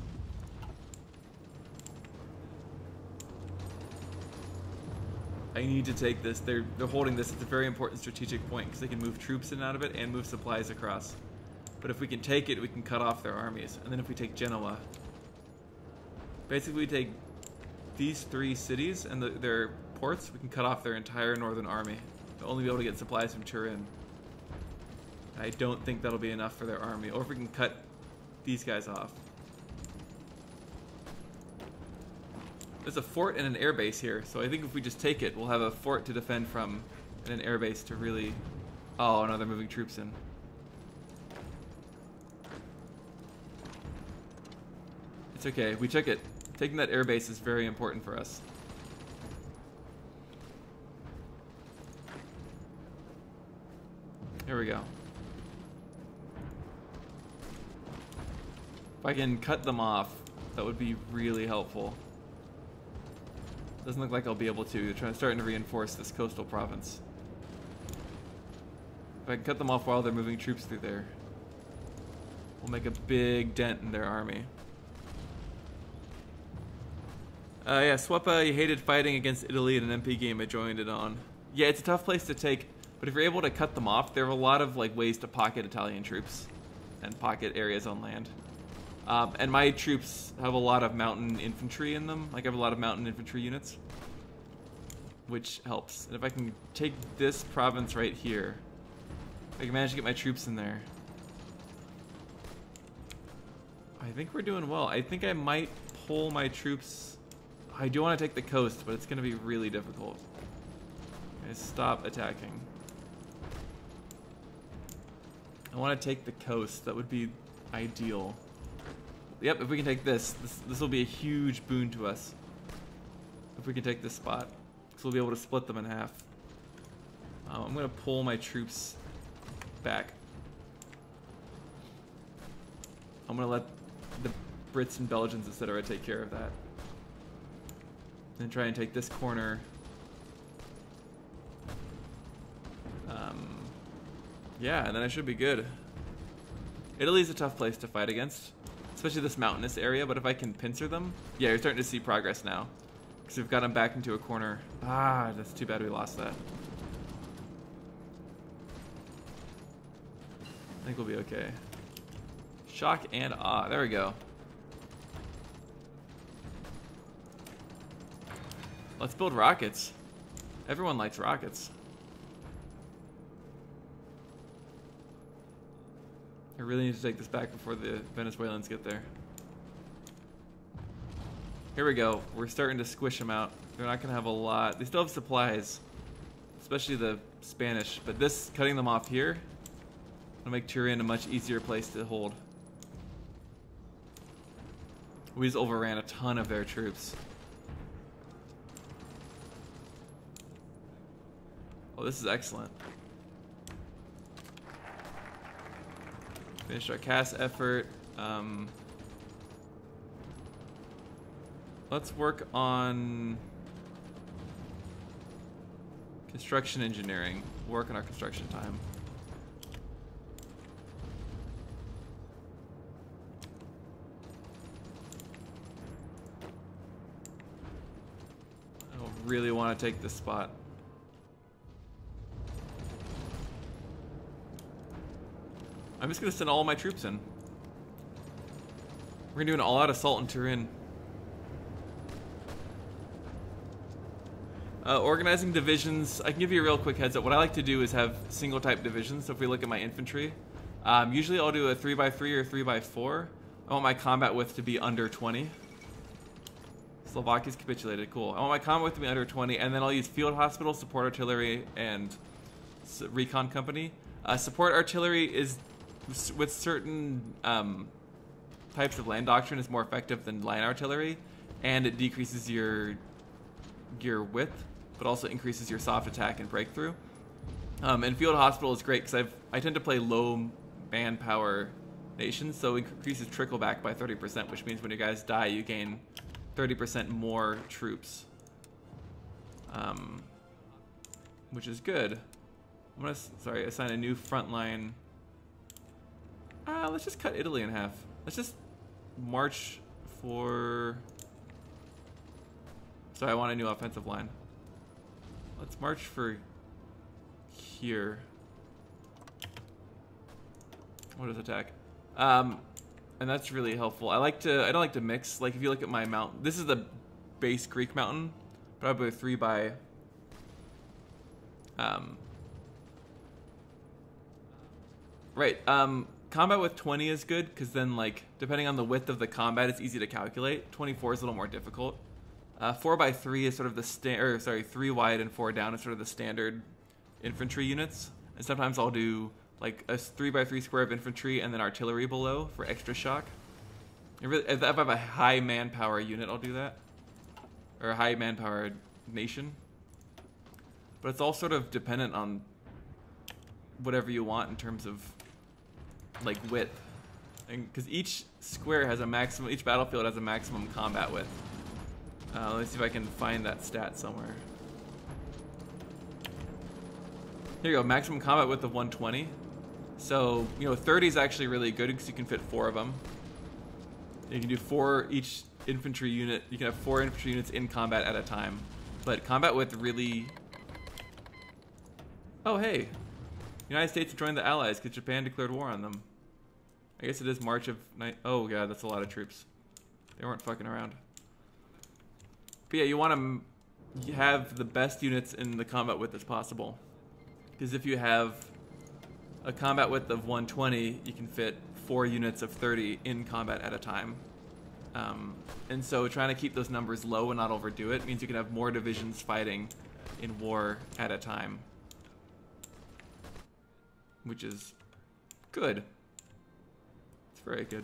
I need to take this. They're holding this. It's a very important strategic point because they can move troops in and out of it and move supplies across. But if we can take it, we can cut off their armies. And then if we take Genoa, basically we take these 3 cities and their ports, we can cut off their entire northern army. They'll only be able to get supplies from Turin. I don't think that'll be enough for their army. Or if we can cut these guys off. There's a fort and an airbase here, so I think if we just take it, we'll have a fort to defend from and an airbase to really... Oh, no, they're moving troops in. It's okay. We took it. Taking that airbase is very important for us. Here we go. If I can cut them off, that would be really helpful. Doesn't look like I'll be able to. They're starting to reinforce this coastal province. If I can cut them off while they're moving troops through there, we'll make a big dent in their army. Yeah, Swepa, you hated fighting against Italy in an MP game I joined it on. Yeah, it's a tough place to take, but if you're able to cut them off, there are a lot of like ways to pocket Italian troops and pocket areas on land. And my troops have a lot of mountain infantry in them. Like I have a lot of mountain infantry units, which helps. And if I can take this province right here, if I can manage to get my troops in there, I think we're doing well. I think I might pull my troops. I do want to take the coast, but it's going to be really difficult. Okay, stop attacking. I want to take the coast. That would be ideal. Yep, if we can take this will be a huge boon to us. If we can take this spot. So we'll be able to split them in half. I'm going to pull my troops back. I'm going to let the Brits and Belgians, etc. take care of that. Then try and take this corner. Yeah, and then I should be good. Italy's a tough place to fight against, especially this mountainous area, but if I can pincer them, yeah, you're starting to see progress now. Because we've got them back into a corner. Ah, that's too bad we lost that. I think we'll be okay. Shock and awe, there we go. Let's build rockets. Everyone likes rockets. I really need to take this back before the Venezuelans get there. Here we go. We're starting to squish them out. They're not going to have a lot. They still have supplies, especially the Spanish. But this, cutting them off here, will make Turin a much easier place to hold. We just overran a ton of their troops. Oh, this is excellent. Finished our cast effort. Let's work on construction engineering. Work on our construction time. I don't really want to take this spot. I'm just going to send all my troops in. We're going to do an all-out assault in Turin. Organizing divisions, I can give you a real quick heads up. What I like to do is have single type divisions. So if we look at my infantry, usually I'll do a 3x3 or 3x4. I want my combat width to be under 20. Slovakia's capitulated, cool. I want my combat width to be under 20, and then I'll use field hospital, support artillery, and recon company. Support artillery is, with certain types of land doctrine, is more effective than line artillery, and it decreases your width, but also increases your soft attack and breakthrough. And field hospital is great because I tend to play low manpower nations, so it increases trickle back by 30%, which means when your guys die, you gain 30% more troops, which is good. I'm gonna assign a new front line. Let's just cut Italy in half. Let's just march for. Sorry, I want a new offensive line. Let's march for here. What is attack? And that's really helpful. I don't like to mix. Like if you look at my mountain, this is the base Greek mountain, probably a 3 by. Right. Combat with 20 is good because then, like, depending on the width of the combat, it's easy to calculate. 24 is a little more difficult. 4 by 3 is sort of the 3 wide and 4 down is sort of the standard infantry units. And sometimes I'll do like a 3 by 3 square of infantry and then artillery below for extra shock. If I have a high manpower unit, I'll do that. Or a high manpower nation. But it's all sort of dependent on whatever you want in terms of like width. And because each square has a maximum, each battlefield has a maximum combat width. Let me see if I can find that stat somewhere. Here you go, maximum combat width of 120. So, you know, 30 is actually really good because you can fit 4 of them. You can do 4 each infantry unit. You can have 4 infantry units in combat at a time. But combat width really... Oh, hey. United States joined the Allies because Japan declared war on them. I guess it is March of... Oh, God, that's a lot of troops. They weren't fucking around. But yeah, you want to have the best units in the combat width as possible. Because if you have a combat width of 120, you can fit 4 units of 30 in combat at a time. And so trying to keep those numbers low and not overdo it means you can have more divisions fighting in war at a time. Which is good. It's very good.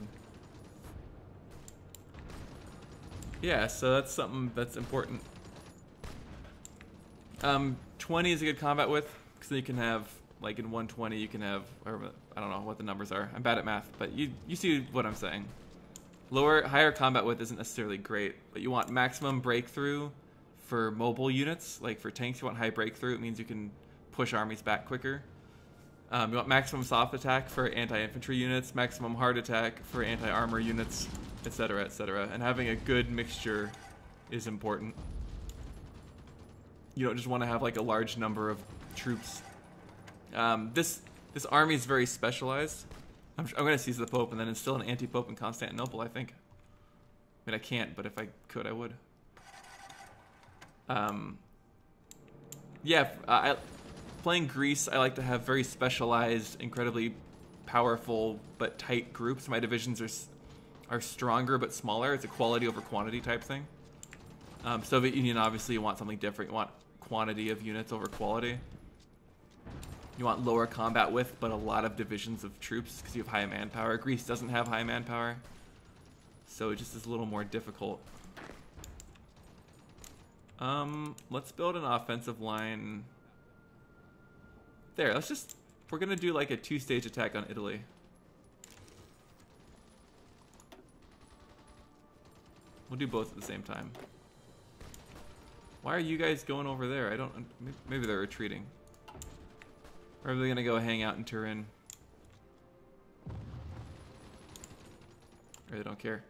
Yeah, so that's something that's important. 20 is a good combat width, because then you can have, like in 120, you can have, or I don't know what the numbers are. I'm bad at math, but you see what I'm saying. Higher combat width isn't necessarily great, but you want maximum breakthrough for mobile units. Like for tanks, you want high breakthrough. It means you can push armies back quicker. You want maximum soft attack for anti-infantry units, maximum hard attack for anti-armor units, etc., etc. And having a good mixture is important. You don't just want to have like a large number of troops. This army is very specialized. I'm going to seize the Pope and then instill an anti-Pope in Constantinople, I think. I mean, I can't, but if I could, I would. Yeah, playing Greece, I like to have very specialized, incredibly powerful but tight groups. My divisions are stronger but smaller. It's a quality over quantity type thing. Soviet Union, obviously, you want something different. You want quantity of units over quality. You want lower combat width, but a lot of divisions of troops because you have high manpower. Greece doesn't have high manpower, so it just is a little more difficult. Let's build an offensive line. There, we're gonna do like a 2-stage attack on Italy. We'll do both at the same time. Why are you guys going over there? I don't, maybe they're retreating. Or are they gonna go hang out in Turin? Or they don't care.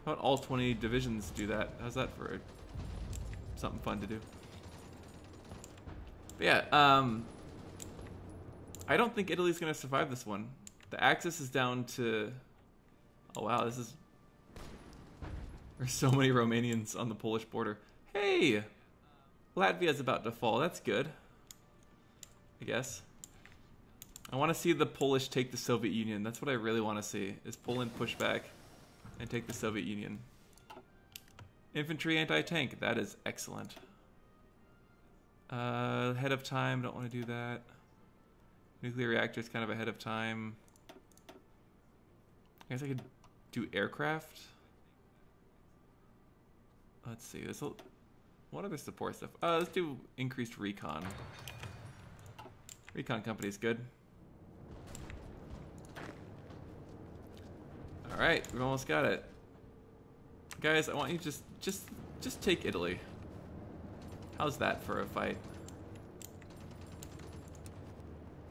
How about all 20 divisions do that? How's that for something fun to do? But yeah, I don't think Italy's gonna survive this one. The Axis is down to... Oh wow, there's so many Romanians on the Polish border. Hey! Latvia's about to fall. That's good. I guess. I want to see the Polish take the Soviet Union. That's what I really want to see, is Poland push back and take the Soviet Union. Infantry anti-tank. That is excellent. Ahead of time. Don't want to do that. Nuclear reactors kind of ahead of time. I guess I could do aircraft. Let's see. What other support stuff? Let's do increased recon. Recon company's good. All right, we've almost got it, guys. I want you to just take Italy. How's that for a fight?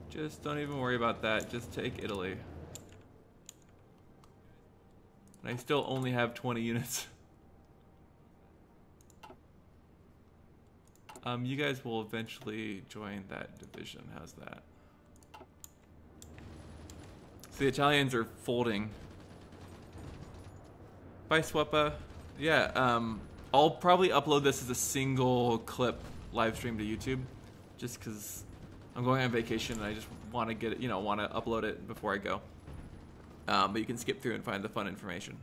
Just don't even worry about that. Just take Italy. And I still only have 20 units. You guys will eventually join that division. How's that? So the Italians are folding. Bye, Sweppa. Yeah, I'll probably upload this as a single clip live stream to YouTube, just because I'm going on vacation and I just want to get it, want to upload it before I go. But you can skip through and find the fun information.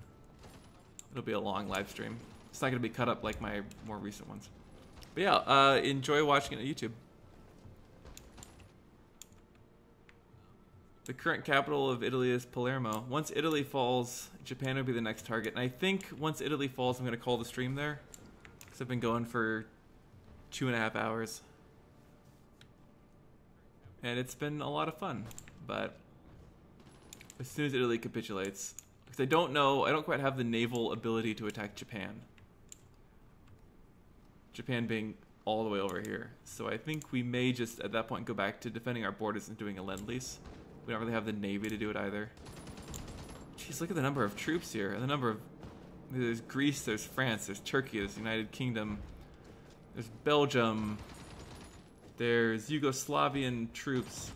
It'll be a long live stream. It's not going to be cut up like my more recent ones. But yeah, enjoy watching it on YouTube. The current capital of Italy is Palermo. Once Italy falls, Japan will be the next target. And I think once Italy falls, I'm going to call the stream there. Because I've been going for 2.5 hours. And it's been a lot of fun. But as soon as Italy capitulates, because I don't quite have the naval ability to attack Japan. Japan being all the way over here. So I think we may just, at that point, go back to defending our borders and doing a lend-lease. We don't really have the navy to do it either. Jeez, look at the number of troops here. And the number of... There's Greece, there's France, there's Turkey, there's the United Kingdom. There's Belgium. There's Yugoslavian troops.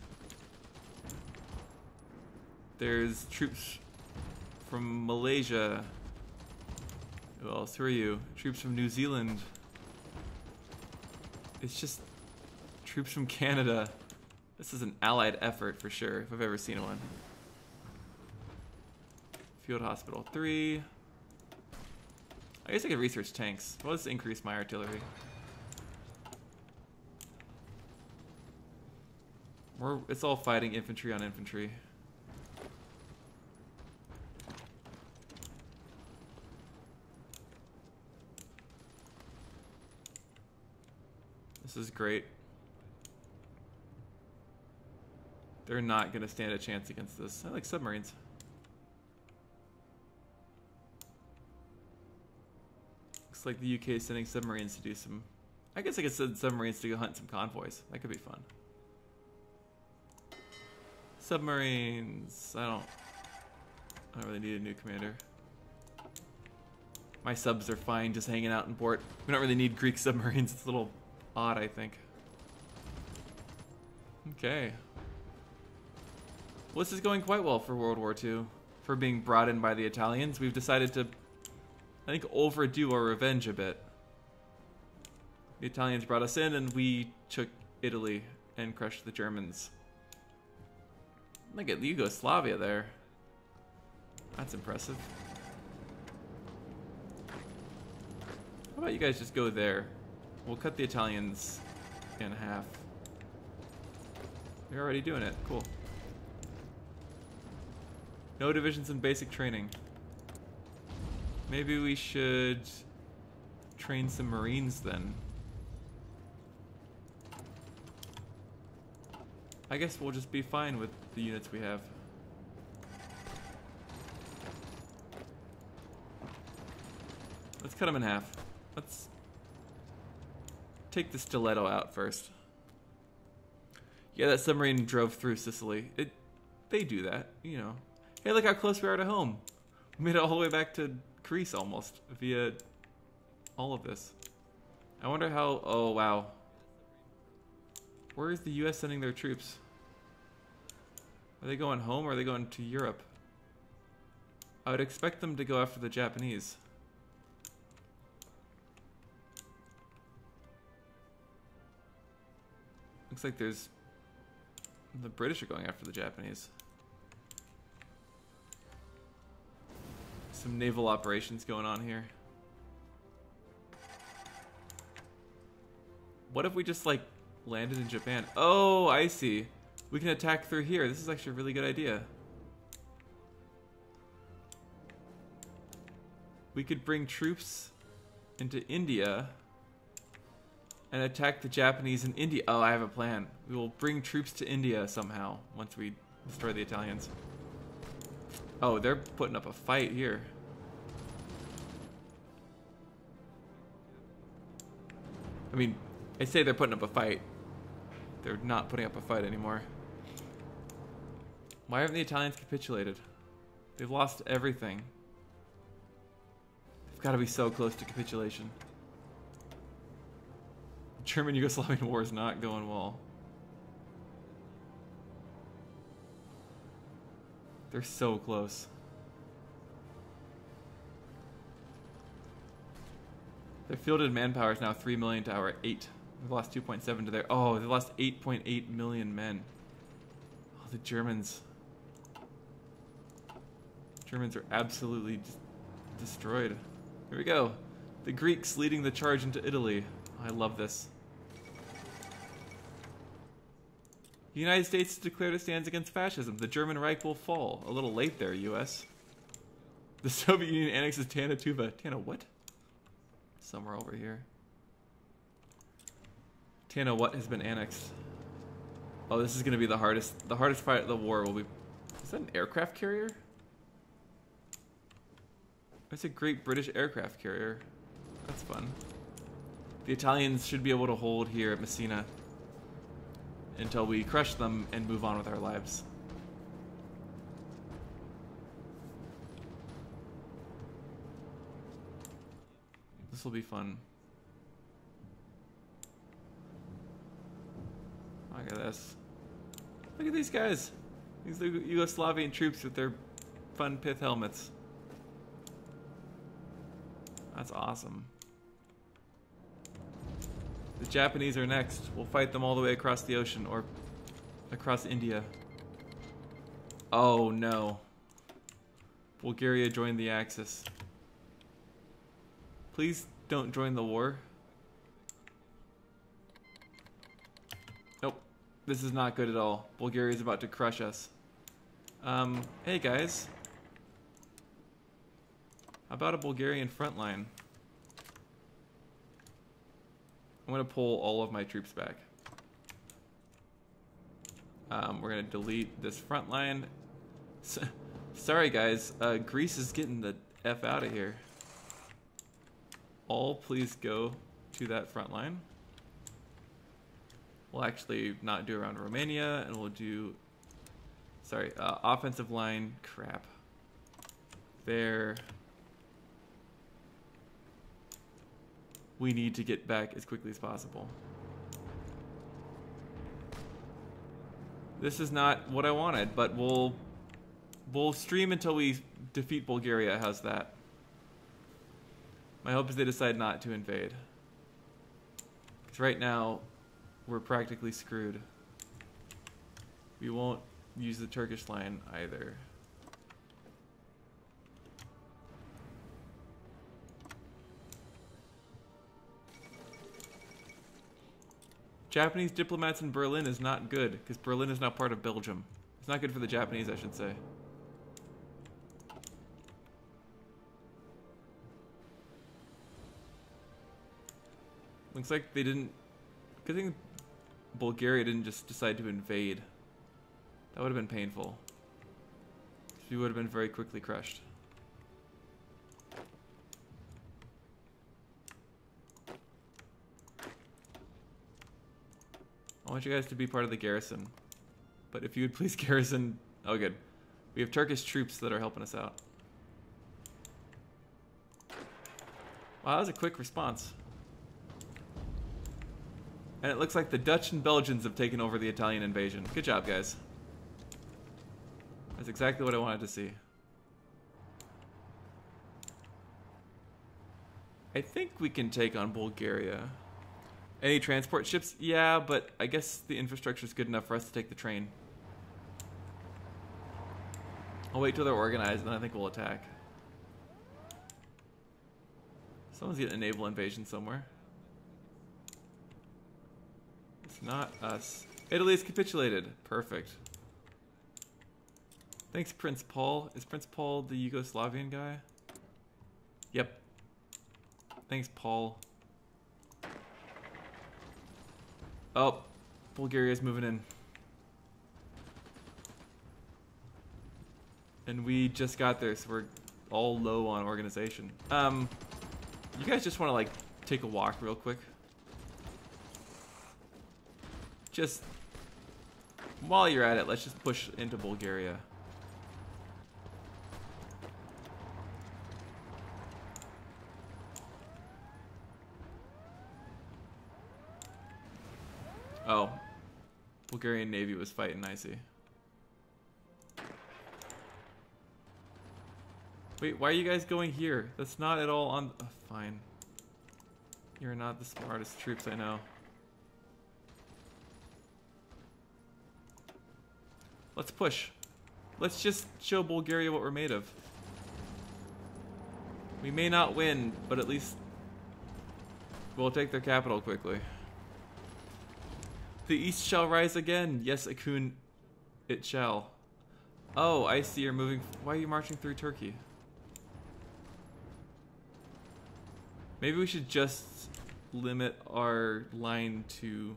There's troops from Malaysia. Who else? Who are you? Troops from New Zealand. It's just troops from Canada. This is an allied effort for sure, if I've ever seen one. Field Hospital 3. I guess I could research tanks. Well, let's increase my artillery. It's all fighting infantry on infantry. This is great. They're not going to stand a chance against this. I like submarines. Looks like the UK is sending submarines to do some... I guess I could send submarines to go hunt some convoys. That could be fun. Submarines. I don't really need a new commander. My subs are fine just hanging out in port. We don't really need Greek submarines. It's a little odd, I think. Okay. Well, this is going quite well for World War II. For being brought in by the Italians. We've decided to, I think, overdo our revenge a bit. The Italians brought us in and we took Italy and crushed the Germans. Look at Yugoslavia there. That's impressive. How about you guys just go there? We'll cut the Italians in half. You're already doing it. Cool. No divisions in basic training. Maybe we should train some Marines then. I guess we'll just be fine with the units we have. Let's cut them in half. Let's take the stiletto out first. Yeah, that submarine drove through Sicily. They do that, you know. Hey, look how close we are to home. We made it all the way back to Greece almost via all of this. I wonder how... Oh, wow. Where is the US sending their troops? Are they going home or are they going to Europe? I would expect them to go after the Japanese. Looks like there's... The British are going after the Japanese. Some naval operations going on here. What if we just, like, landed in Japan? Oh, I see. We can attack through here. This is actually a really good idea. We could bring troops into India and attack the Japanese in India. Oh, I have a plan. We will bring troops to India somehow once we destroy the Italians. Oh, they're putting up a fight here. I mean, I say they're putting up a fight. They're not putting up a fight anymore. Why haven't the Italians capitulated? They've lost everything. They've got to be so close to capitulation. The German-Yugoslavian war is not going well. They're so close. Their fielded manpower is now 3 million to our 8. We've lost 2.7 to their... Oh, they lost 8.8 million men. Oh, the Germans. Germans are absolutely destroyed. Here we go. The Greeks leading the charge into Italy. Oh, I love this. The United States has declared it stands against fascism. The German Reich will fall. A little late there, U.S. The Soviet Union annexes Tana Tuva. Tana what? Somewhere over here. Tana what has been annexed? Oh, this is going to be the hardest. The hardest part of the war will be... Is that an aircraft carrier? That's a great British aircraft carrier. That's fun. The Italians should be able to hold here at Messina until we crush them and move on with our lives. This will be fun. Look at this. Look at these guys. These Yugoslavian troops with their fun pith helmets. That's awesome. The Japanese are next. We'll fight them all the way across the ocean or across India. Oh no. Bulgaria joined the Axis. Please don't join the war. Nope. This is not good at all. Bulgaria is about to crush us. Hey guys. How about a Bulgarian front line? I'm going to pull all of my troops back. We're going to delete this front line. Sorry guys, Greece is getting the F out of here. All please go to that front line. We'll actually not do around Romania, and we'll do, sorry, offensive line, crap. There. We need to get back as quickly as possible. This is not what I wanted, but we'll stream until we defeat Bulgaria. How's that? My hope is they decide not to invade. Because right now, we're practically screwed. We won't use the Turkish line either. Japanese diplomats in Berlin is not good, because Berlin is now part of Belgium. It's not good for the Japanese, I should say. Looks like they didn't... Good thing Bulgaria didn't just decide to invade. That would have been painful. We would have been very quickly crushed. I want you guys to be part of the garrison. But if you would please garrison... Oh, good. We have Turkish troops that are helping us out. Wow, that was a quick response. And it looks like the Dutch and Belgians have taken over the Italian invasion. Good job, guys. That's exactly what I wanted to see. I think we can take on Bulgaria. Any transport ships? Yeah, but I guess the infrastructure is good enough for us to take the train. I'll wait till they're organized, and then I think we'll attack. Someone's getting a naval invasion somewhere. It's not us. Italy has capitulated. Perfect. Thanks, Prince Paul. Is Prince Paul the Yugoslavian guy? Yep. Thanks, Paul. Oh, Bulgaria's moving in. And we just got there, so we're all low on organization. You guys just want to, like, take a walk real quick? Just, while you're at it, let's just push into Bulgaria. Oh. Bulgarian Navy was fighting, I see. Wait, why are you guys going here? That's not at all on... Oh, fine. You're not the smartest troops I know. Let's push. Let's just show Bulgaria what we're made of. We may not win, but at least we'll take their capital quickly. The east shall rise again. Yes, Akun, it shall. Oh, I see you're moving. Why are you marching through Turkey? Maybe we should just limit our line to...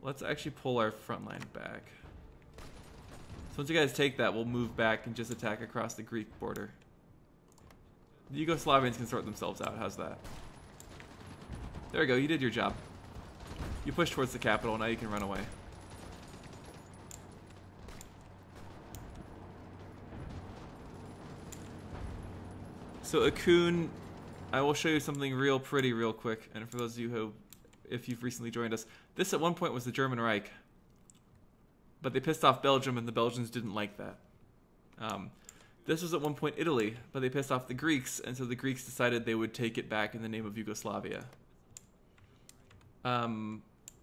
Let's actually pull our front line back. So once you guys take that, we'll move back and just attack across the Greek border. The Yugoslavians can sort themselves out. How's that? There we go. You did your job. You pushed towards the capital. Now you can run away. So Akun, I will show you something real pretty real quick. And for those of you who, if you've recently joined us, this at one point was the German Reich. But they pissed off Belgium, and the Belgians didn't like that. This was at one point Italy, but they pissed off the Greeks, and so the Greeks decided they would take it back in the name of Yugoslavia.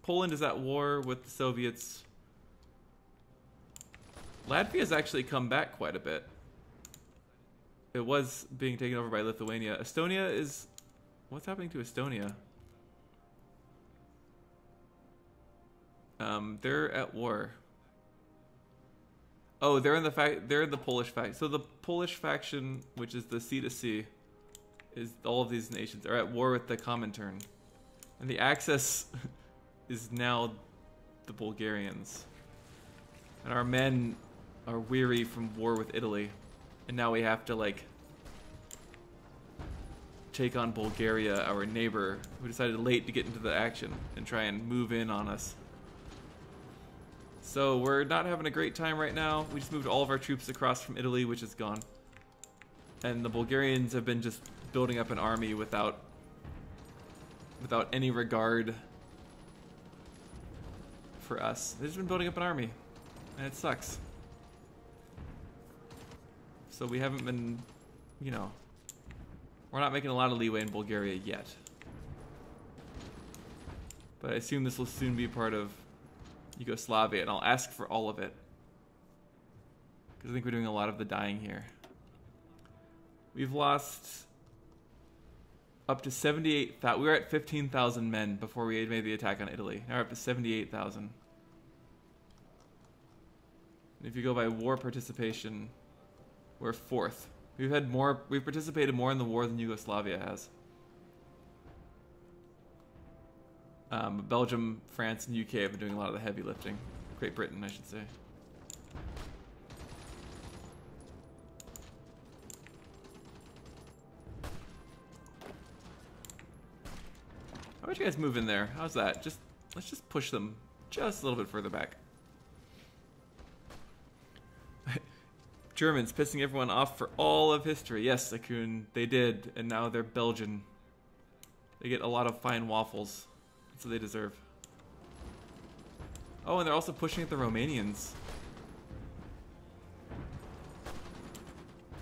Poland is at war with the Soviets. Latvia's actually come back quite a bit. It was being taken over by Lithuania. Estonia is... What's happening to Estonia? They're at war. Oh, they're in the Polish faction. So the Polish faction, which is the C2C, is all of these nations are at war with the Comintern. And the Axis is now the Bulgarians. And our men are weary from war with Italy. And now we have to, like, take on Bulgaria, our neighbor, who decided late to get into the action and try and move in on us. So we're not having a great time right now. We just moved all of our troops across from Italy, which is gone. And the Bulgarians have been just building up an army without any regard for us. They've just been building up an army, and it sucks. So we haven't been, you know, we're not making a lot of leeway in Bulgaria yet. But I assume this will soon be part of Yugoslavia, and I'll ask for all of it. Because I think we're doing a lot of the dying here. We've lost up to 78,000. We were at 15,000 men before we made the attack on Italy. Now we're up to 78,000. If you go by war participation, we're fourth. We've participated more in the war than Yugoslavia has. Belgium, France, and UK have been doing a lot of the heavy lifting. Great Britain, I should say. How about you guys move in there? How's that? Let's just push them just a little bit further back. Germans pissing everyone off for all of history. Yes, Akun, they did, and now they're Belgian. They get a lot of fine waffles. That's what they deserve. Oh, and they're also pushing at the Romanians.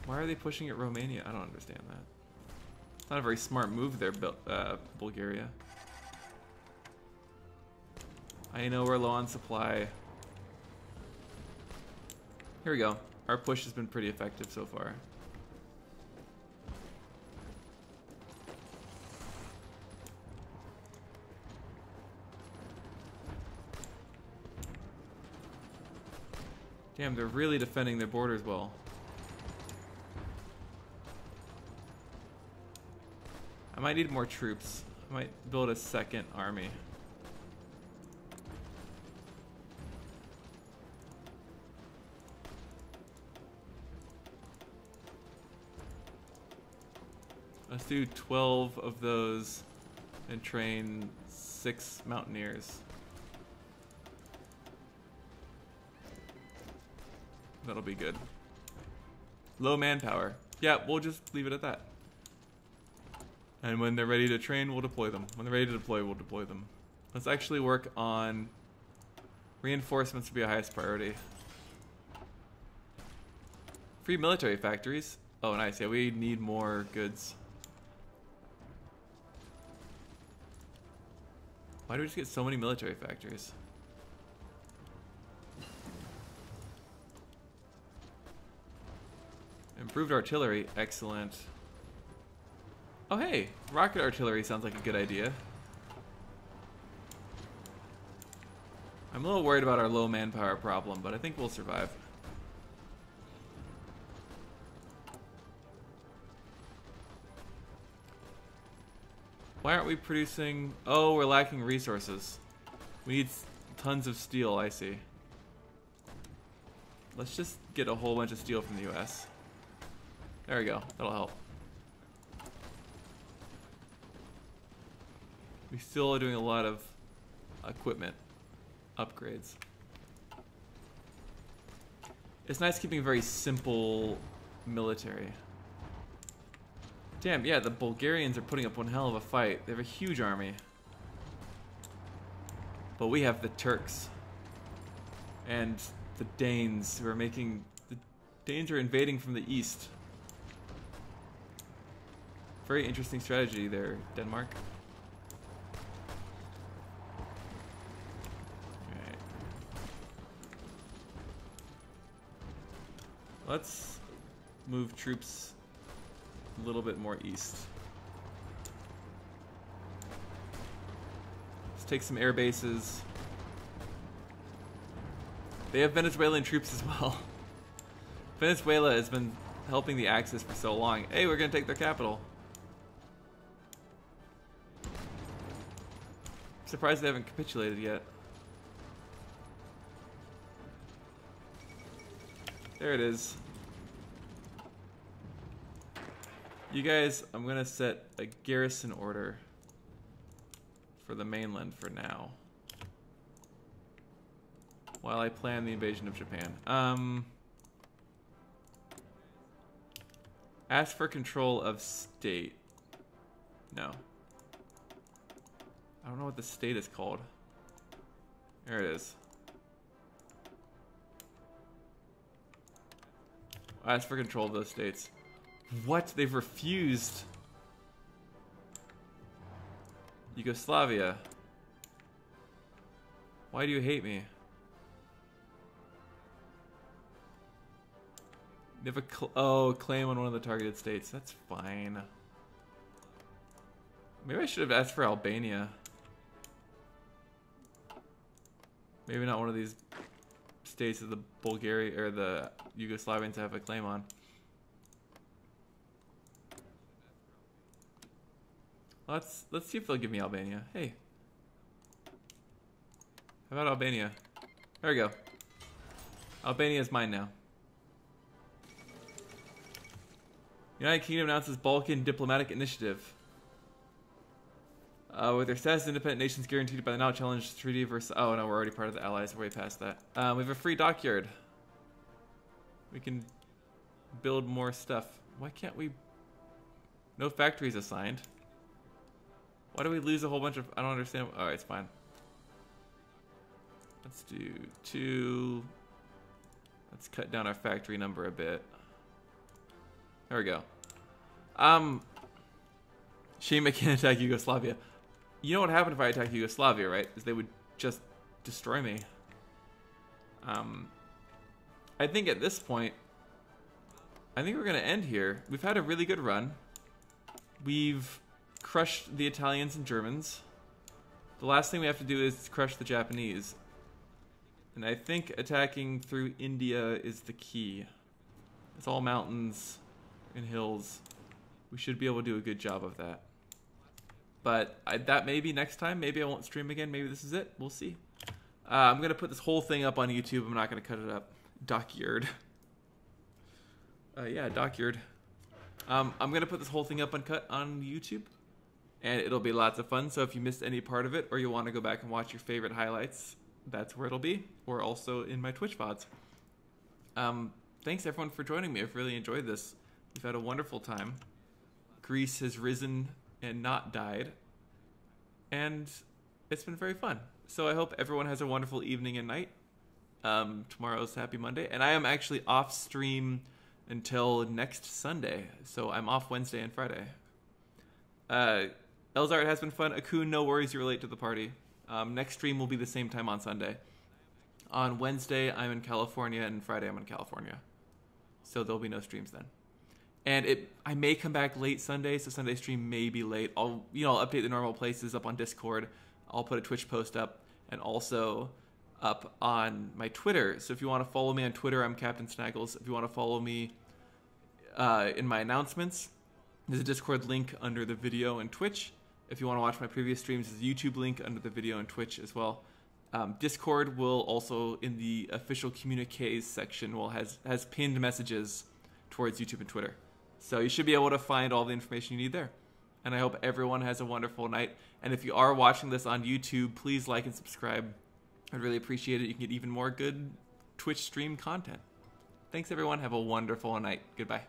Why are they pushing at Romania? I don't understand that. It's not a very smart move there, Bulgaria. I know we're low on supply. Here we go. Our push has been pretty effective so far. Damn, they're really defending their borders well. I might need more troops. I might build a second army. Let's do 12 of those and train 6 mountaineers. That'll be good. Low manpower. Yeah, we'll just leave it at that. And when they're ready to train, we'll deploy them. When they're ready to deploy, we'll deploy them. Let's actually work on reinforcements to be our highest priority. Free military factories. Oh, nice. Yeah, we need more goods. Why do we just get so many military factories? Improved artillery. Excellent. Oh, hey. Rocket artillery sounds like a good idea. I'm a little worried about our low manpower problem, but I think we'll survive. Why aren't we producing... Oh, we're lacking resources. We need tons of steel, I see. Let's just get a whole bunch of steel from the US. There we go. That'll help. We still are doing a lot of equipment upgrades. It's nice keeping a very simple military. Damn, yeah, the Bulgarians are putting up one hell of a fight. They have a huge army. But we have the Turks. And the Danes who are making... The Danes are invading from the east. Very interesting strategy there, Denmark. Alright. Let's move troops a little bit more east. Let's take some air bases. They have Venezuelan troops as well. Venezuela has been helping the Axis for so long. Hey, we're gonna take their capital. Surprised they haven't capitulated yet. There it is. You guys, I'm gonna set a garrison order for the mainland for now, while I plan the invasion of Japan. Ask for control of state. No. I don't know what the state is called. There it is. Ask for control of those states. What? They've refused. Yugoslavia. Why do you hate me? They have a claim on one of the targeted states. That's fine. Maybe I should have asked for Albania. Maybe not one of these states that the Bulgaria or the Yugoslavians have a claim on. Let's see if they'll give me Albania. Hey. How about Albania? There we go. Albania is mine now. United Kingdom announces Balkan Diplomatic Initiative. With their status as independent nations guaranteed by the now challenged treaty versus... Oh no, we're already part of the Allies. We're way past that. We have a free dockyard. We can build more stuff. Why can't we... No factories assigned. Why do we lose a whole bunch of... I don't understand. Alright, it's fine. Let's do 2. Let's cut down our factory number a bit. There we go. Shame I can't attack Yugoslavia. You know what happened if I attacked Yugoslavia, right? Is they would just destroy me. I think at this point, I think we're going to end here. We've had a really good run. We've crushed the Italians and Germans. The last thing we have to do is crush the Japanese. And I think attacking through India is the key. It's all mountains and hills. We should be able to do a good job of that. But that may be next time. Maybe I won't stream again. Maybe this is it. We'll see. I'm going to put this whole thing up on YouTube. I'm not going to cut it up. Dockyard. Yeah, dockyard. I'm going to put this whole thing up uncut on YouTube. And it'll be lots of fun. So if you missed any part of it or you want to go back and watch your favorite highlights, that's where it'll be. Or also in my Twitch VODs. Thanks everyone for joining me. I've really enjoyed this. We've had a wonderful time. Greece has risen and not died. And it's been very fun. So I hope everyone has a wonderful evening and night. Tomorrow's Happy Monday. And I am actually off stream until next Sunday. So I'm off Wednesday and Friday. Elzar, it has been fun. Akun, no worries, you're late to the party. Next stream will be the same time on Sunday. On Wednesday, I'm in California, and Friday I'm in California. So there'll be no streams then. And I may come back late Sunday, so Sunday stream may be late. I'll update the normal places up on Discord. I'll put a Twitch post up, and also up on my Twitter. So if you want to follow me on Twitter, I'm Captain Snaggles. If you want to follow me in my announcements, there's a Discord link under the video and Twitch. If you want to watch my previous streams, there's a YouTube link under the video and Twitch as well. Discord will also, in the official communiques section, has pinned messages towards YouTube and Twitter. So you should be able to find all the information you need there. And I hope everyone has a wonderful night. And if you are watching this on YouTube, please like and subscribe. I'd really appreciate it. You can get even more good Twitch stream content. Thanks, everyone. Have a wonderful night. Goodbye.